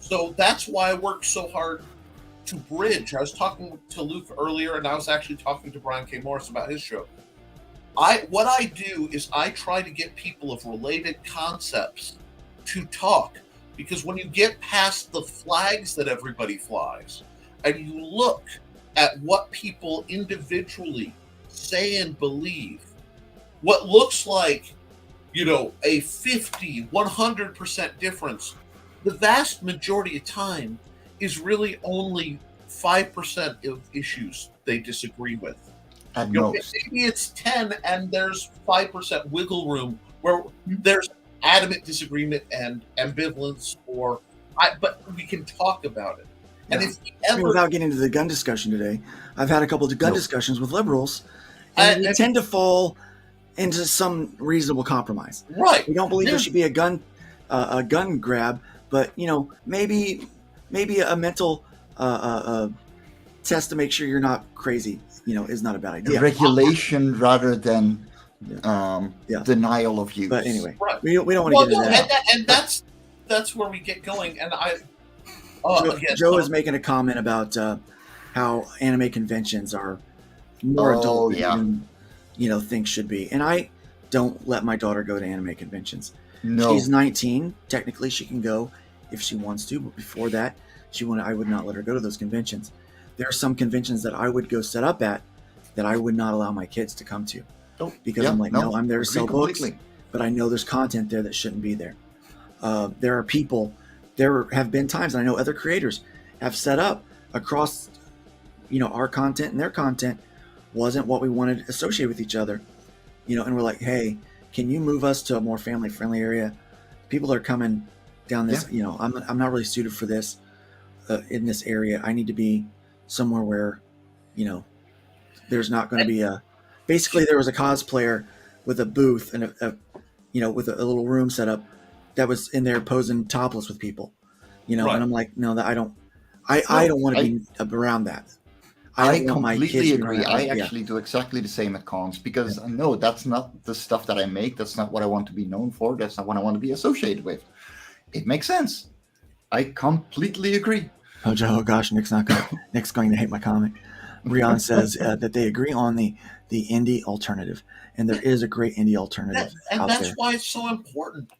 So that's why I work so hard to bridge. I was talking to Luke earlier, and I was actually talking to Brian K. Morris about his show. What I do is I try to get people of related concepts to talk, because when you get past the flags that everybody flies, and you look at what people individually say and believe, what looks like, a 50, 100% difference, the vast majority of time is really only 5% of issues they disagree with. Maybe it's 10 and there's 5% wiggle room where there's adamant disagreement and ambivalence, but we can talk about it. Yeah. And if we ever, without getting into the gun discussion today, I've had a couple of gun discussions with liberals, and we tend to fall into some reasonable compromise. Right. We don't believe there should be a gun grab, but maybe a mental test to make sure you're not crazy, is not a bad idea. Regulation rather than denial of use. But anyway, right. we don't want to get into that. And that's where we get going. And Joe is making a comment about how anime conventions are more adult than things should be. And I don't let my daughter go to anime conventions. No. She's 19. Technically, she can go if she wants to, but before that, I would not let her go to those conventions. There are some conventions that I would go set up at that I would not allow my kids to come to, because I'm like, no, I'm there to sell books, but I know there's content there that shouldn't be there. There are people. There have been times, and I know other creators have set up across, our content and their content wasn't what we wanted to associate with each other, and we're like, hey, can you move us to a more family-friendly area? People are coming down this, I'm not really suited for this in this area. I need to be somewhere where, there's not going to be basically there was a cosplayer with a booth and with a little room set up that was in there posing topless with people, and I'm like, no, that I don't want to be around that. I completely agree. I actually do exactly the same at cons, because I know that's not the stuff that I make. That's not what I want to be known for. That's not what I want to be associated with. It makes sense. I completely agree. Oh, Joe, gosh, Nick's going to hate my comment. Rian says that they agree on the indie alternative, and there is a great indie alternative out there. And that's why it's so important,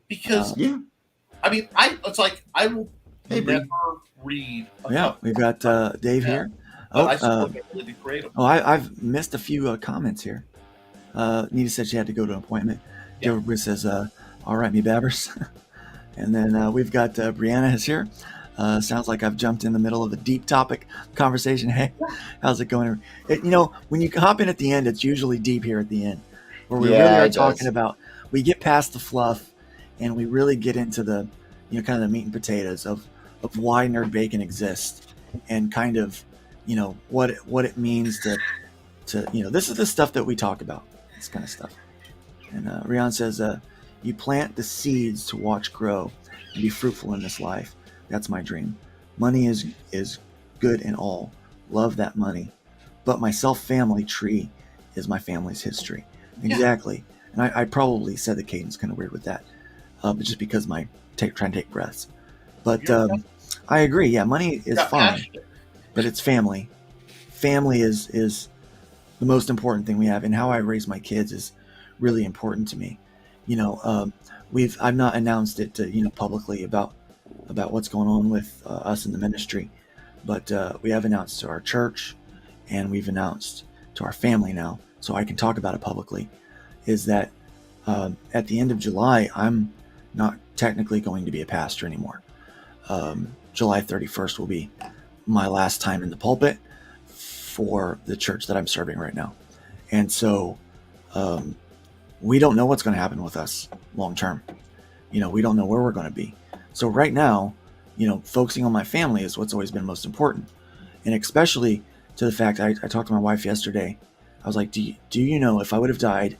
because I mean, I will never read. We've got Dave here. I've missed a few comments here. Nita said she had to go to an appointment. Joe says, "All right, me babbers." And then we've got Brianna is here. Sounds like I've jumped in the middle of a deep topic conversation. Hey, how's it going? When you hop in at the end, it's usually deep here at the end, where we really are talking about. We get past the fluff, and we really get into the, kind of the meat and potatoes of why Nerd Bacon exists, and kind of, what it means to this is the stuff that we talk about. This kind of stuff. And Rian says, you plant the seeds to watch grow and be fruitful in this life. That's my dream. Money is good and all. Love that money. But my self-family tree is my family's history. Exactly. And I probably said the cadence kind of weird with that. just because trying to take breaths. But You're I agree. Yeah, money is got fine, passionate. but it's family. Family is the most important thing we have, and how I raise my kids is really important to me. You know, I've not announced it to, publicly about what's going on with us in the ministry, but we have announced to our church, and we've announced to our family now, so I can talk about it publicly. Is that at the end of July, I'm not technically going to be a pastor anymore. July 31st will be my last time in the pulpit for the church that I'm serving right now. And so we don't know what's going to happen with us long term. We don't know where we're going to be. So right now, focusing on my family is what's always been most important. And especially to the fact, I talked to my wife yesterday. I was like, do you know, if I would have died,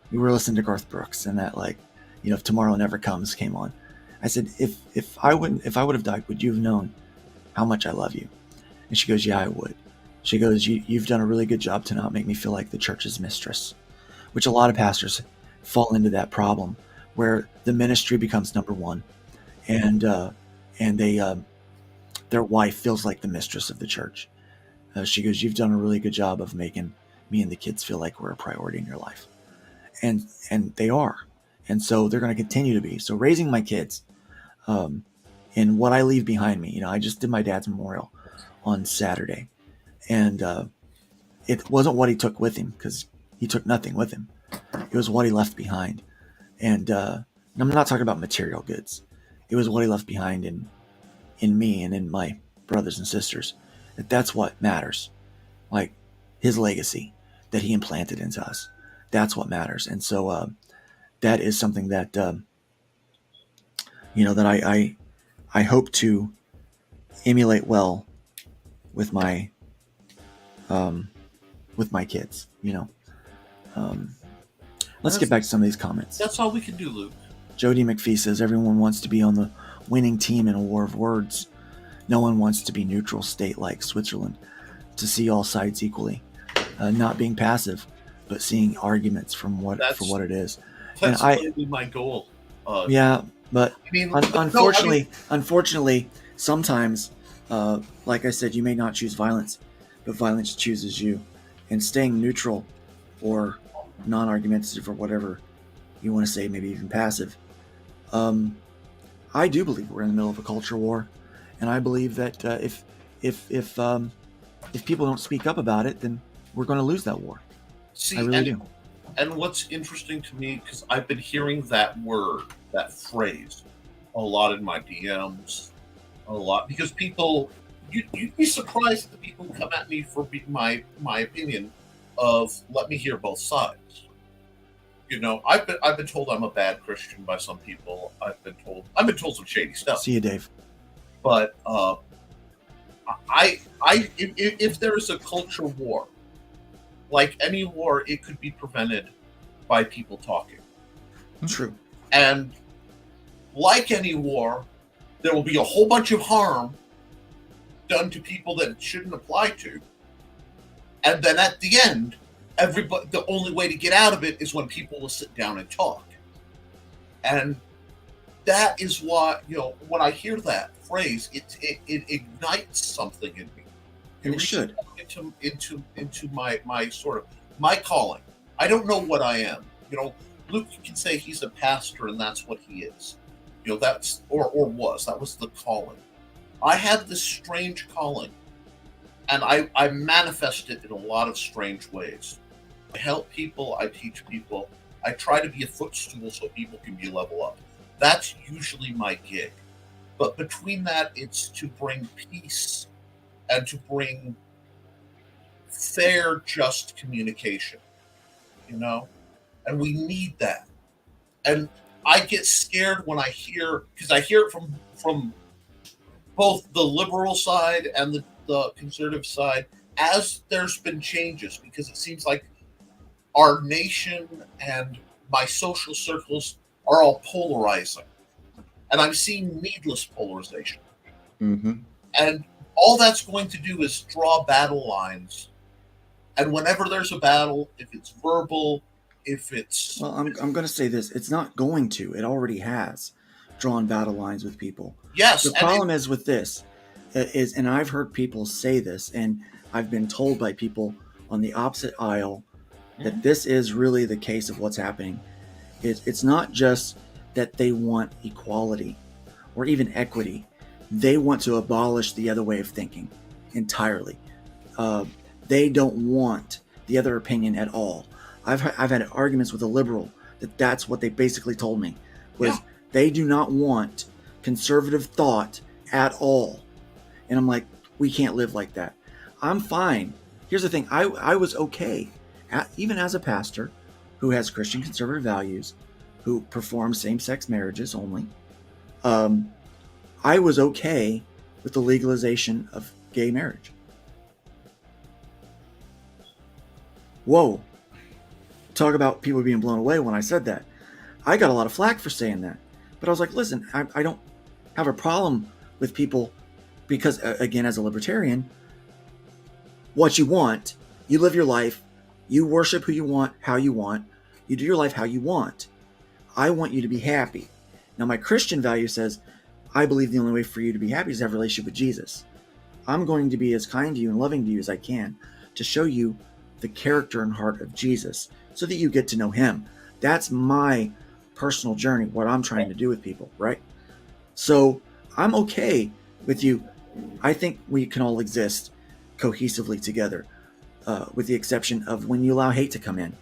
we were listening to Garth Brooks, and that, like, If Tomorrow Never Comes came on. I said, if I would have died, would you have known how much I love you? And she goes, yeah, I would. She goes, you've done a really good job to not make me feel like the church's mistress, which a lot of pastors fall into that problem, where the ministry becomes number one, and they their wife feels like the mistress of the church. She goes, you've done a really good job of making me and the kids feel like we're a priority in your life. And they are. And so they're going to continue to be. So raising my kids, and what I leave behind me, I just did my dad's memorial on Saturday, and it wasn't what he took with him, because he took nothing with him. It was what he left behind. And I'm not talking about material goods. It was what he left behind in me and in my brothers and sisters. That's what matters. Like his legacy that he implanted into us. That's what matters. And so that is something that that I hope to emulate well with my kids. Let's get back to some of these comments. That's all we can do, Luke. Jody McPhee says everyone wants to be on the winning team in a war of words. No one wants to be neutral state like Switzerland, to see all sides equally, not being passive, but seeing arguments for what it is. That's And really my goal. Yeah, but I mean, unfortunately, sometimes, like I said, you may not choose violence, but violence chooses you. And staying neutral or non-argumentative or whatever you want to say, maybe even passive. I do believe we're in the middle of a culture war, and I believe that if people don't speak up about it, then we're going to lose that war. See, I really do. And what's interesting to me, because I've been hearing that word, that phrase, a lot in my DMs, a lot, because people, you'd be surprised at the people who come at me for my opinion of let me hear both sides. I've been told I'm a bad Christian by some people. I've been told some shady stuff. See you, Dave. But if there is a culture war, like any war, it could be prevented by people talking. True. And like any war, there will be a whole bunch of harm done to people that it shouldn't apply to. And then at the end, the only way to get out of it is when people will sit down and talk. And that is why, when I hear that phrase, it ignites something in me. It should. Into my sort of my calling. I don't know what I am. Luke can say he's a pastor and that's what he is. That's or was. That was the calling. I had this strange calling, and I manifest it in a lot of strange ways. I help people, I teach people, I try to be a footstool so people can be level up. That's usually my gig. But between that, it's to bring peace and to bring fair, just communication, and we need that. And I get scared when I hear, because I hear it from both the liberal side and the conservative side, as there's been changes, because it seems like our nation and my social circles are all polarizing. And I'm seeing needless polarization. Mm-hmm. And all that's going to do is draw battle lines. And whenever there's a battle, if it's verbal if it's Well, I'm going to say this. It's not going to. It already has drawn battle lines with people. yes, The and problem is with this is, and I've heard people say this, and I've been told by people on the opposite aisle that this is really the case of what's happening. It's not just that they want equality or even equity. They want to abolish the other way of thinking entirely. They don't want the other opinion at all. I've had arguments with a liberal that's what they basically told me was they do not want conservative thought at all. And I'm like, we can't live like that. I'm fine. Here's the thing. I was okay, even as a pastor who has Christian conservative values, who performs same-sex marriages only. I was okay with the legalization of gay marriage. Whoa. Talk about people being blown away when I said that. I got a lot of flack for saying that. But I was like, listen, I don't have a problem with people because, again, as a libertarian, what you want, you live your life, you worship who you want, how you want, you do your life how you want. I want you to be happy. Now, my Christian value says, I believe the only way for you to be happy is to have a relationship with Jesus. I'm going to be as kind to you and loving to you as I can to show you the character and heart of Jesus so that you get to know him. That's my personal journey, what I'm trying to do with people, right? So I'm okay with you. I think we can all exist cohesively together, with the exception of when you allow hate to come in.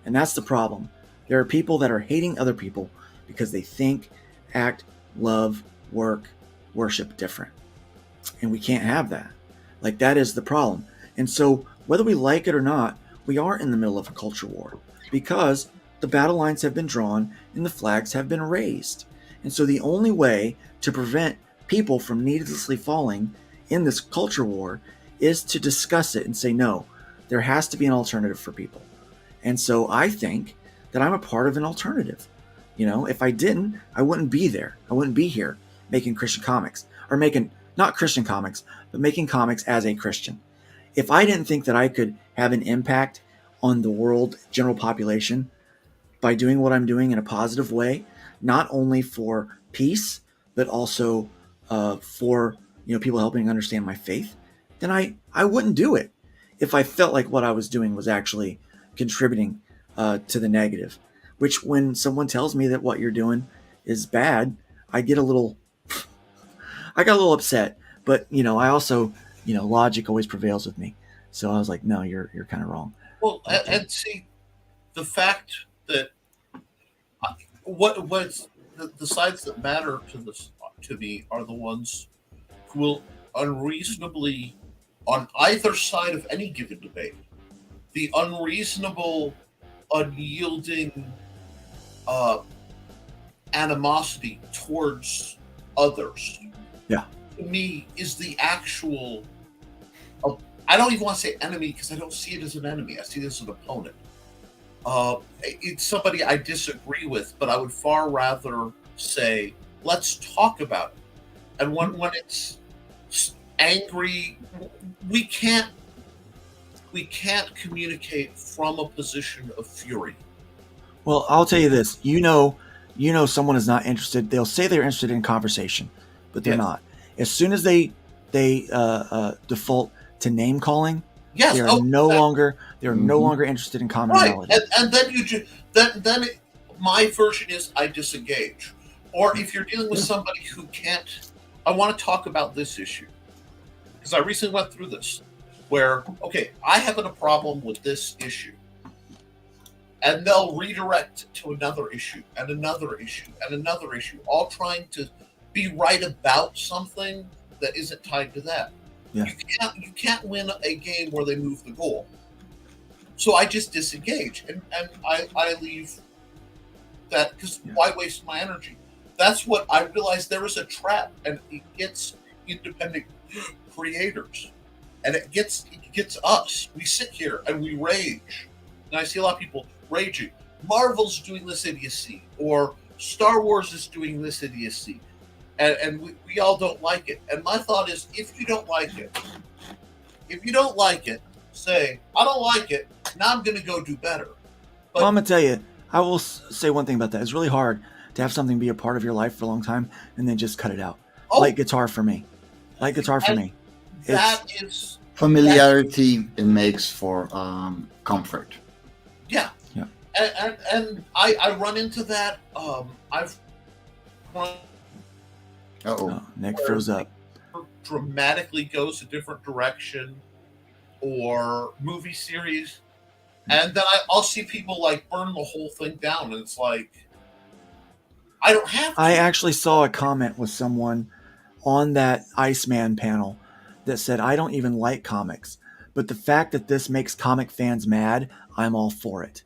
And that's the problem. There are people that are hating other people because they think, act, love, worship different. And we can't have that. Like, that is the problem. And so whether we like it or not, we are in the middle of a culture war because the battle lines have been drawn and the flags have been raised. And so the only way to prevent people from needlessly falling in this culture war is to discuss it and say, no, there has to be an alternative for people. And so I think that I'm a part of an alternative. You know, if I didn't, I wouldn't be there. I wouldn't be here making Christian comics, or making, not Christian comics, but making comics as a Christian. If I didn't think that I could have an impact on the world general population by doing what I'm doing in a positive way, not only for peace, but also for, you know, people helping understand my faith, then I wouldn't do it if I felt like what I was doing was actually contributing to the negative. Which, when someone tells me that what you're doing is bad, I got a little upset. But, you know, I also, you know, logic always prevails with me. So I was like, no, you're kind of wrong. Well, and see, the fact that what's the sides that matter to me are the ones who will unreasonably, on either side of any given debate, the unreasonable, unyielding animosity towards others. Yeah. To me, is the actual. I don't even want to say enemy because I don't see it as an enemy. I see it as an opponent. It's somebody I disagree with, but I would far rather say, let's talk about it. And when it's angry, we can't communicate from a position of fury. Well, I'll tell you this. You know, someone is not interested. They'll say they're interested in conversation, but they're not. As soon as they default to name calling, they are no longer interested in commonality. Right, and then then my version is I disengage. Or if you're dealing with somebody who can't, I want to talk about this issue because I recently went through this, where I have a problem with this issue, and they'll redirect to another issue and another issue and another issue, all trying to be right about something that isn't tied to that. Yeah. You can't win a game where they move the goal. So I just disengage and I leave that because why waste my energy? That's what I realized. There is a trap, and it gets independent creators, and it gets us. We sit here and we rage, and I see a lot of people raging. Marvel's doing this idiocy, or Star Wars is doing this idiocy. And we all don't like it. And my thought is, if you don't like it, say, I don't like it, now I'm going to go do better. But Well, I'm gonna tell you, I will say one thing about that. It's really hard to have something be a part of your life for a long time and then just cut it out. oh, Like guitar for me. Like guitar for And me. that is Familiarity it makes for comfort. yeah. Yeah. And I run into that. I've run Uh-oh. Oh, Nick froze up. dramatically goes a different direction or movie series, and then I'll see people like burn the whole thing down, and it's like I don't have to. I actually saw a comment with someone on that Iceman panel that said, I don't even like comics, but the fact that this makes comic fans mad, I'm all for it.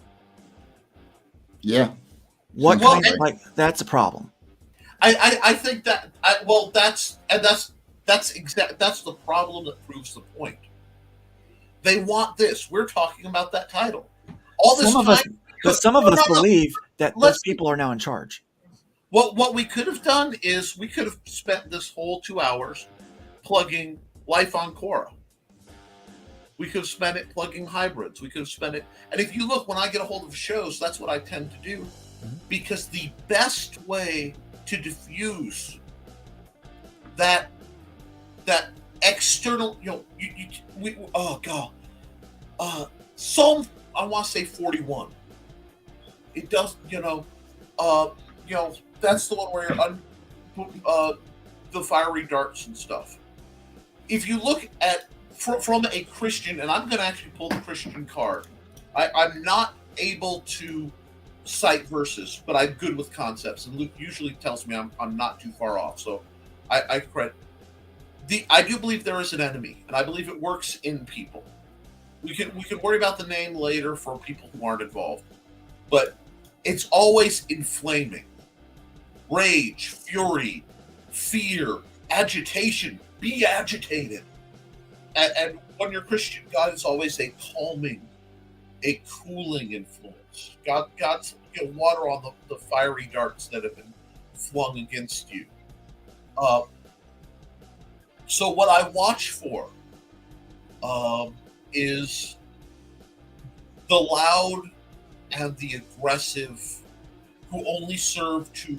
Yeah. What Well, kind of, like, that's a problem. I think that that's the problem that proves the point. They want this. We're talking about that title. All this Some of time, us, but some of No, us no, no. believe that those Let's- people are now in charge. What we could have done is we could have spent this whole 2 hours plugging Life on Quora. We could have spent it plugging hybrids. We could have spent it, and if you look, when I get a hold of shows, that's what I tend to do, because the best way to diffuse that external, Psalm, I want to say 41. It does, that's the one where you're the fiery darts and stuff. If you look at from a Christian, and I'm going to actually pull the Christian card. I'm not able to cite verses, but I'm good with concepts, and Luke usually tells me I'm not too far off. So I credit. I do believe there is an enemy, and I believe it works in people. We can worry about the name later for people who aren't involved, but it's always inflaming. Rage, fury, fear, agitation. Be agitated. And when you're Christian, God is always a calming, a cooling influence. God's water on the fiery darts that have been flung against you. So what I watch for is the loud and the aggressive, who only serve to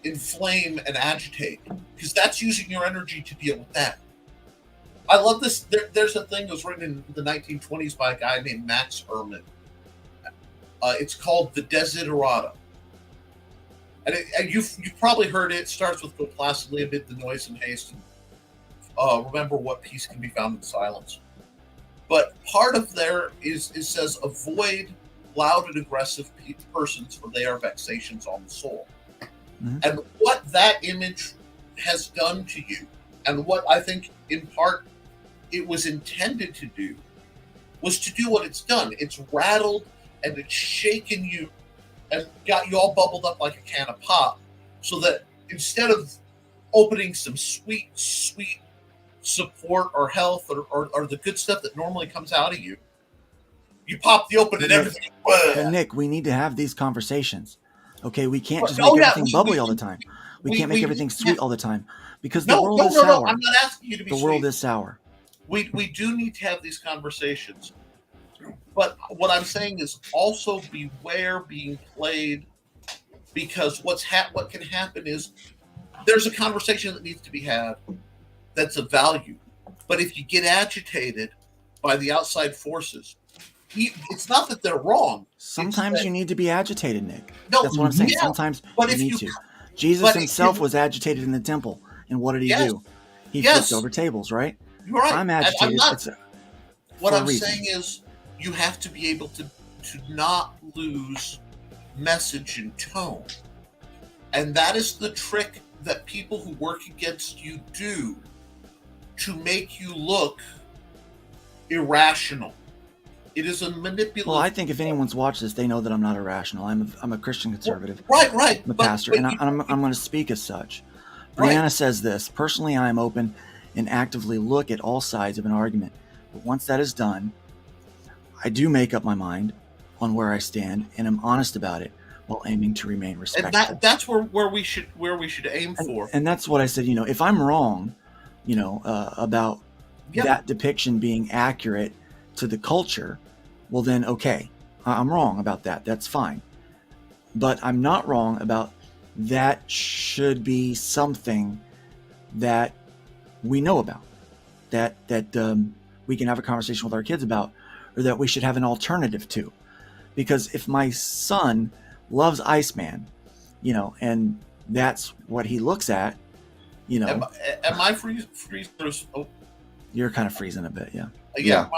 inflame and agitate, because that's using your energy to deal with that. I love this. There's a thing that was written in the 1920s by a guy named Max Ehrmann. It's called The Desiderata. And you've probably heard it. It starts with "Go placidly amid the noise and haste, and remember what peace can be found in silence." But part of there is it says, "Avoid loud and aggressive persons, for they are vexations on the soul." Mm-hmm. And what that image has done to you, and what I think in part it was intended to do, was to do what it's done. It's rattled and it's shaken you and got you all bubbled up like a can of pop, so that instead of opening some sweet support or health or the good stuff that normally comes out of you, you pop the open and everything. And Nick, we need to have these conversations. Okay, we can't just Oh, make yeah, everything bubbly all the time. We can't make everything sweet all the time, because the world is sour. I'm not asking you to be The sweet. world is sour. We do need to have these conversations. But what I'm saying is also beware being played, because what can happen is there's a conversation that needs to be had that's of value. But if you get agitated by the outside forces, it's not that they're wrong. Sometimes you need to be agitated, Nick. No, That's what I'm saying. yeah, Sometimes but you if need you- to. Jesus but if himself you- was agitated in the temple, and what did he Yes. do? He Yes. flipped over tables, right? You're right. I'm And agitated. not- what for a I'm reason. saying is you have to be able to not lose message and tone. And that is the trick that people who work against you do to make you look irrational. It is a manipulative. Well, I think if anyone's watched this, they know that I'm not irrational. I'm a Christian conservative. Right. I'm a But- pastor, but and you- I'm going to speak as such. Right. Brianna says this: personally, I am open and actively look at all sides of an argument. But once that is done, I do make up my mind on where I stand, and I'm honest about it while aiming to remain respectful. and that's where we should aim for. And that's what I said. If I'm wrong, about Yeah. that depiction being accurate to the culture, well then, okay, I'm wrong about that. That's fine. But I'm not wrong about that should be something that we know about, that we can have a conversation with our kids about, or that we should have an alternative to. Because if my son loves Iceman, and that's what he looks at, Am I freezing? Oh, you're kind of freezing a bit, yeah. yeah.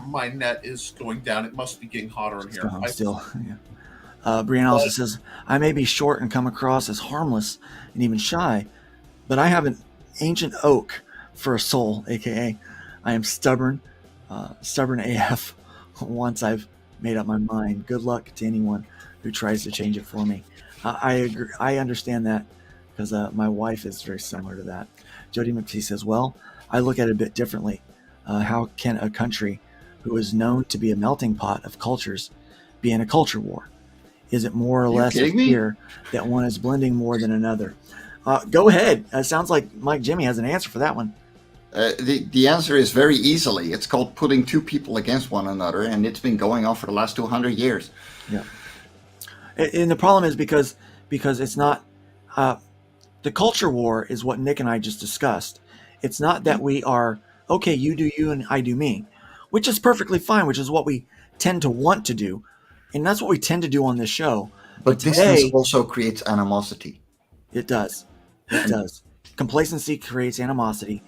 My net is going down. It must be getting hotter in here. Still, yeah. Brianna also says, I may be short and come across as harmless and even shy, but I have an ancient oak for a soul, aka I am stubborn AF once I've made up my mind. Good luck to anyone who tries to change it for me. I agree. I understand that because my wife is very similar to that. Jody McPhee says, well, I look at it a bit differently. How can a country who is known to be a melting pot of cultures be in a culture war? Is it more or less clear that one is blending more than another? Go ahead. It sounds like Mike Jimmy has an answer for that one. The answer is very easily. It's called putting two people against one another, and it's been going on for the last 200 years. Yeah. And the problem is because it's not the culture war is what Nick and I just discussed. It's not that we are, okay, you do you and I do me, which is perfectly fine, which is what we tend to want to do. And that's what we tend to do on this show. But distance also creates animosity. It does. It does. Complacency creates animosity.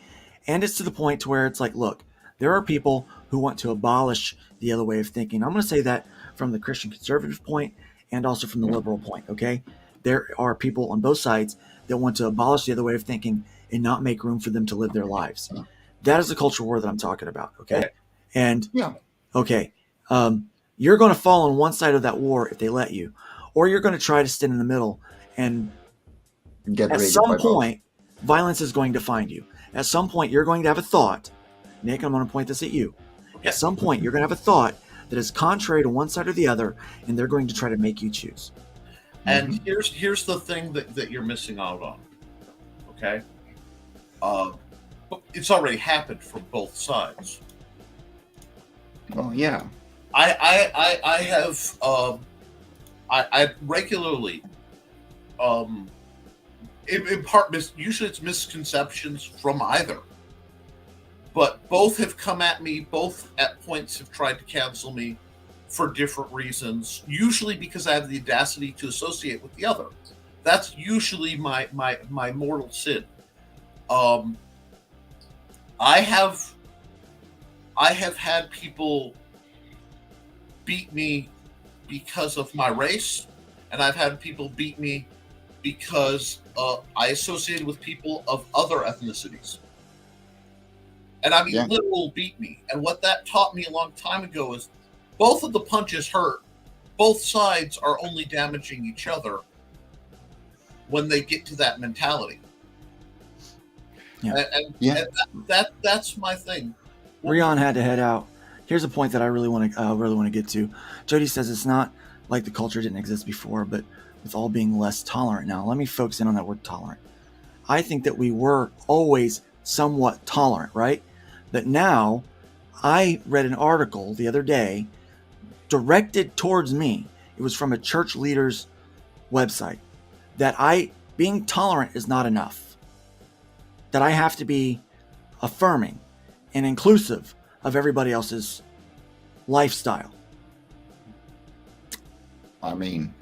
And it's to the point to where it's like, look, there are people who want to abolish the other way of thinking. I'm going to say that from the Christian conservative point and also from the liberal point, okay? There are people on both sides that want to abolish the other way of thinking and not make room for them to live their lives. That is the culture war that I'm talking about, okay? And, okay, you're going to fall on one side of that war if they let you, or you're going to try to stand in the middle, and at some point, violence is going to find you. At some point, you're going to have a thought. Nick, I'm going to point this at you. At some point, you're going to have a thought that is contrary to one side or the other, and they're going to try to make you choose. And here's the thing that you're missing out on. Okay? It's already happened from both sides. Oh, yeah. I have I regularly in part usually it's misconceptions from either, but both have come at me. Both at points have tried to cancel me for different reasons, usually because I have the audacity to associate with the other. That's usually my mortal sin. I have had people beat me because of my race, and I've had people beat me because I associated with people of other ethnicities. And I mean, literal beat me. And what that taught me a long time ago is both of the punches hurt. Both sides are only damaging each other when they get to that mentality. And that's my thing. Rion had to head out. Here's a point that I really want to get to. Jody says it's not like the culture didn't exist before, but with all being less tolerant now. Let me focus in on that word tolerant. I think that we were always somewhat tolerant, right? But now, I read an article the other day directed towards me. It was from a church leader's website that being tolerant is not enough. That I have to be affirming and inclusive of everybody else's lifestyle. I mean,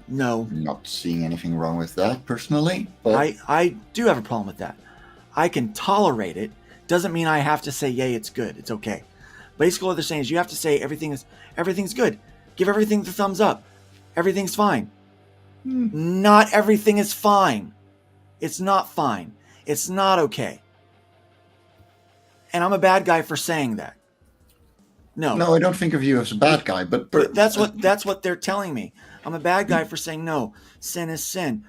no, not seeing anything wrong with that personally. But I do have a problem with that. I can tolerate it. Doesn't mean I have to say, yay, it's good, it's okay. Basically what they're saying is you have to say everything's good. Give everything the thumbs up. Everything's fine. Not everything is fine. It's not fine. It's not okay. And I'm a bad guy for saying that. No, I don't think of you as a bad guy, but that's what they're telling me. I'm a bad guy for saying no. Sin is sin.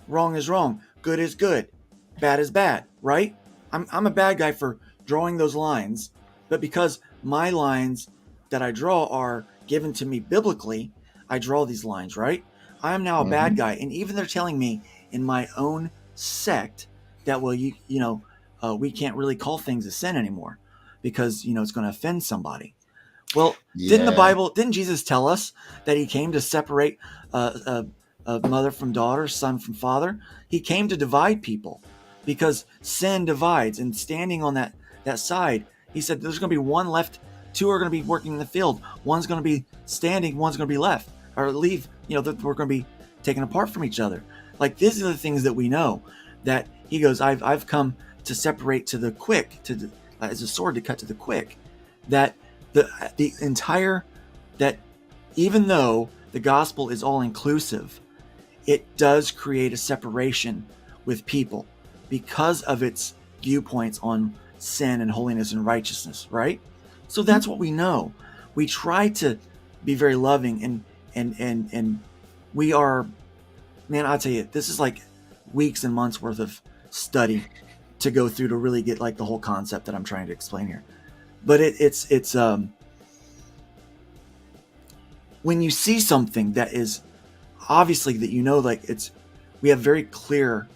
Wrong is wrong. Good is good. Bad is bad, right? I'm a bad guy for drawing those lines, but because my lines that I draw are given to me biblically, I draw these lines, right? I am now a bad guy, and even they're telling me in my own sect that we can't really call things a sin anymore because it's going to offend somebody. Well, didn't Jesus tell us that he came to separate a mother from daughter, son from father? He came to divide people because sin divides, and standing on that side, he said there's going to be one left, two are going to be working in the field, one's going to be standing, one's going to be left or leave, that we're going to be taken apart from each other. Like, these are the things that we know, that he goes, I've come to separate to the quick, as a sword to cut to the quick, that the entire, that even though the gospel is all inclusive, it does create a separation with people because of its viewpoints on sin and holiness and righteousness, right? So that's what we know. We try to be very loving, and we are, man, I'll tell you, this is like weeks and months worth of study to go through to really get like the whole concept that I'm trying to explain here. But it's when you see something that is obviously that like we have very clear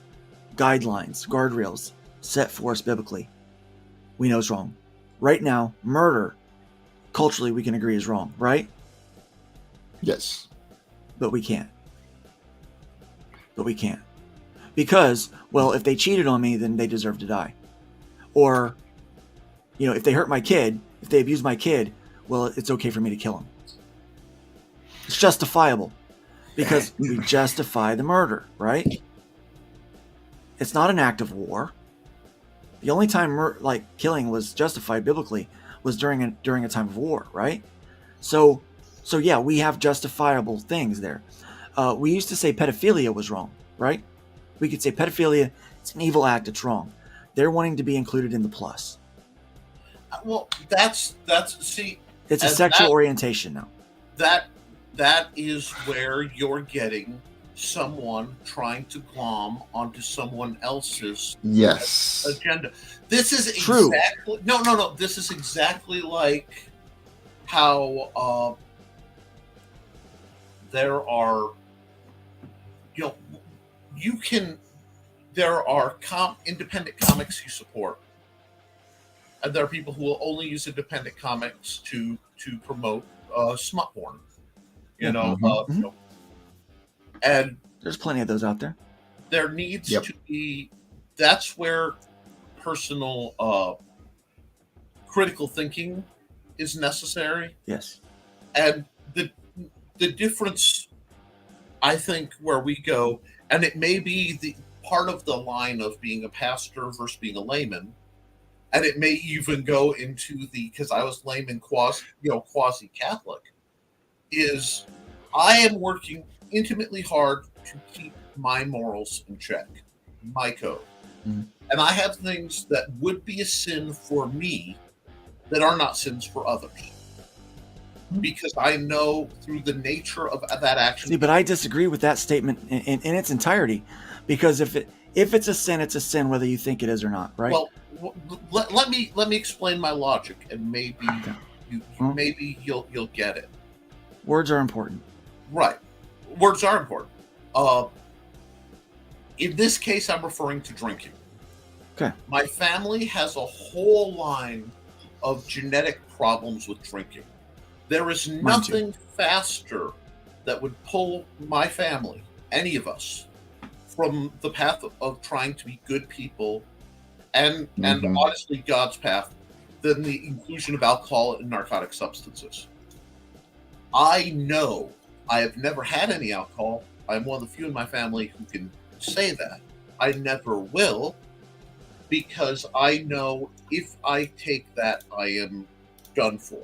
guidelines, guardrails set for us biblically. We know it's wrong. Right now, murder, culturally, we can agree is wrong, right? Yes. But we can't. Because, well, if they cheated on me, then they deserve to die. Or, if they hurt my kid, if they abuse my kid, well, it's okay for me to kill him. It's justifiable because we justify the murder, right? It's not an act of war. The only time killing was justified biblically was during a time of war, right? So yeah, we have justifiable things there. We used to say pedophilia was wrong, right? We could say pedophilia, it's an evil act, it's wrong. They're wanting to be included in the plus. Well, that's see, it's a sexual orientation now. That is where you're getting someone trying to glom onto someone else's agenda. This is true. Exactly no. This is exactly like how there are, there are independent comics you support, and there are people who will only use independent comics to promote smut porn. And there's plenty of those out there. There needs to be. That's where personal critical thinking is necessary. Yes. And the difference, I think, where we go, and it may be the part of the line of being a pastor versus being a layman, and it may even go into because I was layman quasi Catholic, is I am working intimately hard to keep my morals in check, my code. Mm-hmm. And I have things that would be a sin for me that are not sins for others. Because I know through the nature of that action. See, but I disagree with that statement in its entirety, because if it's a sin, it's a sin whether you think it is or not, right? Well, let me explain my logic, and maybe maybe you'll get it. Words are important. Right, words are important. In this case, I'm referring to drinking. Okay. My family has a whole line of genetic problems with drinking. There is nothing faster that would pull my family, any of us, from the path of trying to be good people and honestly God's path than the inclusion of alcohol and narcotic substances. I know I have never had any alcohol. I'm one of the few in my family who can say that. I never will, because I know if I take that, I am done for.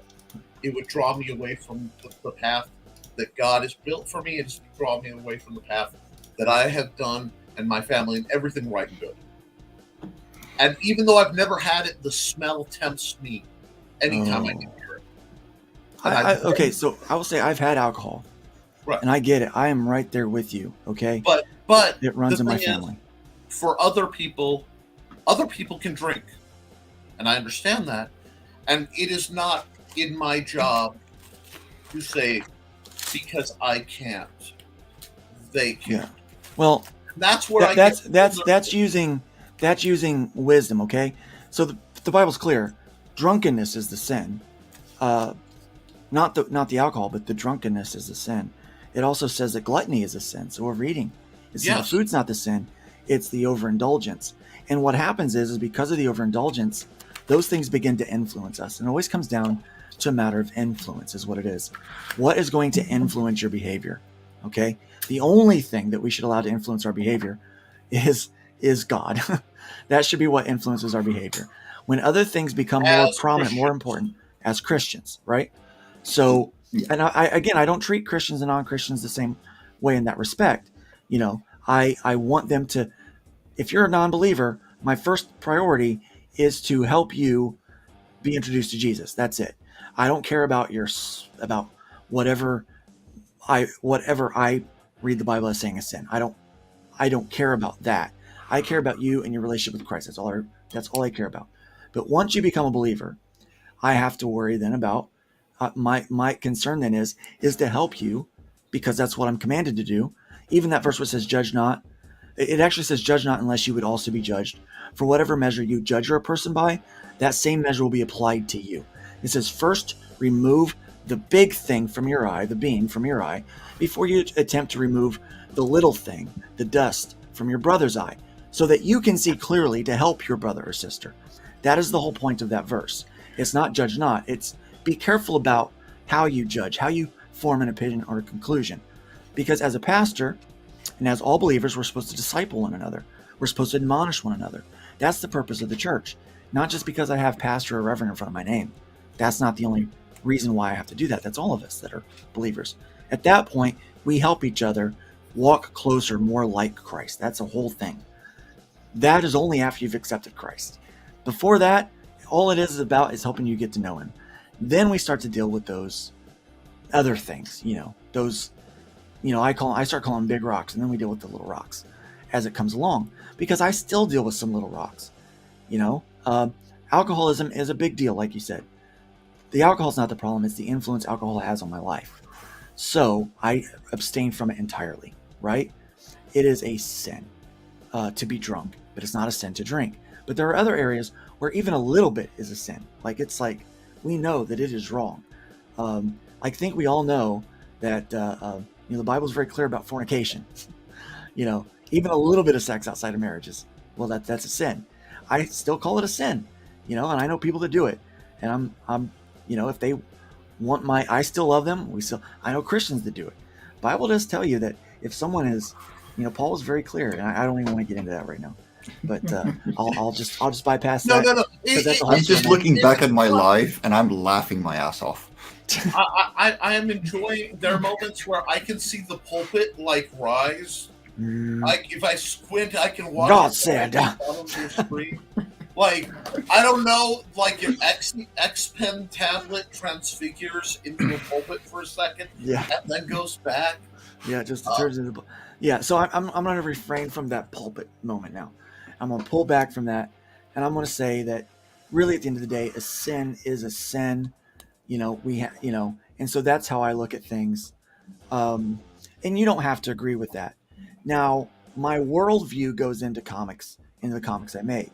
It would draw me away from the path that God has built for me, and it's draw me away from the path that I have done and my family and everything right and good. And even though I've never had it, the smell tempts me anytime I can hear it. Okay, so I will say I've had alcohol, right, and I get it. I am right there with you. Okay, but it runs in my family. For other people can drink, and I understand that, and it is not in my job to say because I can't, they can. Yeah. Well, that's where that's using wisdom. Okay, so the Bible's clear. drunkenness is the sin. Not the alcohol, but the drunkenness is the sin. It also says that gluttony is a sin. So overeating is the food's not the sin. It's the overindulgence. And what happens is because of the overindulgence, those things begin to influence us. And it always comes down to a matter of influence is what it is. What is going to influence your behavior? Okay. The only thing that we should allow to influence our behavior is God. That should be what influences our behavior. When other things become more prominent, more important as Christians, right? So, and I don't treat Christians and non-Christians the same way in that respect. You know, I want them to, if you're a non-believer, my first priority is to help you be introduced to Jesus. That's it. I don't care about about whatever I read the Bible as saying is sin. I don't care about that. I care about you and your relationship with Christ. That's all I care about. But once you become a believer, I have to worry then about my concern then is to help you, because that's what I'm commanded to do. Even that verse where it says, judge not, it actually says, judge not unless you would also be judged. For whatever measure you judge a person by, that same measure will be applied to you. It says, first remove the big thing from your eye, the beam from your eye, before you attempt to remove the little thing, the dust, from your brother's eye, so that you can see clearly to help your brother or sister. That is the whole point of that verse. It's not judge not. It's be careful about how you judge, how you form an opinion or a conclusion. Because as a pastor, and as all believers, we're supposed to disciple one another. We're supposed to admonish one another. That's the purpose of the church. Not just because I have pastor or reverend in front of my name. That's not the only reason why I have to do that. That's all of us that are believers. At that point, we help each other walk closer, more like Christ. That's a whole thing. That is only after you've accepted Christ. Before that, all it is about is helping you get to know him. Then we start to deal with those other things, I start calling them big rocks, and then we deal with the little rocks as it comes along, because I still deal with some little rocks. Alcoholism is a big deal, like you said. The alcohol is not the problem. It's the influence alcohol has on my life. So I abstain from it entirely, right? It is a sin to be drunk, but it's not a sin to drink. But there are other areas where even a little bit is a sin. It's like we know that it is wrong. I think we all know that the Bible is very clear about fornication. Even a little bit of sex outside of marriage that's a sin. I still call it a sin, and I know people that do it. And I'm if they want I still love them. I know Christians that do it. Bible does tell you that if someone is, Paul is very clear, and I don't even want to get into that right now. But I'll just bypass that. No. I'm just looking back at my life and I'm laughing my ass off. I am enjoying. There are moments where I can see the pulpit rise. If I squint, I can watch. God said. I don't know. If X Pen tablet transfigures into a pulpit for a second, yeah, and then goes back. Yeah, just turns into. Yeah, so I'm going to refrain from that pulpit moment now. I'm going to pull back from that, and I'm going to say that really at the end of the day, a sin is a sin. And so that's how I look at things. And you don't have to agree with that. Now, my worldview goes into the comics I make.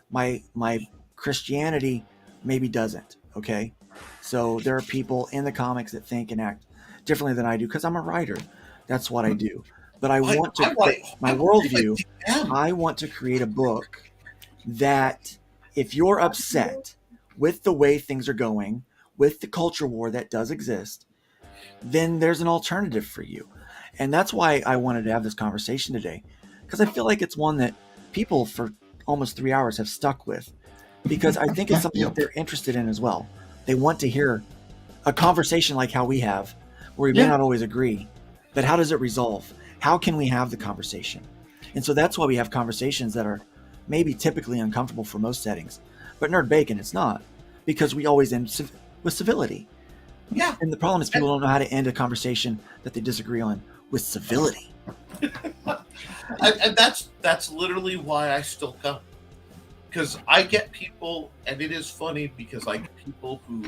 My Christianity maybe doesn't. Okay. So there are people in the comics that think and act differently than I do because I'm a writer. That's what I do. But I want to create a book that if you're upset with the way things are going, with the culture war that does exist, then there's an alternative for you. And that's why I wanted to have this conversation today, because I feel like it's one that people for almost 3 hours have stuck with, because I think it's something that they're interested in as well. They want to hear a conversation like how we have, where we may not always agree, but how does it resolve? How can we have the conversation? And so that's why we have conversations that are maybe typically uncomfortable for most settings, but Nerd Bacon, it's not, because we always end with civility. Yeah. And the problem is people don't know how to end a conversation that they disagree on with civility. And that's literally why I still come. Because I get people, and it is funny because I get people who,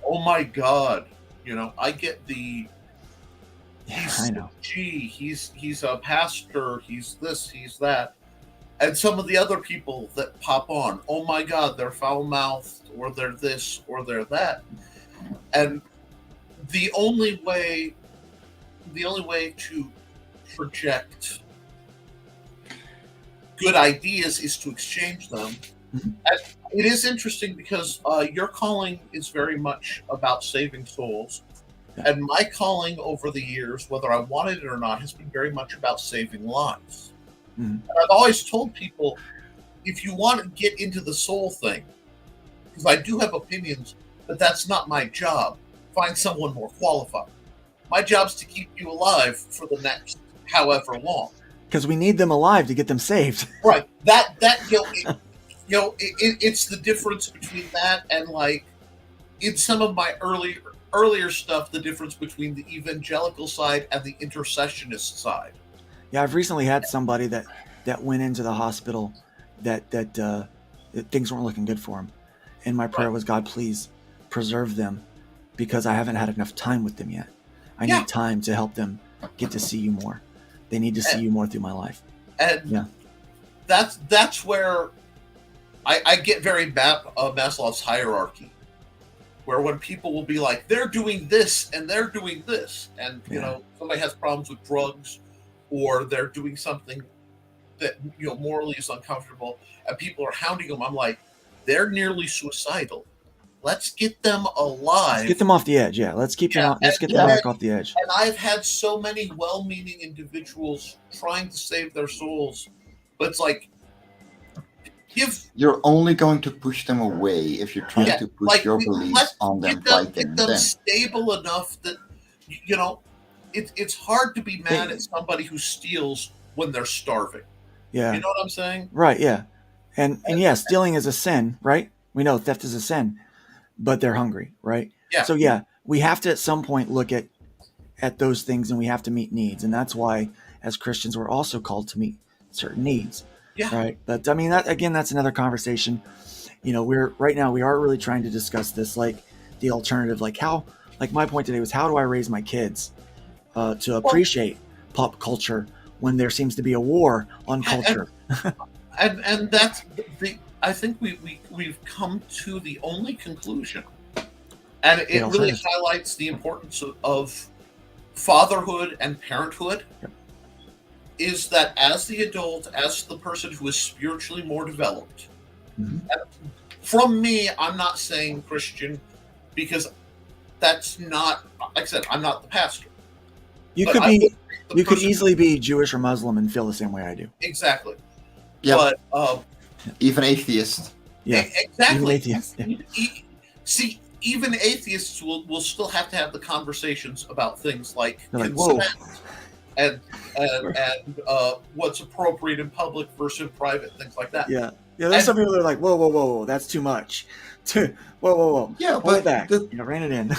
oh my God, I get I know. he's a pastor, he's this, he's that. And some of the other people that pop on, oh my God, they're foul mouthed, or they're this, or they're that. And the only way to project good ideas is to exchange them. Mhm. And it is interesting because your calling is very much about saving souls. Yeah. And my calling over the years, whether I wanted it or not, has been very much about saving lives. Mhm. And I've always told people, if you want to get into the soul thing, because I do have opinions, but that's not my job. Find someone more qualified. My job's to keep you alive for the next however long. Because we need them alive to get them saved. Right. It's the difference between that and, like, in some of my earlier stuff, the difference between the evangelical side and the intercessionist side. Yeah, I've recently had somebody that went into the hospital that things weren't looking good for him, and my prayer Right. was, God, please preserve them, because I haven't had enough time with them yet. I Yeah. need time to help them get to see you more. They need to see you more through my life. And Yeah. that's where I get very Maslow's hierarchy, where when people will be like, they're doing this and they're doing this, and Yeah. somebody has problems with drugs, or they're doing something that morally is uncomfortable, and people are hounding them. I'm like, they're nearly suicidal. Let's get them alive. Let's get them off the edge. Yeah, let's keep them. Yeah, Let's get and- them yeah. back off the edge. And I've had so many well-meaning individuals trying to save their souls, but it's like, You're only going to push them away if you're trying to push like, your let's beliefs on them right then get and them then. stable enough that it's hard to be mad at somebody who steals when they're starving. Yeah. You know what I'm saying? Right. Yeah. And yeah, stealing is a sin, right? We know theft is a sin, but they're hungry, right? Yeah. So yeah, we have to at some point look at those things, and we have to meet needs, and that's why as Christians we're also called to meet certain needs. Yeah. Right. But I mean, that's another conversation. We're right now we are really trying to discuss this, like the alternative, like my point today was, how do I raise my kids to appreciate pop culture when there seems to be a war on culture? And that's I think we've come to the only conclusion, and it really highlights the importance of fatherhood and parenthood. Yep. Is that as the adult, as the person who is spiritually more developed, Mhm. and from me, I'm not saying Christian, because that's not, like I said, I'm not the pastor. You But could I be would- the you could person- easily be Jewish or Muslim and feel the same way I do. Exactly. Yeah, But even atheists. Yeah. exactly. Even atheists. Yeah. See, even atheists will still have to have the conversations about things like They're like, whoa. consent and what's appropriate in public versus private, things like that. Yeah. Yeah, there's some people that are like, whoa, that's too much. whoa. Yeah, Hold but it back. the- Rein it in.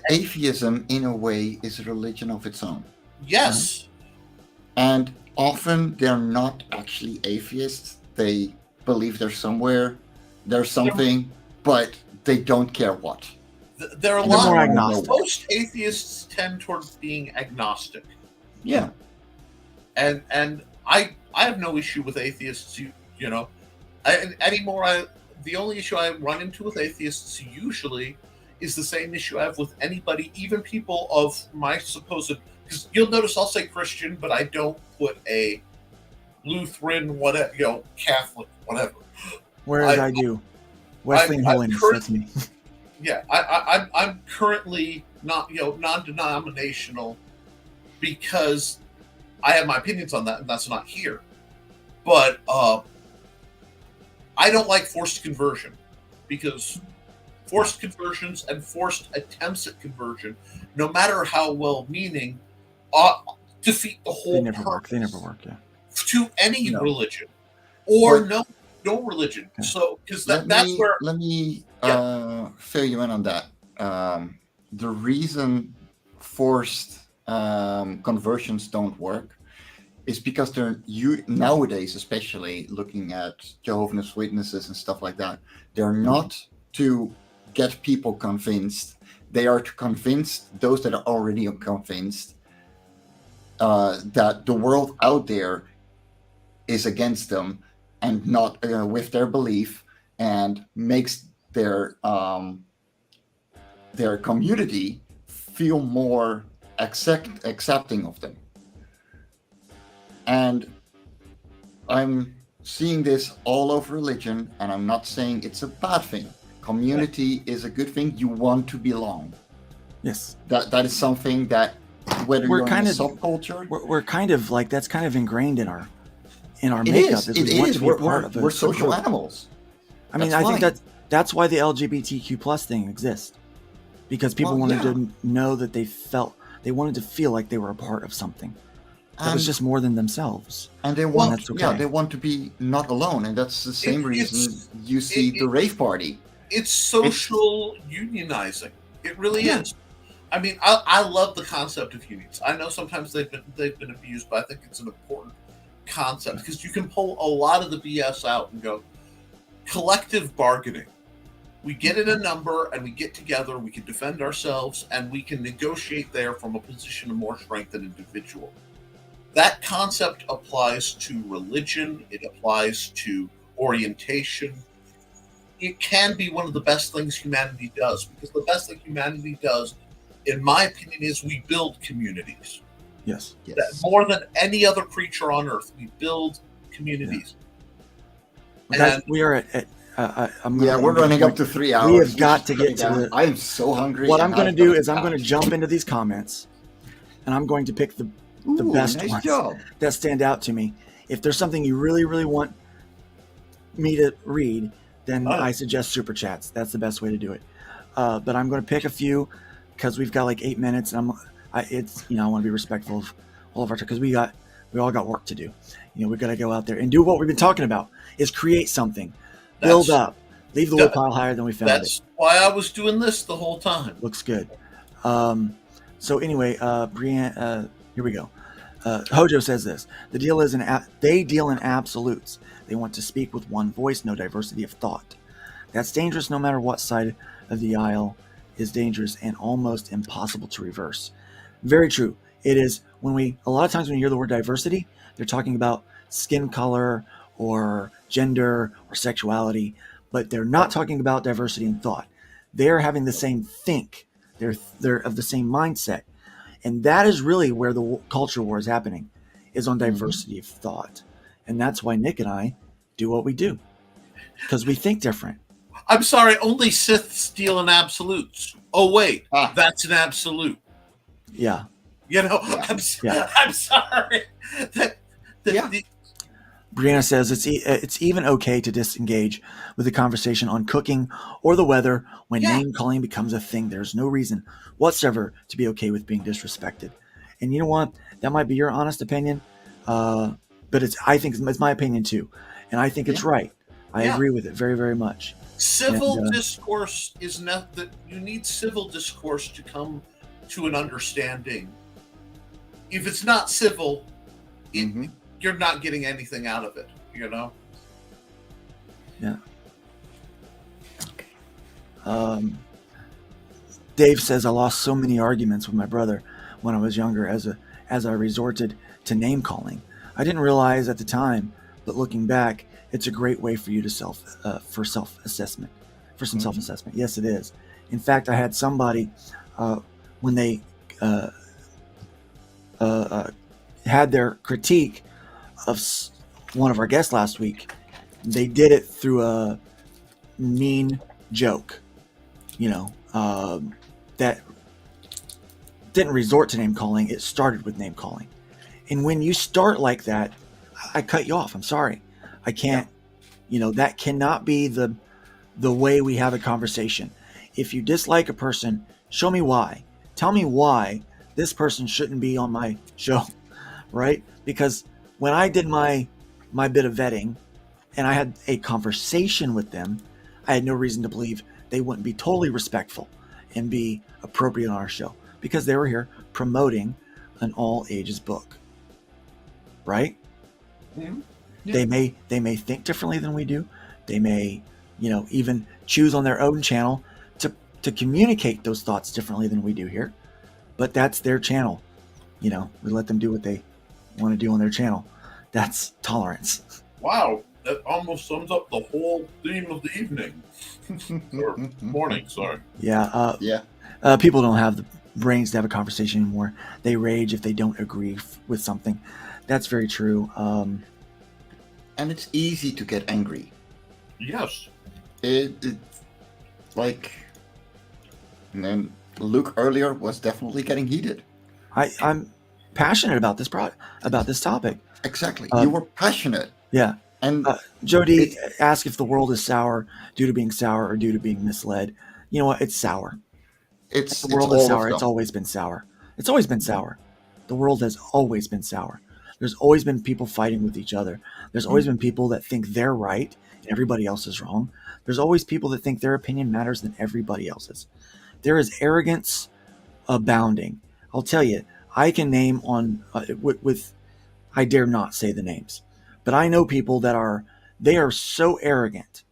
Atheism, in a way, is a religion of its own. Yes. And often they're not actually atheists. They believe there's something, but they don't care what. There are a And they're lot more of agnostic. most atheists tend towards being agnostic. Yeah. And I have no issue with atheists. The only issue I run into with atheists usually is the same issue I have with anybody, even people of my supposed. Because you'll notice I'll say Christian, but I don't put a Lutheran, whatever, Catholic, whatever. Whereas I do. Wesleyan I'm holiness, current- that's me. Yeah, I'm currently not non-denominational because I have my opinions on that, and that's not here. But I don't like forced conversion, because forced conversions and forced attempts at conversion, no matter how well-meaning, defeat the whole They never work. purpose Yeah. to any No. religion or But- no religion. Okay. So because Let that's me, where let me fill you in on that. The reason forced conversions don't work is because nowadays, especially looking at Jehovah's Witnesses and stuff like that, they're not to get people convinced. They are to convince those that are already convinced that the world out there is against them and not with their belief, and makes their community feel more accepting of them. And I'm seeing this all over religion, and I'm not saying it's a bad thing. Community is a good thing. You want to belong. Yes. That is something that, whether We're you're kind in a of- subculture, We're kind of like, that's kind of ingrained in our it makeup. is. we It want is. to be a part of We're a social group. animals. I mean, That's I think fine. that's why the LGBTQ plus thing exists, because people Well, wanted yeah. to know that they wanted to feel like they were a part of something that was And- just more than themselves. And they want, that's okay. they want to be not alone, and that's the same It's- reason you see the rave party. It's social unionizing. It really Yeah. is. I mean, I love the concept of unions. I know sometimes they've been abused, but I think it's an important concept because you can pull a lot of the BS out and go collective bargaining. We get in a number and we get together. We can defend ourselves and we can negotiate there from a position of more strength than individual. That concept applies to religion. It applies to orientation. It can be one of the best things humanity does, because the best thing humanity does, in my opinion, is we build communities. Yes. Yes. That more than any other creature on earth, we build communities. Well, guys, And- we are at I'm Yeah, gonna we're end the running point. up to 3 hours. We have should got to shut get it to down. the- I am so hungry. What I'm and going to I've do got is I'm going to couch. jump into these comments, and I'm going to pick the Ooh, best nice ones job. that stand out to me. If there's something you really, really want me to read, then I suggest super chats. That's the best way to do it. But I'm going to pick a few because we've got like 8 minutes, and I want to be respectful of all of our time because we all got work to do. We got to go out there and do what we've been talking about: is create something, build That's- up, leave the wood pile higher than we found it. That's why I was doing this the whole time. Looks good. So anyway, Brienne, here we go. Hojo says this: the deal is they deal in absolutes. They want to speak with one voice, no diversity of thought. That's dangerous no matter what side of the aisle is dangerous and almost impossible to reverse. Very true. It is a lot of times when you hear the word diversity, they're talking about skin color or gender or sexuality, but they're not talking about diversity in thought. They're having the same think. They're of the same mindset. And that is really where the culture war is happening, is on diversity of thought. And that's why Nick and I do what we do, because we think different. I'm sorry, only Siths deal in absolutes. Oh wait, Ah. that's an absolute. Yeah. Yeah. I'm sorry. Yeah. Brianna says it's even okay to disengage with the conversation on cooking or the weather when name calling becomes a thing. There's no reason whatsoever to be okay with being disrespected. And you know what? That might be your honest opinion, but I think it's my opinion too, and I think it's right. I agree with it very, very much. Civil discourse is not that you need civil discourse to come to an understanding. If it's not civil, you're not getting anything out of it, Yeah. Dave says I lost so many arguments with my brother when I was younger as I resorted to name calling. I didn't realize at the time, but looking back, it's a great way for you to self-assessment. Yes, it is. In fact, I had somebody when they had their critique of one of our guests last week, they did it through a mean joke, that didn't resort to name calling. It started with name calling. And when you start like that, I cut you off. I'm sorry. I can't, that cannot be the way we have a conversation. If you dislike a person, show me why. Tell me why this person shouldn't be on my show, right? Because when I did my bit of vetting and I had a conversation with them, I had no reason to believe they wouldn't be totally respectful and be appropriate on our show, because they were here promoting an all ages book, right? Yeah. They may think differently than we do. They may, even choose on their own channel to communicate those thoughts differently than we do here. But that's their channel. We let them do what they want to do on their channel. That's tolerance. Wow, that almost sums up the whole theme of the evening. Or morning, sorry. Yeah. Yeah. People don't have the brains to have a conversation anymore. They rage if they don't agree with something. That's very true. And it's easy to get angry. Yes. It's like, and then Luke earlier was definitely getting heated. I'm passionate about this topic. Exactly. You were passionate. Yeah. And Jody asked if the world is sour due to being sour or due to being misled. You know what? It's sour. the The world all is of sour. them. It's always been sour. It's always been sour. The world has always been sour. There's always been people fighting with each other. There's always been people that think they're right and everybody else is wrong. There's always people that think their opinion matters than everybody else's. There is arrogance abounding. I'll tell you, I can name on with I dare not say the names, but I know people that are so arrogant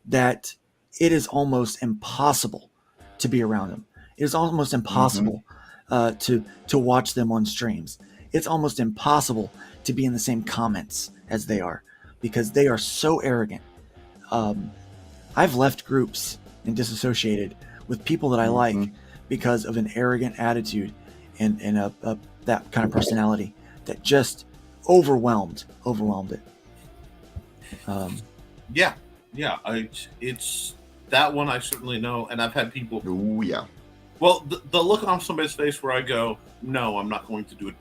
that it is almost impossible to be around them. It is almost impossible to watch them on streams. It's almost impossible to be in the same comments as they are because they are so arrogant. I've left groups and disassociated with people that I like because of an arrogant attitude and that kind of personality that just overwhelmed it. Yeah. It's that one I certainly know, and I've had people. Oh yeah. Well, the look on somebody's face where I go, no, I'm not going to do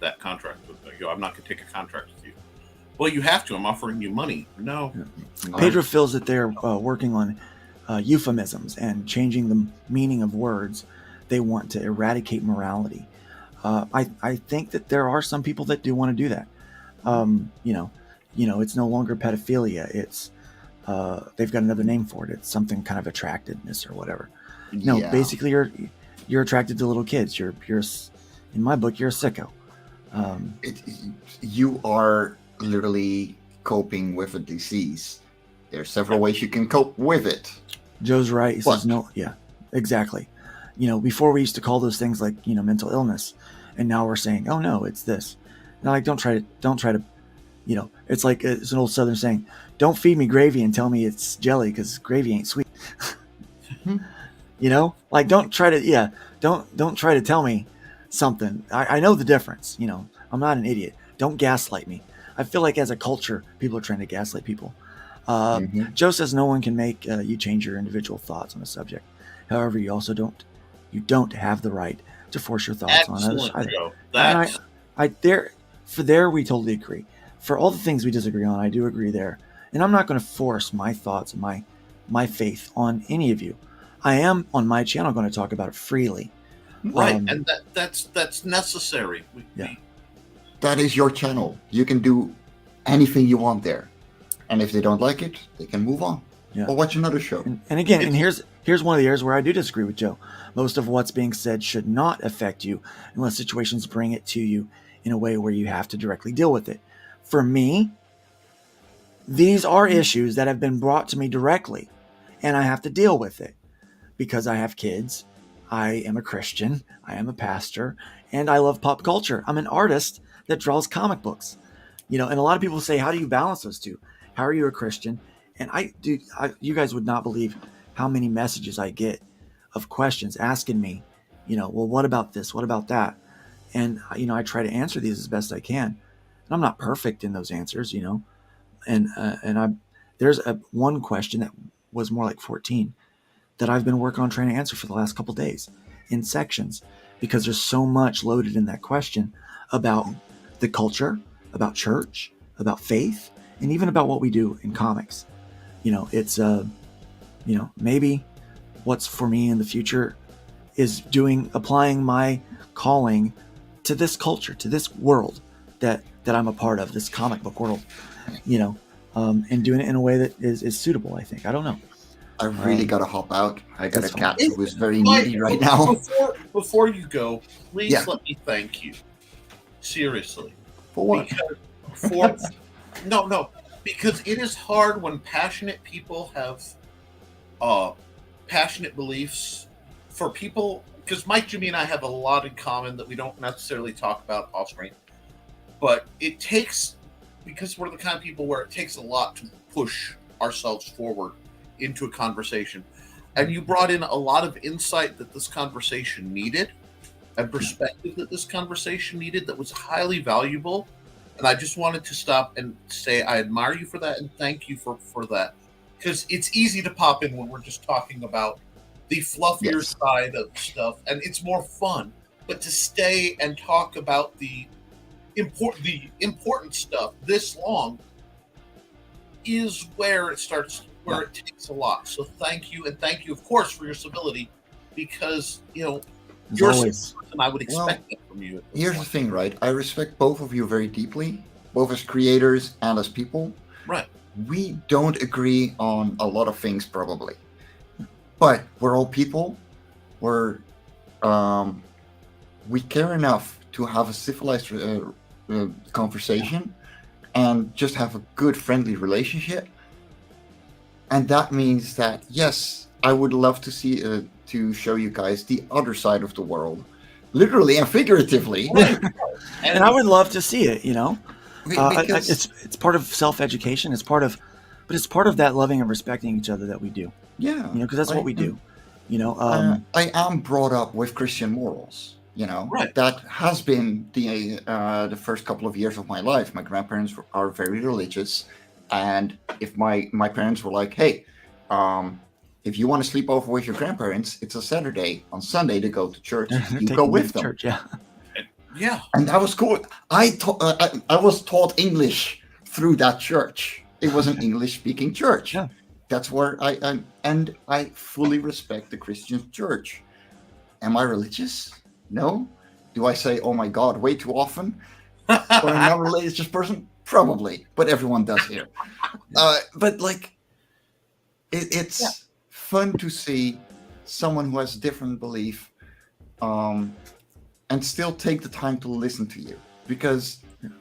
that contract with you. I'm not going to take a contract with you. Well, you have to. I'm offering you money. No. Pedro feels that they're working on euphemisms and changing the meaning of words. They want to eradicate morality. I think that there are some people that do want to do that. It's no longer pedophilia. It's they've got another name for it. It's something kind of attractiveness or whatever. No, Yeah. basically you're attracted to little kids. You're in my book, you're a sicko. You are literally coping with a disease. There's several ways you can cope with it. Joe's right. He What? says no. Yeah, exactly. Before we used to call those things like, mental illness, and now we're saying, oh no, it's this. Now, like, don't try to, it's like, it's an old Southern saying, don't feed me gravy and tell me it's jelly because gravy ain't sweet. Like, don't try to tell me something. I know the difference. I'm not an idiot. Don't gaslight me. I feel like as a culture, people are trying to gaslight people. Joe says no one can make you change your individual thoughts on a subject. However, you also don't have the right to force your thoughts on others. Excellent, Joe. There we totally agree. For all the things we disagree on, I do agree there. And I'm not going to force my thoughts and my faith on any of you. I am on my channel going to talk about it freely. Right, and that's necessary. That is your channel. You can do anything you want there. And if they don't like it, they can move on. Yeah. Or watch another show. And again, here's one of the areas where I do disagree with Joe. Most of what's being said should not affect you unless situations bring it to you in a way where you have to directly deal with it. For me, these are issues that have been brought to me directly, and I have to deal with it because I have kids. I am a Christian. I am a pastor, and I love pop culture. I'm an artist that draws comic books. And a lot of people say, how do you balance those two? How are you a Christian? And you guys would not believe how many messages I get of questions asking me, well, what about this? What about that? And, I try to answer these as best I can. And I'm not perfect in those answers, and there's one question that was more like 14 that I've been working on trying to answer for the last couple days in sections, because there's so much loaded in that question about the culture, about church, about faith, and even about what we do in comics. It's maybe what's for me in the future is applying my calling to this culture, to this world that I'm a part of, this comic book world, and doing it in a way that is suitable, I think. I don't know. I really gotta hop out. I got a That's cat fine. who is very needy right now. Before you go, please Yeah. let me thank you. Seriously. For what? Because it is hard when passionate people have passionate beliefs. For people, because Mike, Jimmy, and I have a lot in common that we don't necessarily talk about off screen, but it takes because we're the kind of people where it takes a lot to push ourselves forward into a conversation. And you brought in a lot of insight that this conversation needed and perspective that this conversation needed that was highly valuable. And I just wanted to stop and say I admire you for that and thank you for that. Because it's easy to pop in when we're just talking about the fluffier Yes. side of stuff, and it's more fun. But to stay and talk about the important stuff this long is where it starts, where it takes a lot. So thank you, and thank you, of course, for your civility, because As you're always. and I would Well, expect that from you. At this Here's the point. thing, right? I respect both of you very deeply, both as creators and as people. Right. We don't agree on a lot of things, probably, but we're all people. We care enough to have a civilized conversation and just have a good, friendly relationship. And that means that yes, I would love to see to show you guys the other side of the world, literally and figuratively. And I would love to see it, Because it's part of self-education. It's part of that loving and respecting each other that we do, yeah, because that's what we do, I am brought up with Christian morals. Right. That has been the first couple of years of my life. My grandparents are very religious, and if my parents were like, "Hey, if you want to sleep over with your grandparents, it's a Saturday. On Sunday to go to church. You Take go them with to them." church, yeah. Yeah. And that was cool. I was taught English through that church. It was an English-speaking church. Yeah. That's where I fully respect the Christian church. Am I religious? No. Do I say, "Oh my God," way too often? Or a non-religious person? Probably, but everyone does here. But it's fun to see someone who has a different belief, and still take the time to listen to you, because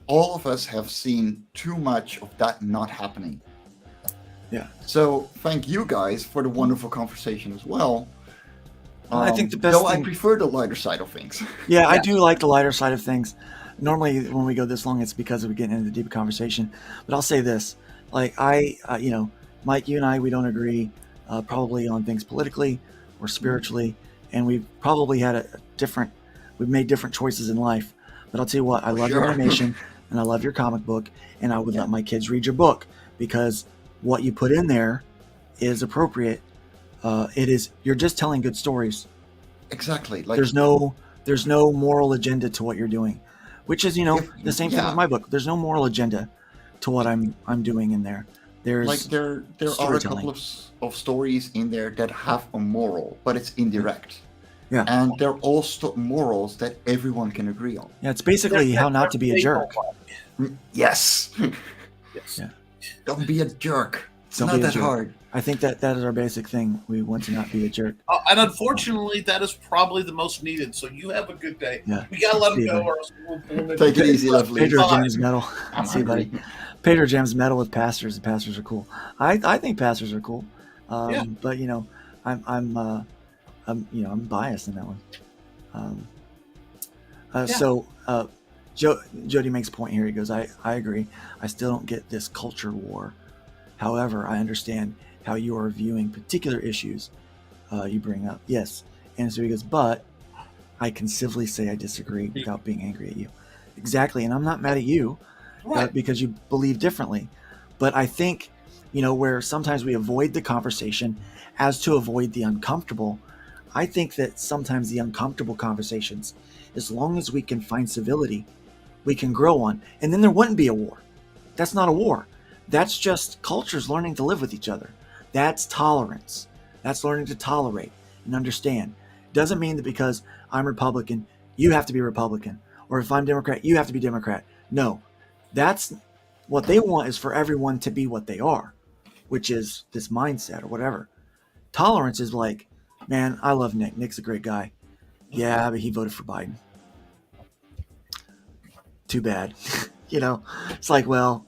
all of us have seen too much of that not happening. Yeah. So thank you guys for the wonderful conversation as well. I think the best though I thing- prefer the lighter side of things. Yeah, I do like the lighter side of things. Normally, when we go this long, it's because we get into the deep conversation. But I'll say this: Mike, you and I, we don't agree probably on things politically or spiritually, and we've probably had we've made different choices in life. But I'll tell you what: I love your Sure. animation, and I love your comic book, and I would let my kids read your book because what you put in there is appropriate. You're just telling good stories. Exactly. There's no moral agenda to what you're doing, which is the same thing with my book. There's no moral agenda to what I'm doing in there. There's there are a storytelling. couple of stories in there that have a moral, but it's indirect. Yeah. And they're all morals that everyone can agree on. it's basically how not to be a jerk. Yes. Yes. Yeah. Don't be a jerk. It's Don't not be a that jerk. hard. I think that is our basic thing. We want to not be a jerk. And unfortunately, that is probably the most needed. So you have a good day. Yeah. We gotta let him See you, go, buddy. or else we'll Take it easy, lovely. Pedro Bye. jams metal. I'm See you, buddy. hungry. Pedro jams metal with pastors. And pastors are cool. I think pastors are cool. Yeah. But I'm biased in that one. So Jody makes a point here. He goes, I agree. I still don't get this culture war. However, I understand how you are viewing particular issues you bring up. Yes. And so he goes, but I can civilly say I disagree without being angry at you. Exactly. And I'm not mad at you Right. because you believe differently. But I think, where sometimes we avoid the conversation as to avoid the uncomfortable, I think that sometimes the uncomfortable conversations, as long as we can find civility, we can grow on. And then there wouldn't be a war. That's not a war. That's just cultures learning to live with each other. That's tolerance. That's learning to tolerate and understand. Doesn't mean that because I'm Republican, you have to be Republican. Or if I'm Democrat, you have to be Democrat. No. That's what they want, is for everyone to be what they are, which is this mindset or whatever. Tolerance is like, man, I love Nick. Nick's a great guy. Yeah, but he voted for Biden. Too bad. It's like, well,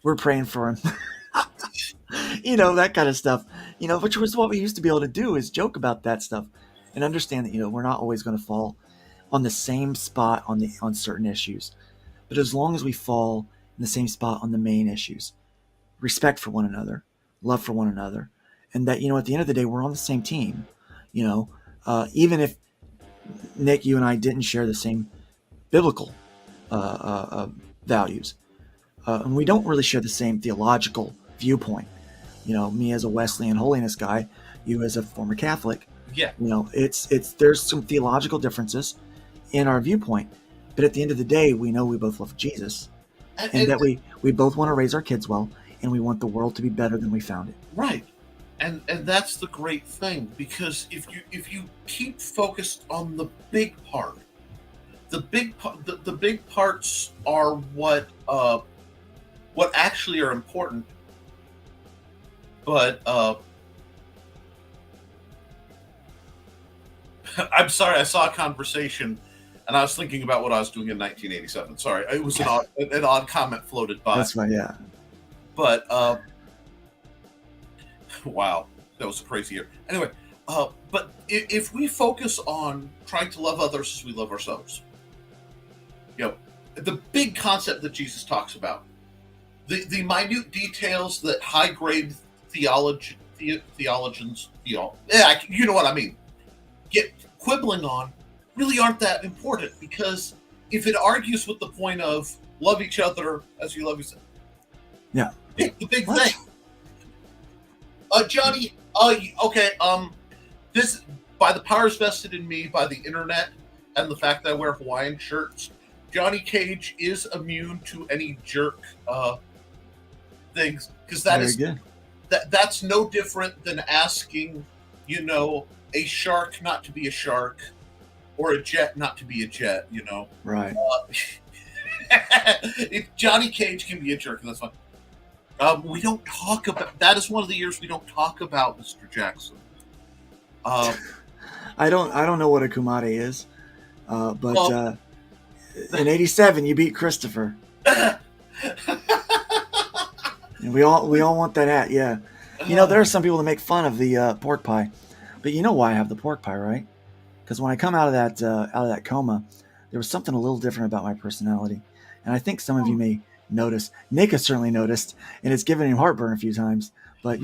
we're praying for him. That kind of stuff. Which was what we used to be able to do, is joke about that stuff and understand that, we're not always going to fall on the same spot on certain issues. But as long as we fall in the same spot on the main issues. Respect for one another, love for one another, and that, at the end of the day, we're on the same team. Even if Nick, you and I didn't share the same biblical values, and we don't really share the same theological viewpoint. Me as a Wesleyan holiness guy, you as a former Catholic. Yeah. It's there's some theological differences in our viewpoint, but at the end of the day, we know we both love Jesus, and that we both want to raise our kids well, and we want the world to be better than we found it. Right. And that's the great thing, because if you keep focused on the big part, the big parts are what actually are important. But I'm sorry, I saw a conversation and I was thinking about what I was doing in 1987. Sorry, it was an odd comment floated by. That's fine, yeah. But wow, that was a crazy year. Anyway, but if we focus on trying to love others as we love ourselves, the big concept that Jesus talks about, the minute details that high grade theologians, you know what I mean, get quibbling on, really aren't that important, because if it argues with the point of love each other as you love yourself, pick the big thing. Johnny, okay, this, by the powers vested in me by the internet and the fact that I wear Hawaiian shirts, Johnny Cage is immune to any jerk things, because that's no different than asking, a shark not to be a shark, or a jet not to be a jet. Right. If Johnny Cage can be a jerk, that's fine. We don't talk about that. Is one of the years we don't talk about Mr. Jackson. I don't know what a kumare is, but in '87 you beat Christopher. And we all want that hat, yeah. There are some people that make fun of the pork pie, but you know why I have the pork pie, right? Because when I come out of that coma, there was something a little different about my personality, and I think some of you may notice. Nick has certainly noticed, and it's given him heartburn a few times. But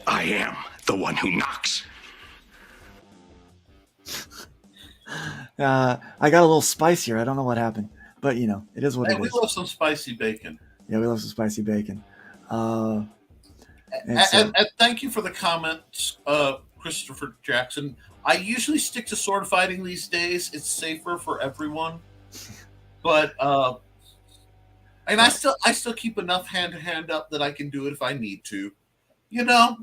I am the one who knocks. I got a little spicier. I don't know what happened, but it is what it is. We love some spicy bacon. Yeah, we love some spicy bacon. And thank you for the comments, Christopher Jackson. I usually stick to sword fighting these days. It's safer for everyone. But and I still keep enough hand to hand up that I can do it if I need to. Yeah.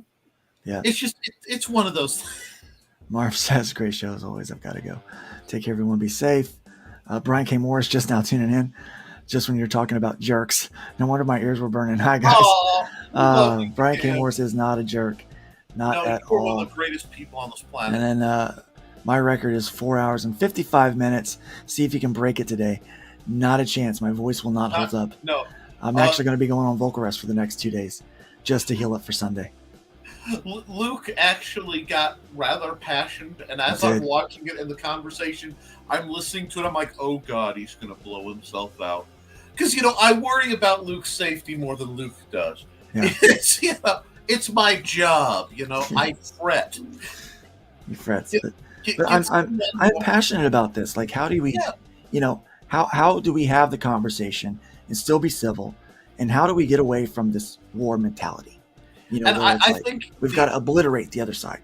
It's just it's one of those. Marv says, "Great show as always. I've got to go. Take care, everyone. Be safe." Brian K. Morris just now tuning in. Just when you're talking about jerks. No wonder my ears were burning. Hi, guys. Brian K. Morris is not a jerk. Not at all. One of the greatest people on this planet. And then my record is 4 hours and 55 minutes. See if you can break it today. Not a chance. My voice will not hold up. No. I'm actually going to be going on vocal rest for the next 2 days just to heal up for Sunday. Luke actually got rather passionate, and as I'm watching it in the conversation, I'm listening to it. I'm like, oh, God, he's going to blow himself out. Because, I worry about Luke's safety more than Luke does. Yeah. It's my job, I fret. He frets. But I'm passionate about this. Like, how do we, how do we have the conversation and still be civil? And how do we get away from this war mentality? And I think we've got to obliterate the other side.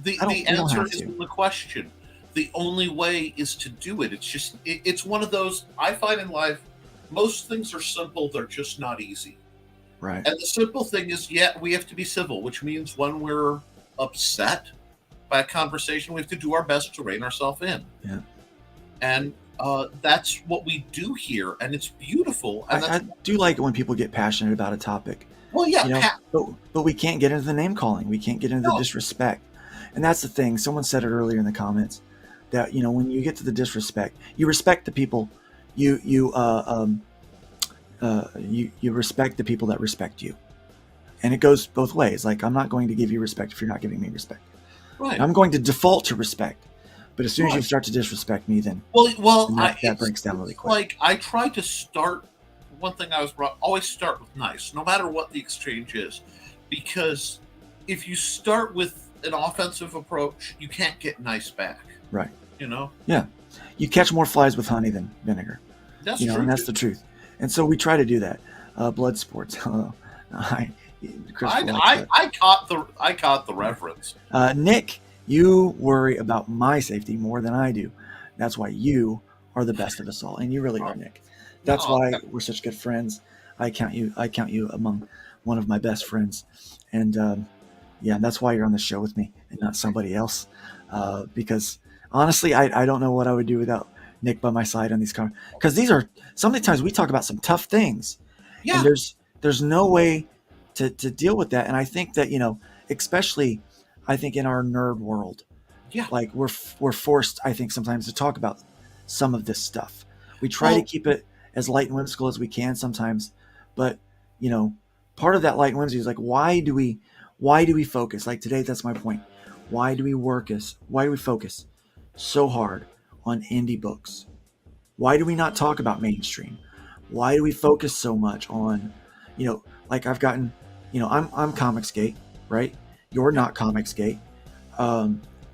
The answer is in the question. The only way is to do it. It's just, it's one of those, I find in life, most things are simple, they're just not easy. Right. And the simple thing is, we have to be civil, which means when we're upset by a conversation, we have to do our best to rein ourselves in. Yeah. And that's what we do here, and it's beautiful. And I do like it when people get passionate about a topic. Well, yeah. But we can't get into the name calling. We can't get into the disrespect. And that's the thing. Someone said it earlier in the comments that, when you get to the disrespect, you respect the people. You respect the people that respect you, and it goes both ways. Like, I'm not going to give you respect if you're not giving me respect. Right. I'm going to default to respect, but as soon as you start to disrespect me, then that breaks down really quick. Like, I try to start one thing I was brought. Always start with nice, no matter what the exchange is, because if you start with an offensive approach, you can't get nice back. Right. You know. Yeah. You catch more flies with honey than vinegar. That's you know, true. and that's the truth. And so we try to do that. Blood sports. I caught the reference. Nick, you worry about my safety more than I do. That's why you are the best of us all, and you really are, Nick. That's why we're such good friends. I count you among one of my best friends, and that's why you're on the show with me and not somebody else. Because honestly, I don't know what I would do without Nick by my side on these cars. Because these are sometimes we talk about some tough things, Yeah. and there's no way to deal with that. And I think that, especially I think in our nerd world, like we're forced, I think, sometimes to talk about some of this stuff. We try to keep it as light and whimsical as we can sometimes, but part of that light and whimsy is like, why do we focus? Like today, that's my point. Why do we focus so hard on indie books? Why do we not talk about mainstream? Why do we focus so much on, like I've gotten, I'm Comicsgate, right? You're not Comicsgate.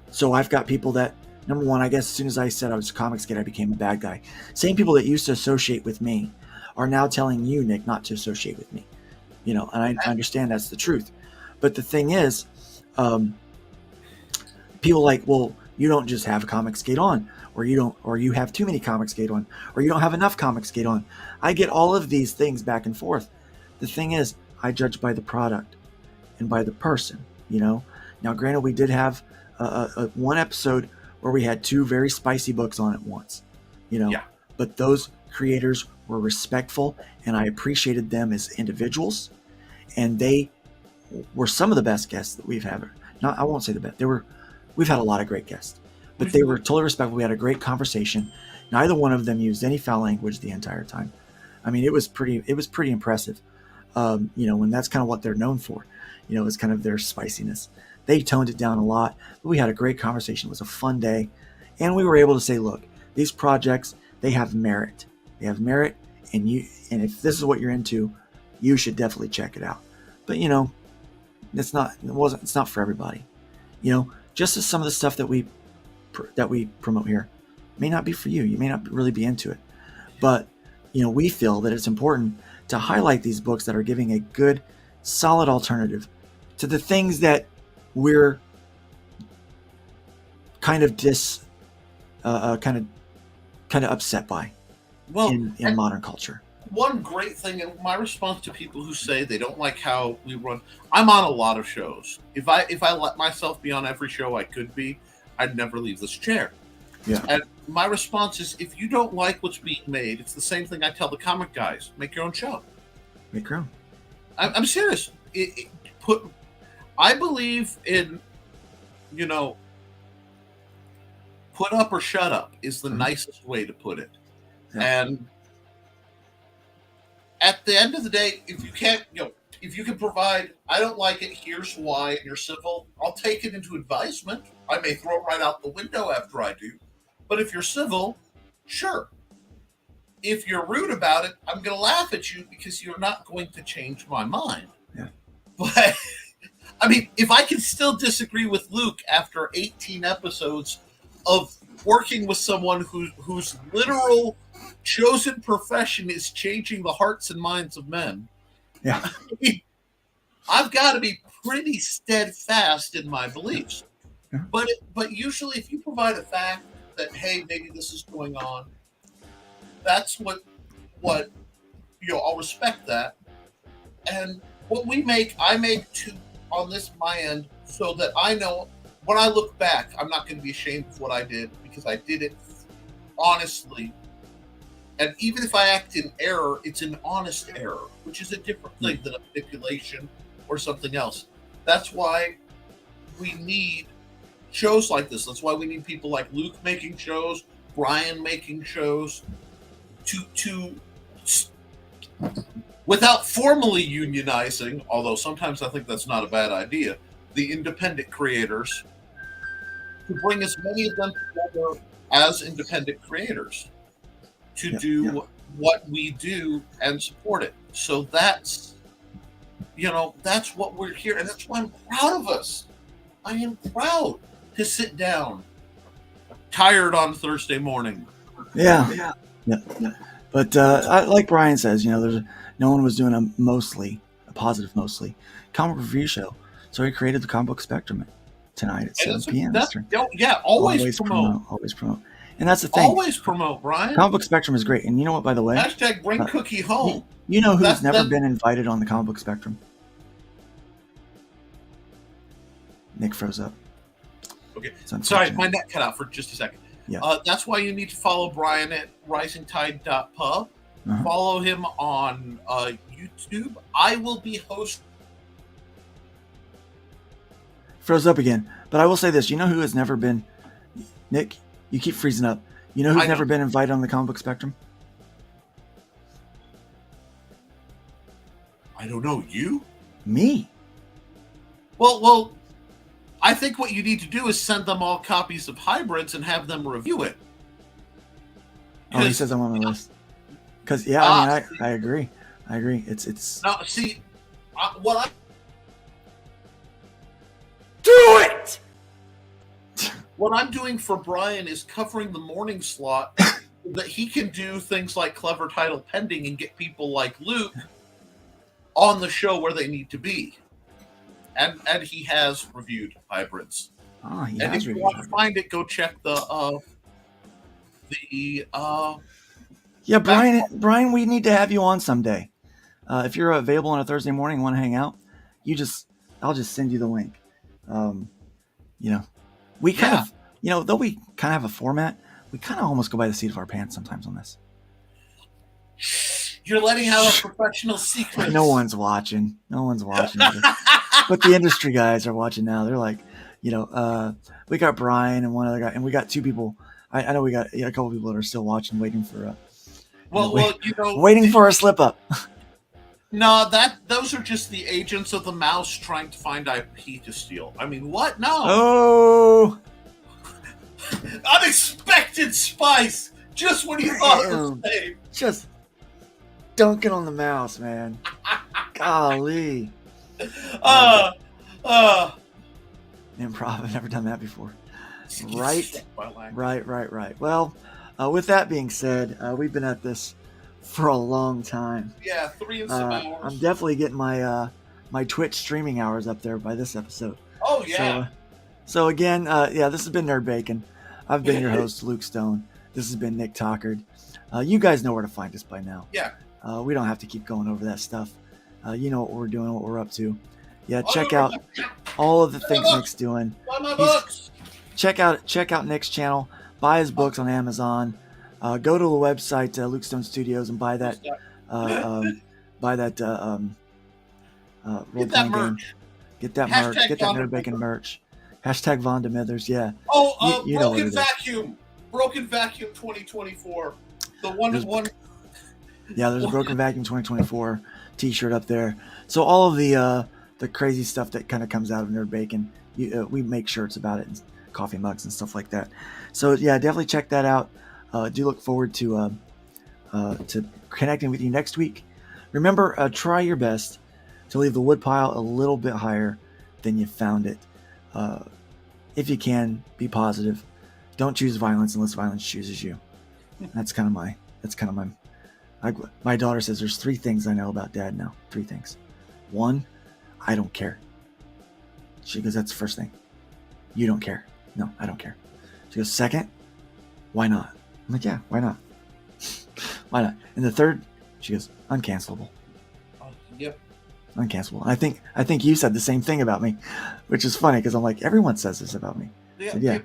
So I've got people that, number one, I guess as soon as I said I was Comicsgate, I became a bad guy. Same people that used to associate with me are now telling you, Nick, not to associate with me. And I understand that's the truth. But the thing is, people like, well, you don't just have Comicsgate on, or you have too many Comicsgate on, or you don't have enough Comicsgate on. I get all of these things back and forth. The thing is, I judge by the product and by the person, Now, granted, we did have a one episode where we had two very spicy books on at once, but those creators were respectful, and I appreciated them as individuals, and they were some of the best guests that we've had. Not, I won't say the best. We've had a lot of great guests, but they were totally respectful. We had a great conversation. Neither one of them used any foul language the entire time. I mean, it was pretty impressive. When that's kind of what they're known for, it's kind of their spiciness. They toned it down a lot, but we had a great conversation. It was a fun day. And we were able to say, look, these projects, they have merit. They have merit, and if this is what you're into, you should definitely check it out. But it's not for everybody. Just as some of the stuff that we promote here may not be for you. You may not really be into it. But we feel that it's important to highlight these books that are giving a good, solid alternative to the things that we're kind of upset by in modern culture. One great thing, and my response to people who say they don't like how we run, I'm on a lot of shows. If I let myself be on every show I could be, I'd never leave this chair. Yeah. And my response is, if you don't like what's being made, it's the same thing I tell the comic guys: make your own show. Make your own. I'm serious. I believe in, put up or shut up is the nicest way to put it. Yeah. And at the end of the day, if you can't, if you can provide, I don't like it, here's why, and you're civil, I'll take it into advisement. I may throw it right out the window after I do. But if you're civil, sure. If you're rude about it, I'm going to laugh at you because you're not going to change my mind. Yeah. But, I mean, if I can still disagree with Luke after 18 episodes of working with someone whose literal chosen profession is changing the hearts and minds of men, yeah, I mean, I've got to be pretty steadfast in my beliefs. Yeah. But usually, if you provide a fact that, hey, maybe this is going on, that's what I'll respect that. And what I make too on this my end, so that I know when I look back, I'm not going to be ashamed of what I did, because I did it honestly. And even if I act in error, it's an honest error, which is a different thing than a manipulation or something else. That's why we need shows like this. That's why we need people like Luke making shows, Brian making shows, to without formally unionizing, although sometimes I think that's not a bad idea, the independent creators, to bring as many of them together as independent creators. to Yep. do what we do and support it. So that's what we're here, and that's why I'm proud of us. I am proud to sit down, tired on Thursday morning. Yeah. But like Brian says, there's no one was doing a positive comic review show, so he created the Comic Book Spectrum tonight at 7 p.m. Eastern. Always promote. Always promote. And that's the thing. Always promote, Brian. Comic Book Spectrum is great. And you know what, by the way? Hashtag bring Cookie home. You know who's never been invited on the Comic Book Spectrum? Nick froze up. Okay. Sorry, my net cut out for just a second. Yeah. That's why you need to follow Brian at risingtide.pub. Uh-huh. Follow him on YouTube. I will be hosting. Froze up again. But I will say this. You know who has never been... Nick, you keep freezing up. You know who's never been invited on the Comic Book Spectrum? I don't know. You? Me. Well, I think what you need to do is send them all copies of Hybrids and have them review it. Oh, he says I'm on the list. Because, I agree. I agree. It's... Now, see, what I... Do it! What I'm doing for Brian is covering the morning slot that he can do things like Clever Title Pending and get people like Luke on the show where they need to be. And he has reviewed Hybrids. Oh, he and has if you reviewed want to Hybrids. find it, go check Yeah, Brian, we need to have you on someday. If you're available on a Thursday morning and want to hang out, I'll just send you the link. We kind of, though we kind of have a format, we kind of almost go by the seat of our pants sometimes on this. You're letting out a professional secret. No one's watching. But the industry guys are watching now. They're like, we got Brian and one other guy, and we got two people. I know we got a couple people that are still watching, waiting for waiting for a slip up. No, those are just the agents of the mouse trying to find IP to steal. I mean, what? No. Oh, unexpected spice. Just when you thought it was safe. Just dunking on the mouse, man. Golly. Improv. I've never done that before. Right. Well, with that being said, we've been at this for a long time. Yeah, 3 and some hours. I'm definitely getting my my Twitch streaming hours up there by this episode. Oh yeah. So again, this has been Nerd Bacon. I've been your host, Luke Stone. This has been Nick Tockard. You guys know where to find us by now. Yeah. We don't have to keep going over that stuff. You know what we're doing, what we're up to. Yeah, check out all of the things Nick's doing. Buy my books. Check out Nick's channel. Buy his books on Amazon. Go to the website Luke Stone Studios and buy that role playing game. Get that merch. Get that Nerd Bacon merch. Hashtag Von Demithers. Yeah. Oh, you know what it Broken is. Vacuum. Broken Vacuum 2024. The one. Yeah, there's a Broken Vacuum 2024 T-shirt up there. So all of the crazy stuff that kind of comes out of Nerd Bacon, we make shirts about it and coffee mugs and stuff like that. So yeah, definitely check that out. Do look forward to connecting with you next week. Remember, try your best to leave the woodpile a little bit higher than you found it. If you can, be positive. Don't choose violence unless violence chooses you. That's kind of my. My daughter says there's 3 things I know about Dad now. 3 things. 1, I don't care. She goes, that's the first thing. You don't care. No, I don't care. She goes, 2nd, why not? I'm like, yeah, why not? Why not? And the 3rd, she goes, uncancelable. Yep. Uncancelable. And I think you said the same thing about me, which is funny because I'm like, everyone says this about me. Yeah.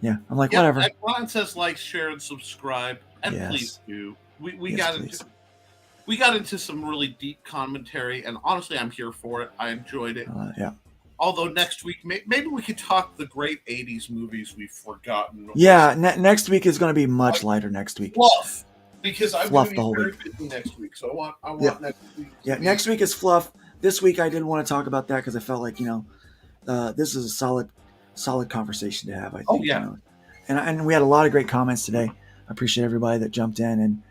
Yeah. I'm like, whatever. And Ron says like, share, and subscribe, and Yes. please do. We Yes, got into some really deep commentary, and honestly, I'm here for it. I enjoyed it. Yeah. Although next week, maybe we could talk the great 80s movies we've forgotten. Yeah, next week is going to be much lighter next week. Fluff. Because I'm Fluff going the to whole be very week. busy next week. So I want Yeah. next week. Yeah, next week is fluff. This week I did want to talk about that because I felt like, this is a solid conversation to have, I think. Oh, yeah. And we had a lot of great comments today. I appreciate everybody that jumped in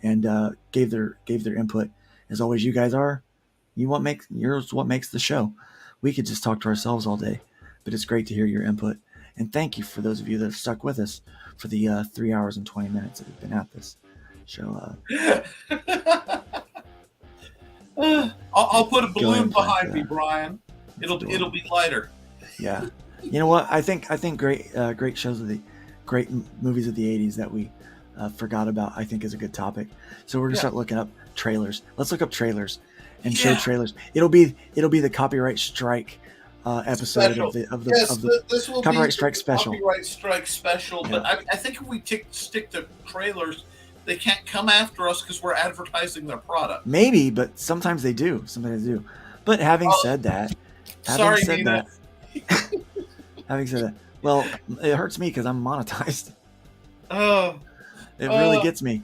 and gave their input. As always, you guys are what makes the show. We could just talk to ourselves all day, but it's great to hear your input. And thank you for those of you that have stuck with us for the 3 hours and 20 minutes that we've been at this show. I'll put a Go ahead balloon and play behind that. me, Brian. It'll be lighter. Yeah, you know what? I think great shows of great movies of the '80s that we forgot about. I think is a good topic. So we're gonna start looking up trailers. Let's look up trailers and show trailers. It'll be the copyright strike episode Special. of the This will copyright be strike special. Copyright strike special. But I think if we stick to trailers, they can't come after us because we're advertising their product. Maybe, but sometimes they do. But having said that, well, it hurts me because I'm monetized. Oh, It really gets me.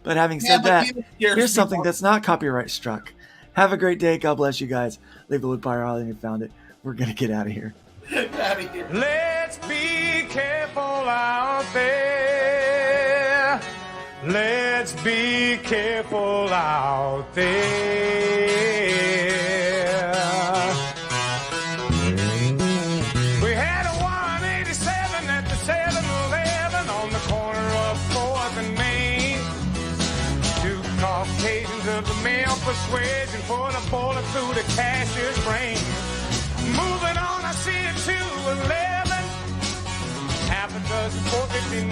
But having said that, here's something that's not copyright struck. Have a great day. God bless you guys. Leave the Woodpile Island if you found it. We're going to get out of here. Out of here. Let's be careful out there. Let's be careful out there. We had a 187 at the 7-Eleven on the corner of 4th and Main. 2 Caucasians of the male persuasion put a bullet through the cashier's brain. Moving on, I see a 211, half a dozen 459,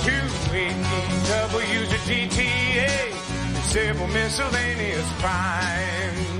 2 ADWs, a GTA, civil miscellaneous crimes.